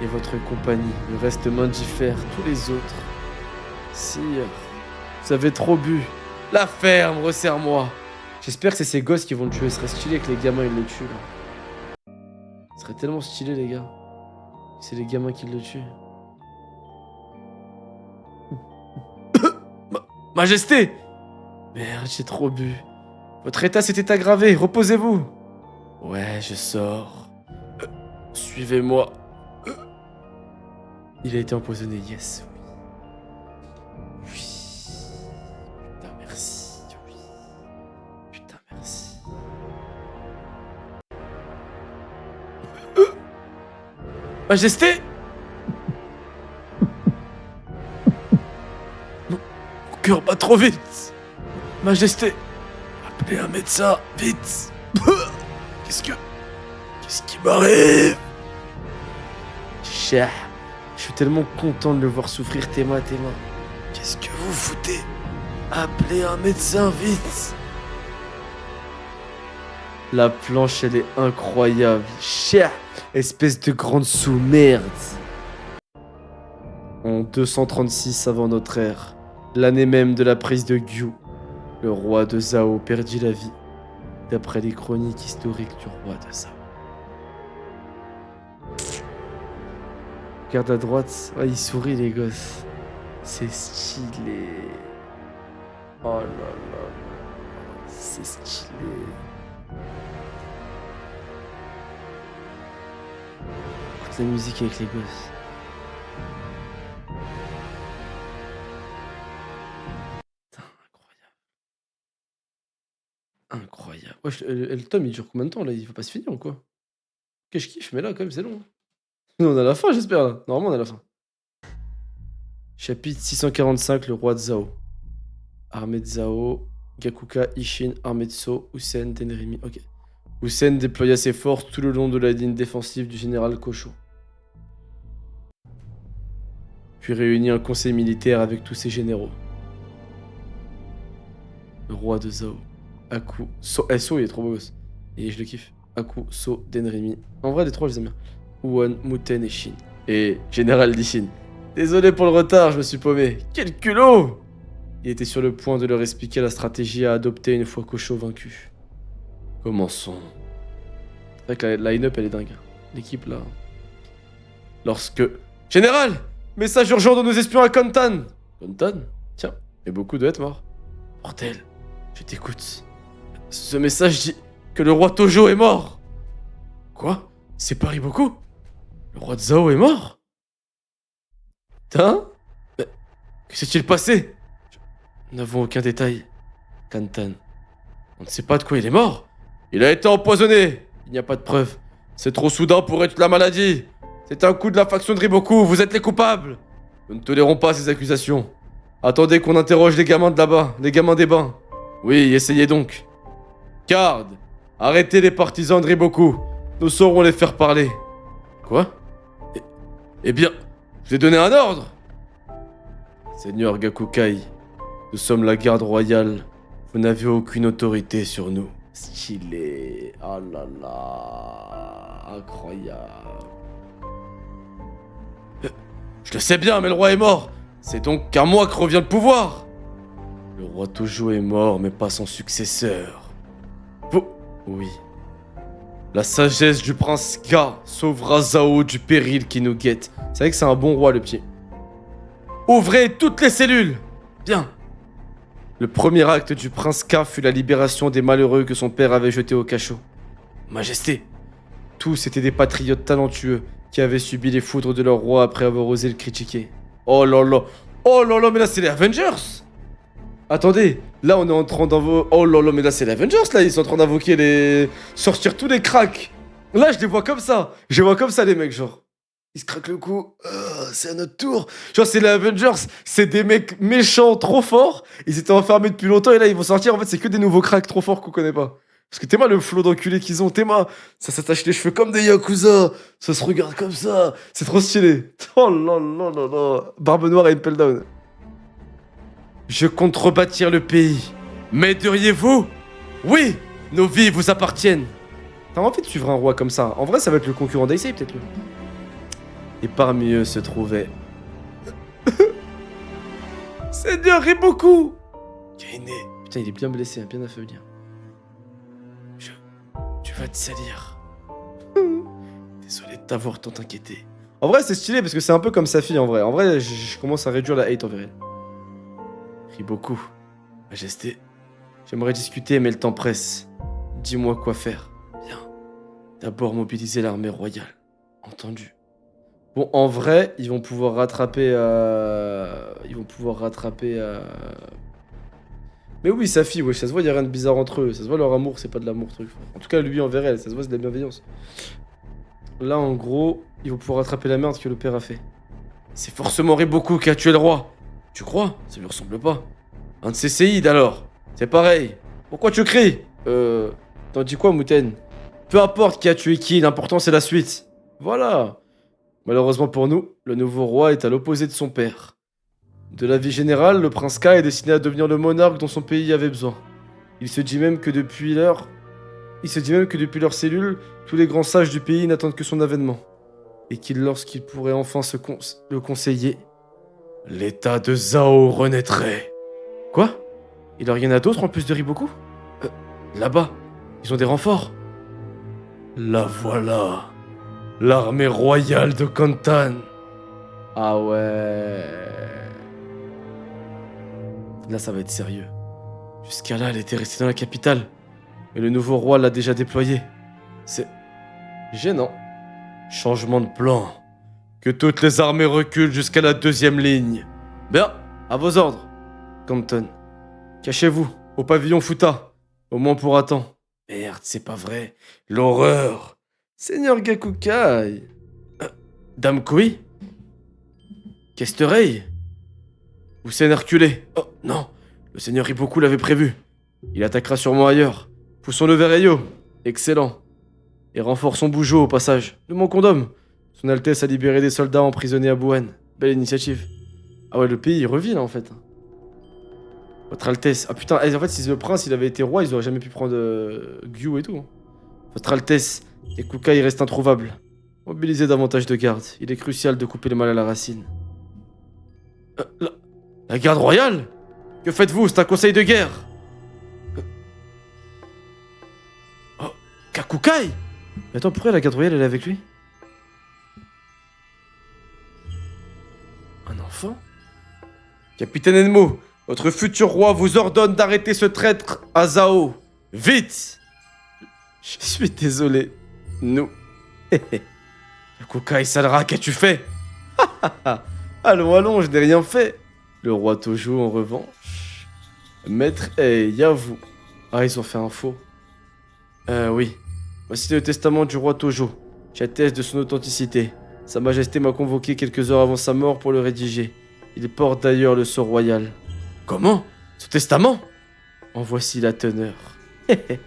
Speaker 1: Et votre compagnie, le reste m'indiffère, tous les autres. Sire, vous avez trop bu. La ferme, resserre-moi. J'espère que c'est ces gosses qui vont le tuer. Ce serait stylé que les gamins ils le tuent là. Ce serait tellement stylé les gars. C'est les gamins qui le tuent. Majesté! Merde, j'ai trop bu. Votre état s'était aggravé, reposez-vous. Ouais, je sors. Suivez-moi. Il a été empoisonné, yes. Oui. Putain, merci. Oui. Putain, merci. Majesté! Mon cœur bat trop vite. Majesté! Appelez un médecin, vite! Qu'est-ce qui m'arrive? Chah, je suis tellement content de le voir souffrir, Théma. Qu'est-ce que vous foutez? Appelez un médecin, vite! La planche, elle est incroyable. Chah, espèce de grande sous-merde. En 236 avant notre ère, l'année même de la prise de Gyu, le roi de Zhao perdit la vie, d'après les chroniques historiques du roi de Zhao. Regarde à droite, ah, il sourit les gosses. C'est stylé. Oh là là, c'est stylé. Écoute la musique avec les gosses. Putain, incroyable. Incroyable. Wesh, le tome il dure combien de temps là? Il va pas se finir ou quoi? Ok, je kiffe, mais là quand même c'est long. On a la fin, j'espère là. Normalement on a la fin. Chapitre 645, le roi de Zhao. Armée de Zhao, Gakuka, Ishin, armée de Sceaux, Hussein, Denrimi. Ok. Hussein déploya ses forces tout le long de la ligne défensive du général Kosho. Puis réunit un conseil militaire avec tous ses généraux. Le roi de Zhao. Aku, So, il est trop beau gosse. Et je le kiffe. Aku, So, Denrimi. En vrai, les trois, je les aime bien. Huan, Muten et Shin. Et général d'Ishin. Désolé pour le retard, je me suis paumé. Quel culot! Il était sur le point de leur expliquer la stratégie à adopter une fois Kosho vaincu. Commençons. C'est vrai que la line-up, elle est dingue. L'équipe, là. Lorsque... Général! Message urgent de nos espions à Kontan! Kontan? Tiens, et beaucoup doivent être morts. Bordel, je t'écoute. Ce message dit que le roi Tojo est mort. Quoi? C'est pas Riboku? Le roi de Zhao est mort? Putain? Mais que s'est-il passé? Nous n'avons aucun détail. Kantan. On ne sait pas de quoi il est mort. Il a été empoisonné. Il n'y a pas de preuves. C'est trop soudain pour être la maladie. C'est un coup de la faction de Riboku. Vous êtes les coupables. Nous ne tolérons pas ces accusations. Attendez qu'on interroge les gamins de là-bas, les gamins des bains. Oui, essayez donc. Garde, arrêtez les partisans de Riboku. Nous saurons les faire parler. Quoi? Eh bien, je vous ai donné un ordre. Seigneur Gakukai, nous sommes la garde royale. Vous n'avez aucune autorité sur nous. Stylé. Oh là là. Incroyable. Je le sais bien, mais le roi est mort. C'est donc qu'à moi que revient le pouvoir. Le roi Tojo est mort, mais pas son successeur. Vous... Oui. La sagesse du prince Ga sauvera Zhao du péril qui nous guette. C'est vrai que c'est un bon roi, le pied. Ouvrez toutes les cellules. Bien. Le premier acte du prince Ka fut la libération des malheureux que son père avait jetés au cachot. Majesté, tous étaient des patriotes talentueux qui avaient subi les foudres de leur roi après avoir osé le critiquer. Oh là là, mais là c'est les Avengers. Attendez, là on est en train d'invoquer... Oh là là, mais là c'est les Avengers, là ils sont en train d'invoquer les... Sortir tous les cracks. Là je les vois comme ça, les mecs genre. Ils se craquent le cou, c'est à notre tour. Genre c'est les Avengers, c'est des mecs méchants trop forts. Ils étaient enfermés depuis longtemps et là ils vont sortir, en fait c'est que des nouveaux cracks trop forts qu'on connaît pas. Parce que Théma, le flot d'enculé qu'ils ont, Théma, ça s'attache les cheveux comme des Yakuza, ça se regarde comme ça, c'est trop stylé. Oh là là là là, Barbe Noire et Impel Down. Je compte rebâtir le pays. M'aideriez-vous? Oui, nos vies vous appartiennent. T'as envie de suivre un roi comme ça? En vrai, ça va être le concurrent d'Aisei, peut-être. Et parmi eux se trouvait... Seigneur Riboku! Kainé. Putain, il est bien blessé, bien affaibli. Tu vas te salir. Désolé de t'avoir tant inquiété. En vrai, c'est stylé parce que c'est un peu comme sa fille en vrai. En vrai, je commence à réduire la hate envers elle. Riboku, Majesté, j'aimerais discuter, mais le temps presse. Dis-moi quoi faire. Bien. D'abord mobiliser l'armée royale. Entendu. Bon, en vrai, ils vont pouvoir rattraper... Ils vont pouvoir rattraper... Mais oui, sa fille, ouais, ça se voit, il a rien de bizarre entre eux. Ça se voit, leur amour, c'est pas de l'amour, truc. En tout cas, lui envers elle, ça se voit, c'est de la bienveillance. Là, en gros, ils vont pouvoir rattraper la merde que le père a fait. C'est forcément Riboku qui a tué le roi. Tu crois? Ça lui ressemble pas. Un de ses séides, alors. C'est pareil. Pourquoi tu cries? T'en dis quoi, Mouten? Peu importe qui a tué qui, l'important c'est la suite. Voilà. Malheureusement pour nous, le nouveau roi est à l'opposé de son père. De la vie générale, le prince Kai est destiné à devenir le monarque dont son pays avait besoin. Il se dit même que depuis leur... Il se dit même que depuis leur cellule, tous les grands sages du pays n'attendent que son avènement. Et lorsqu'il pourrait enfin le conseiller, l'état de Zhao renaîtrait. Quoi? Il a rien à d'autre en plus de Riboku? Là-bas, ils ont des renforts. La voilà. L'armée royale de Kantan. Ah ouais. Là, ça va être sérieux. Jusqu'à là, elle était restée dans la capitale. Mais le nouveau roi l'a déjà déployée. C'est... gênant. Changement de plan. Que toutes les armées reculent jusqu'à la 2e ligne. Bien, à vos ordres. Compton. Cachez-vous, au pavillon Futa. Au moins pour un temps. Merde, c'est pas vrai. L'horreur. Seigneur Gakukai. Dame Kui. Kesterei. Hussein Herculé. Oh, non. Le seigneur Riboku l'avait prévu. Il attaquera sûrement ailleurs. Poussons-le vers Eyo. Excellent. Et renforçons Bujo au passage. Le manquons d'hommes. Son Altesse a libéré des soldats emprisonnés à Bouane. Belle initiative. Ah ouais, le pays, il revit là en fait. Votre Altesse. Ah putain, en fait, si le prince il avait été roi, ils auraient jamais pu prendre Gyu et tout. Hein. Votre Altesse, et Kukai reste introuvable. Mobilisez davantage de gardes. Il est crucial de couper le mal à la racine. La garde royale? Que faites-vous? C'est un conseil de guerre. Oh, Kakukai? Mais attends, pourquoi la garde royale elle est avec lui? Un enfant? Capitaine Enmo, votre futur roi vous ordonne d'arrêter ce traître à Zhao. Vite! Je suis désolé. Nous. Kukai Salra, qu'as-tu fait? Allons, je n'ai rien fait. Le roi Tojo, en revanche. Maître Yavu. Ah, ils ont fait un faux. Oui. Voici le testament du roi Tojo. J'atteste de son authenticité. Sa Majesté m'a convoqué quelques heures avant sa mort pour le rédiger. Il porte d'ailleurs le sceau royal. Comment? Ce testament? En voici la teneur. C'était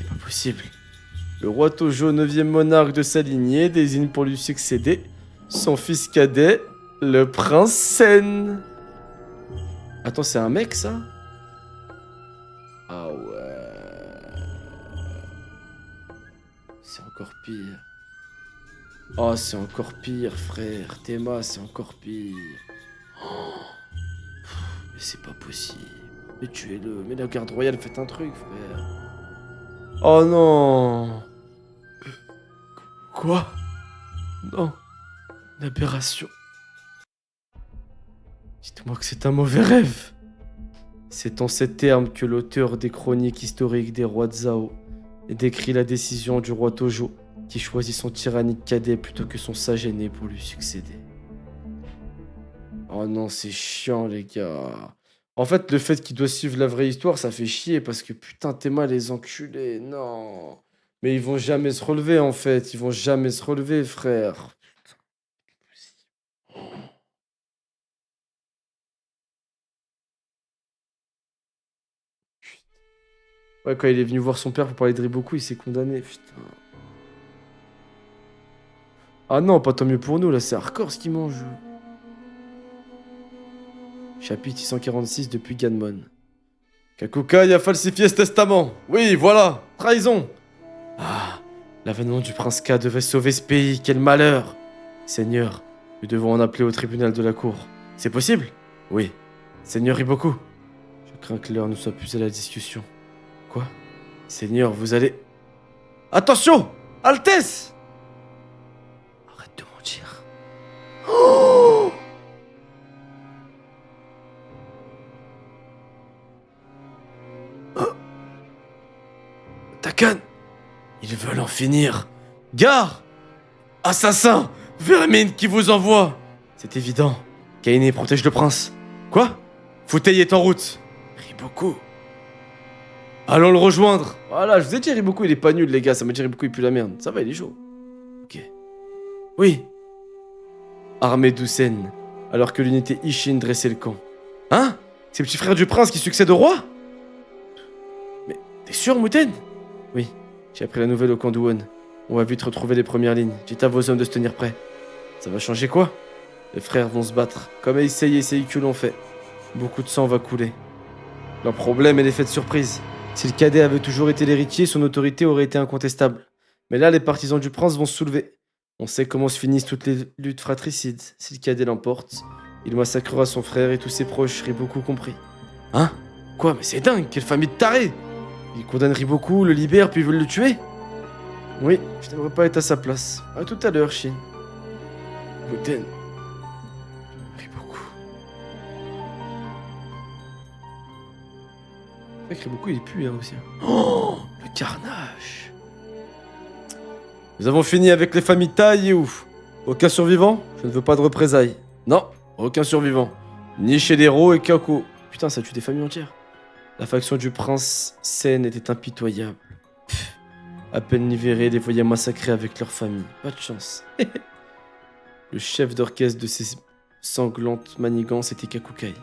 Speaker 1: pas possible. Le roi Tojo, 9e monarque de sa lignée, désigne pour lui succéder son fils cadet, le prince Sen. Attends, c'est un mec ça? Ah ouais. C'est encore pire. Oh, c'est encore pire, frère. Théma, c'est encore pire. Oh. Mais c'est pas possible. Mais tuez-le. Mais la garde royale, faites un truc, frère. Oh non. Quoi? Non. Une aberration. Dites-moi que c'est un mauvais rêve. C'est en ces termes que l'auteur des chroniques historiques des rois de Zhao décrit la décision du roi Tojo qui choisit son tyrannique cadet plutôt que son sage aîné pour lui succéder. Oh non, c'est chiant les gars. En fait, le fait qu'il doit suivre la vraie histoire, ça fait chier parce que putain, t'es mal les enculés, non. Mais ils vont jamais se relever en fait, ils vont jamais se relever, frère. Ouais, quand il est venu voir son père pour parler de Riboku, il s'est condamné, putain. Ah non, pas tant mieux pour nous, là, c'est hardcore ce qu'il mange. Chapitre 646 depuis Ganmon. Kakukai a falsifié ce testament. Oui, voilà, trahison. Ah, l'avènement du prince K devait sauver ce pays, quel malheur. Seigneur, nous devons en appeler au tribunal de la cour. C'est possible? Oui. Seigneur Riboku. Je crains que l'heure ne soit plus à la discussion. Quoi? Seigneur, vous allez... Attention! Altesse! Arrête de mentir. Oh! Oh! Takan! Ils veulent en finir. Gare! Assassin! Vermine qui vous envoie! C'est évident. Kaine protège le prince. Quoi? Futei est en route. Riboku. Allons le rejoindre. Voilà, je vous ai dit Riboku, il est pas nul, les gars. Ça m'a dit Riboku, il pue la merde. Ça va, il est chaud. Ok. Oui. Armée d'Usen, alors que l'unité Ishin dressait le camp. Hein? C'est le petit frère du prince qui succède au roi? Mais t'es sûr, Muten? Oui, j'ai appris la nouvelle au camp d'Uon. On va vite retrouver les premières lignes. Dites à vos hommes de se tenir prêts. Ça va changer quoi? Les frères vont se battre, comme Eisei et Seiku l'ont fait. Beaucoup de sang va couler. Leur problème est l'effet de surprise. Si le cadet avait toujours été l'héritier, son autorité aurait été incontestable. Mais là, les partisans du prince vont se soulever. On sait comment se finissent toutes les luttes fratricides. Si le cadet l'emporte, il massacrera son frère et tous ses proches, Riboku compris. Hein? Quoi? Mais c'est dingue, quelle famille de tarés! Ils condamnent Riboku, le libèrent, puis ils veulent le tuer? Oui, je n'aimerais pas être à sa place. À tout à l'heure, Shin. Muten. Riboku. C'est vrai que Riboku, il est pué aussi. Oh! Le carnage! Nous avons fini avec les familles Tai et ouf. Aucun survivant? Je ne veux pas de représailles. Non, aucun survivant. Ni Shedero et Kako. Putain, ça tue des familles entières. La faction du prince Sen était impitoyable. Pff, à peine libérés, les voyais massacrés avec leur famille. Pas de chance. Le chef d'orchestre de ces sanglantes manigances était Kakukai.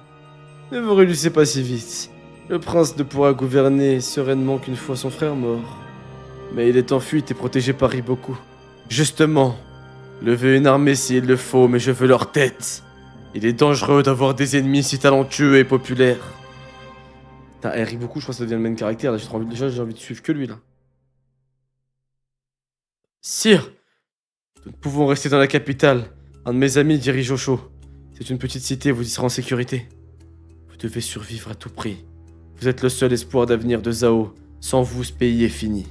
Speaker 1: Ne vous réjouissez pas si vite. Le prince ne pourra gouverner sereinement qu'une fois son frère mort. Mais il est en fuite et protégé par Riboku. Justement, levez une armée s'il le faut, mais je veux leur tête. Il est dangereux d'avoir des ennemis si talentueux et populaires. Putain, Riboku, je crois que ça devient le même caractère. Là, j'ai envie de suivre que lui, là. Sire, nous ne pouvons rester dans la capitale. Un de mes amis dirige Osho. C'est une petite cité, vous y serez en sécurité. Vous devez survivre à tout prix. Vous êtes le seul espoir d'avenir de Zao. Sans vous, ce pays est fini.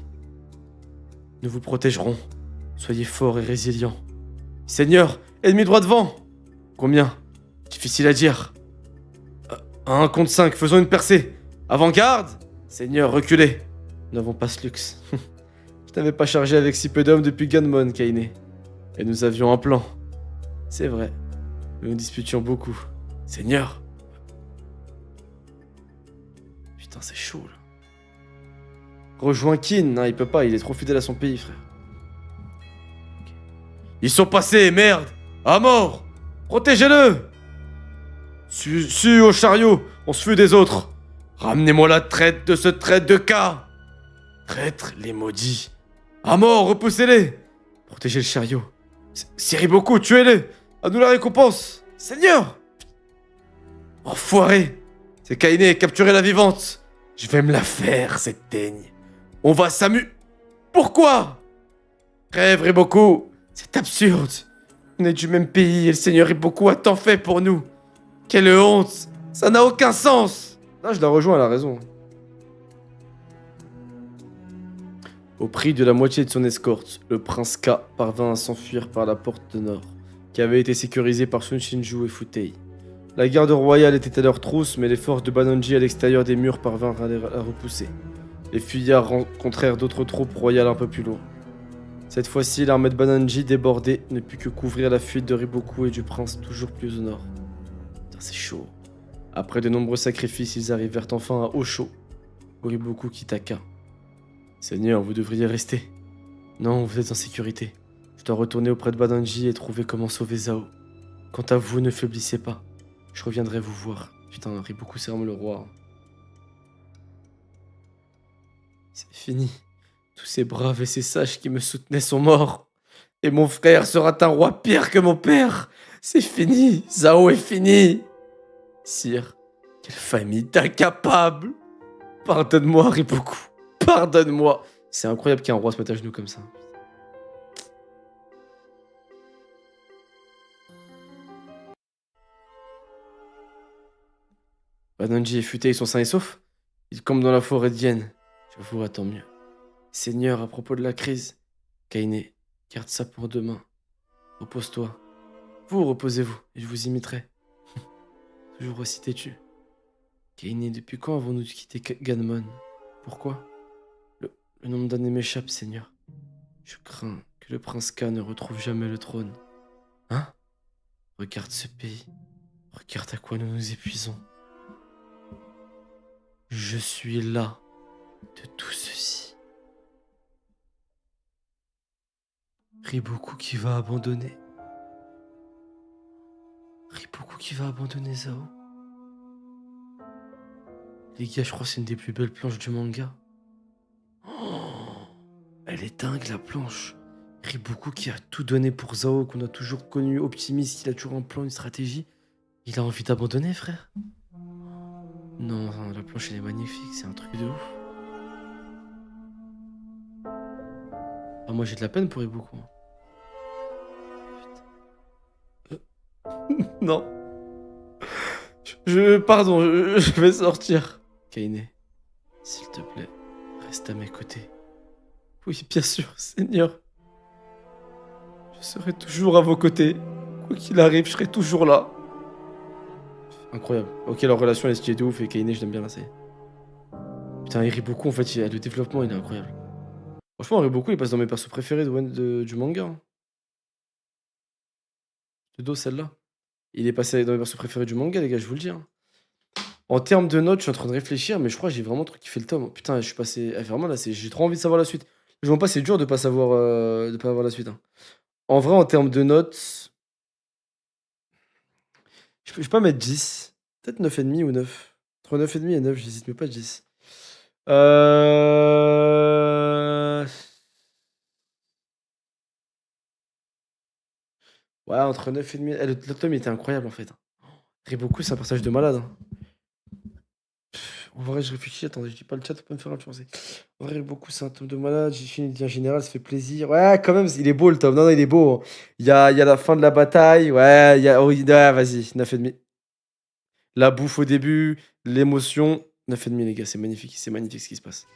Speaker 1: Nous vous protégerons. Soyez forts et résilients. Seigneur, ennemi droit devant. Combien? Difficile à dire. À 1 contre 5, faisons une percée. Avant-garde. Seigneur, reculez. Nous n'avons pas ce luxe. Je n'avais pas chargé avec si peu d'hommes depuis Ganmon, Kaine. Et nous avions un plan. C'est vrai. Nous nous disputions beaucoup. Seigneur. Putain, c'est chaud, là. Rejoins Kin. Non, il peut pas, il est trop fidèle à son pays, frère. Okay. Ils sont passés, merde. À mort. Protégez-le. Su au chariot. On se fut des autres. Ramenez-moi la traite de ce traître de cas. Traître, les maudits. À mort, repoussez-les. Protégez le chariot. C'est Riboku, tuez-les. À nous la récompense. Seigneur. Enfoiré. C'est Kaine, capturez la vivante. Je vais me la faire, cette teigne. On va Pourquoi? Rêve, Riboku. C'est absurde. On est du même pays et le seigneur Riboku a tant fait pour nous. Quelle honte. Ça n'a aucun sens. Là, je la rejoins, elle a raison. Au prix de la moitié de son escorte, le prince K parvint à s'enfuir par la porte de nord, qui avait été sécurisée par Sun Shinju et Futei. La garde royale était à leur trousse, mais les forces de Banonji à l'extérieur des murs parvinrent à la repousser. Les fuyards rencontrèrent d'autres troupes royales un peu plus loin. Cette fois-ci, l'armée de Banonji, débordée, ne put que couvrir la fuite de Riboku et du prince toujours plus au nord. Putain, c'est chaud. Après de nombreux sacrifices, ils arrivèrent enfin à Osho, où Riboku quitta K. Seigneur, vous devriez rester. Non, vous êtes en sécurité. Je dois retourner auprès de Banonji et trouver comment sauver Zao. Quant à vous, ne faiblissez pas. Je reviendrai vous voir. Putain, Riboku, c'est vraiment le roi. C'est fini. Tous ces braves et ces sages qui me soutenaient sont morts. Et mon frère sera un roi pire que mon père. C'est fini. Zao est fini. Sire, quelle famille d'incapables. Pardonne-moi, Riboku. Pardonne-moi. C'est incroyable qu'un roi se mette à genoux comme ça. Banonji et Futei sont sains et saufs. Ils campent dans la forêt d'Yen. Je vous attends mieux. Seigneur, à propos de la crise, Kaine, garde ça pour demain. Repose-toi. Vous, reposez-vous, et je vous imiterai. Toujours aussi têtu. Kaine, depuis quand avons-nous quitté Ganmon? Pourquoi? Le nombre d'années m'échappe, Seigneur. Je crains que le prince K ne retrouve jamais le trône. Hein? Regarde ce pays. Regarde à quoi nous nous épuisons. Je suis là de tout ceci. Riboku qui va abandonner. Riboku qui va abandonner Zao. Les gars, je crois que c'est une des plus belles planches du manga. Oh, elle est dingue la planche. Riboku qui a tout donné pour Zao, qu'on a toujours connu optimiste, il a toujours un plan, une stratégie. Il a envie d'abandonner, frère. Non, la planche elle est magnifique, c'est un truc de ouf. Ah, moi j'ai de la peine pour Riboku. Non. Pardon, je vais sortir. Kaine, s'il te plaît, reste à mes côtés. Oui, bien sûr, Seigneur. Je serai toujours à vos côtés. Quoi qu'il arrive, je serai toujours là. Incroyable. Ok, leur relation est stylée de ouf et Kaine, je l'aime bien là, c'est. Putain, Riboku, en fait, le développement, il est incroyable. Franchement, Riboku, il passe dans mes persos préférés du manga. Hein. De dos, celle-là. Il est passé dans mes persos préférés du manga, les gars, je vous le dis. Hein. En termes de notes, je suis en train de réfléchir, mais je crois que j'ai vraiment trop kiffé le tome. Putain, je suis passé. Vraiment, là, j'ai trop envie de savoir la suite. Je vois pas, c'est dur de pas savoir, de pas avoir la suite. Hein. En vrai, en termes de notes, je peux pas mettre 10. Peut-être 9,5 ou 9. Entre 9,5 et 9, j'hésite, mais pas 10. Ouais, entre 9,5. Le tome était incroyable en fait. Riboku, c'est un personnage de malade. Hein. En vrai, je réfléchis. Attendez, je dis pas le chat, faut pas me faire influencer. En vrai, Riboku, c'est un tome de malade. J'ai fini en général, ça fait plaisir. Ouais, quand même, il est beau le tome. Non, non, il est beau. Hein. Il y a la fin de la bataille. Ouais, oh, ouais, vas-y, 9,5. La bouffe au début, l'émotion. 9,5, les gars, c'est magnifique ce qui se passe.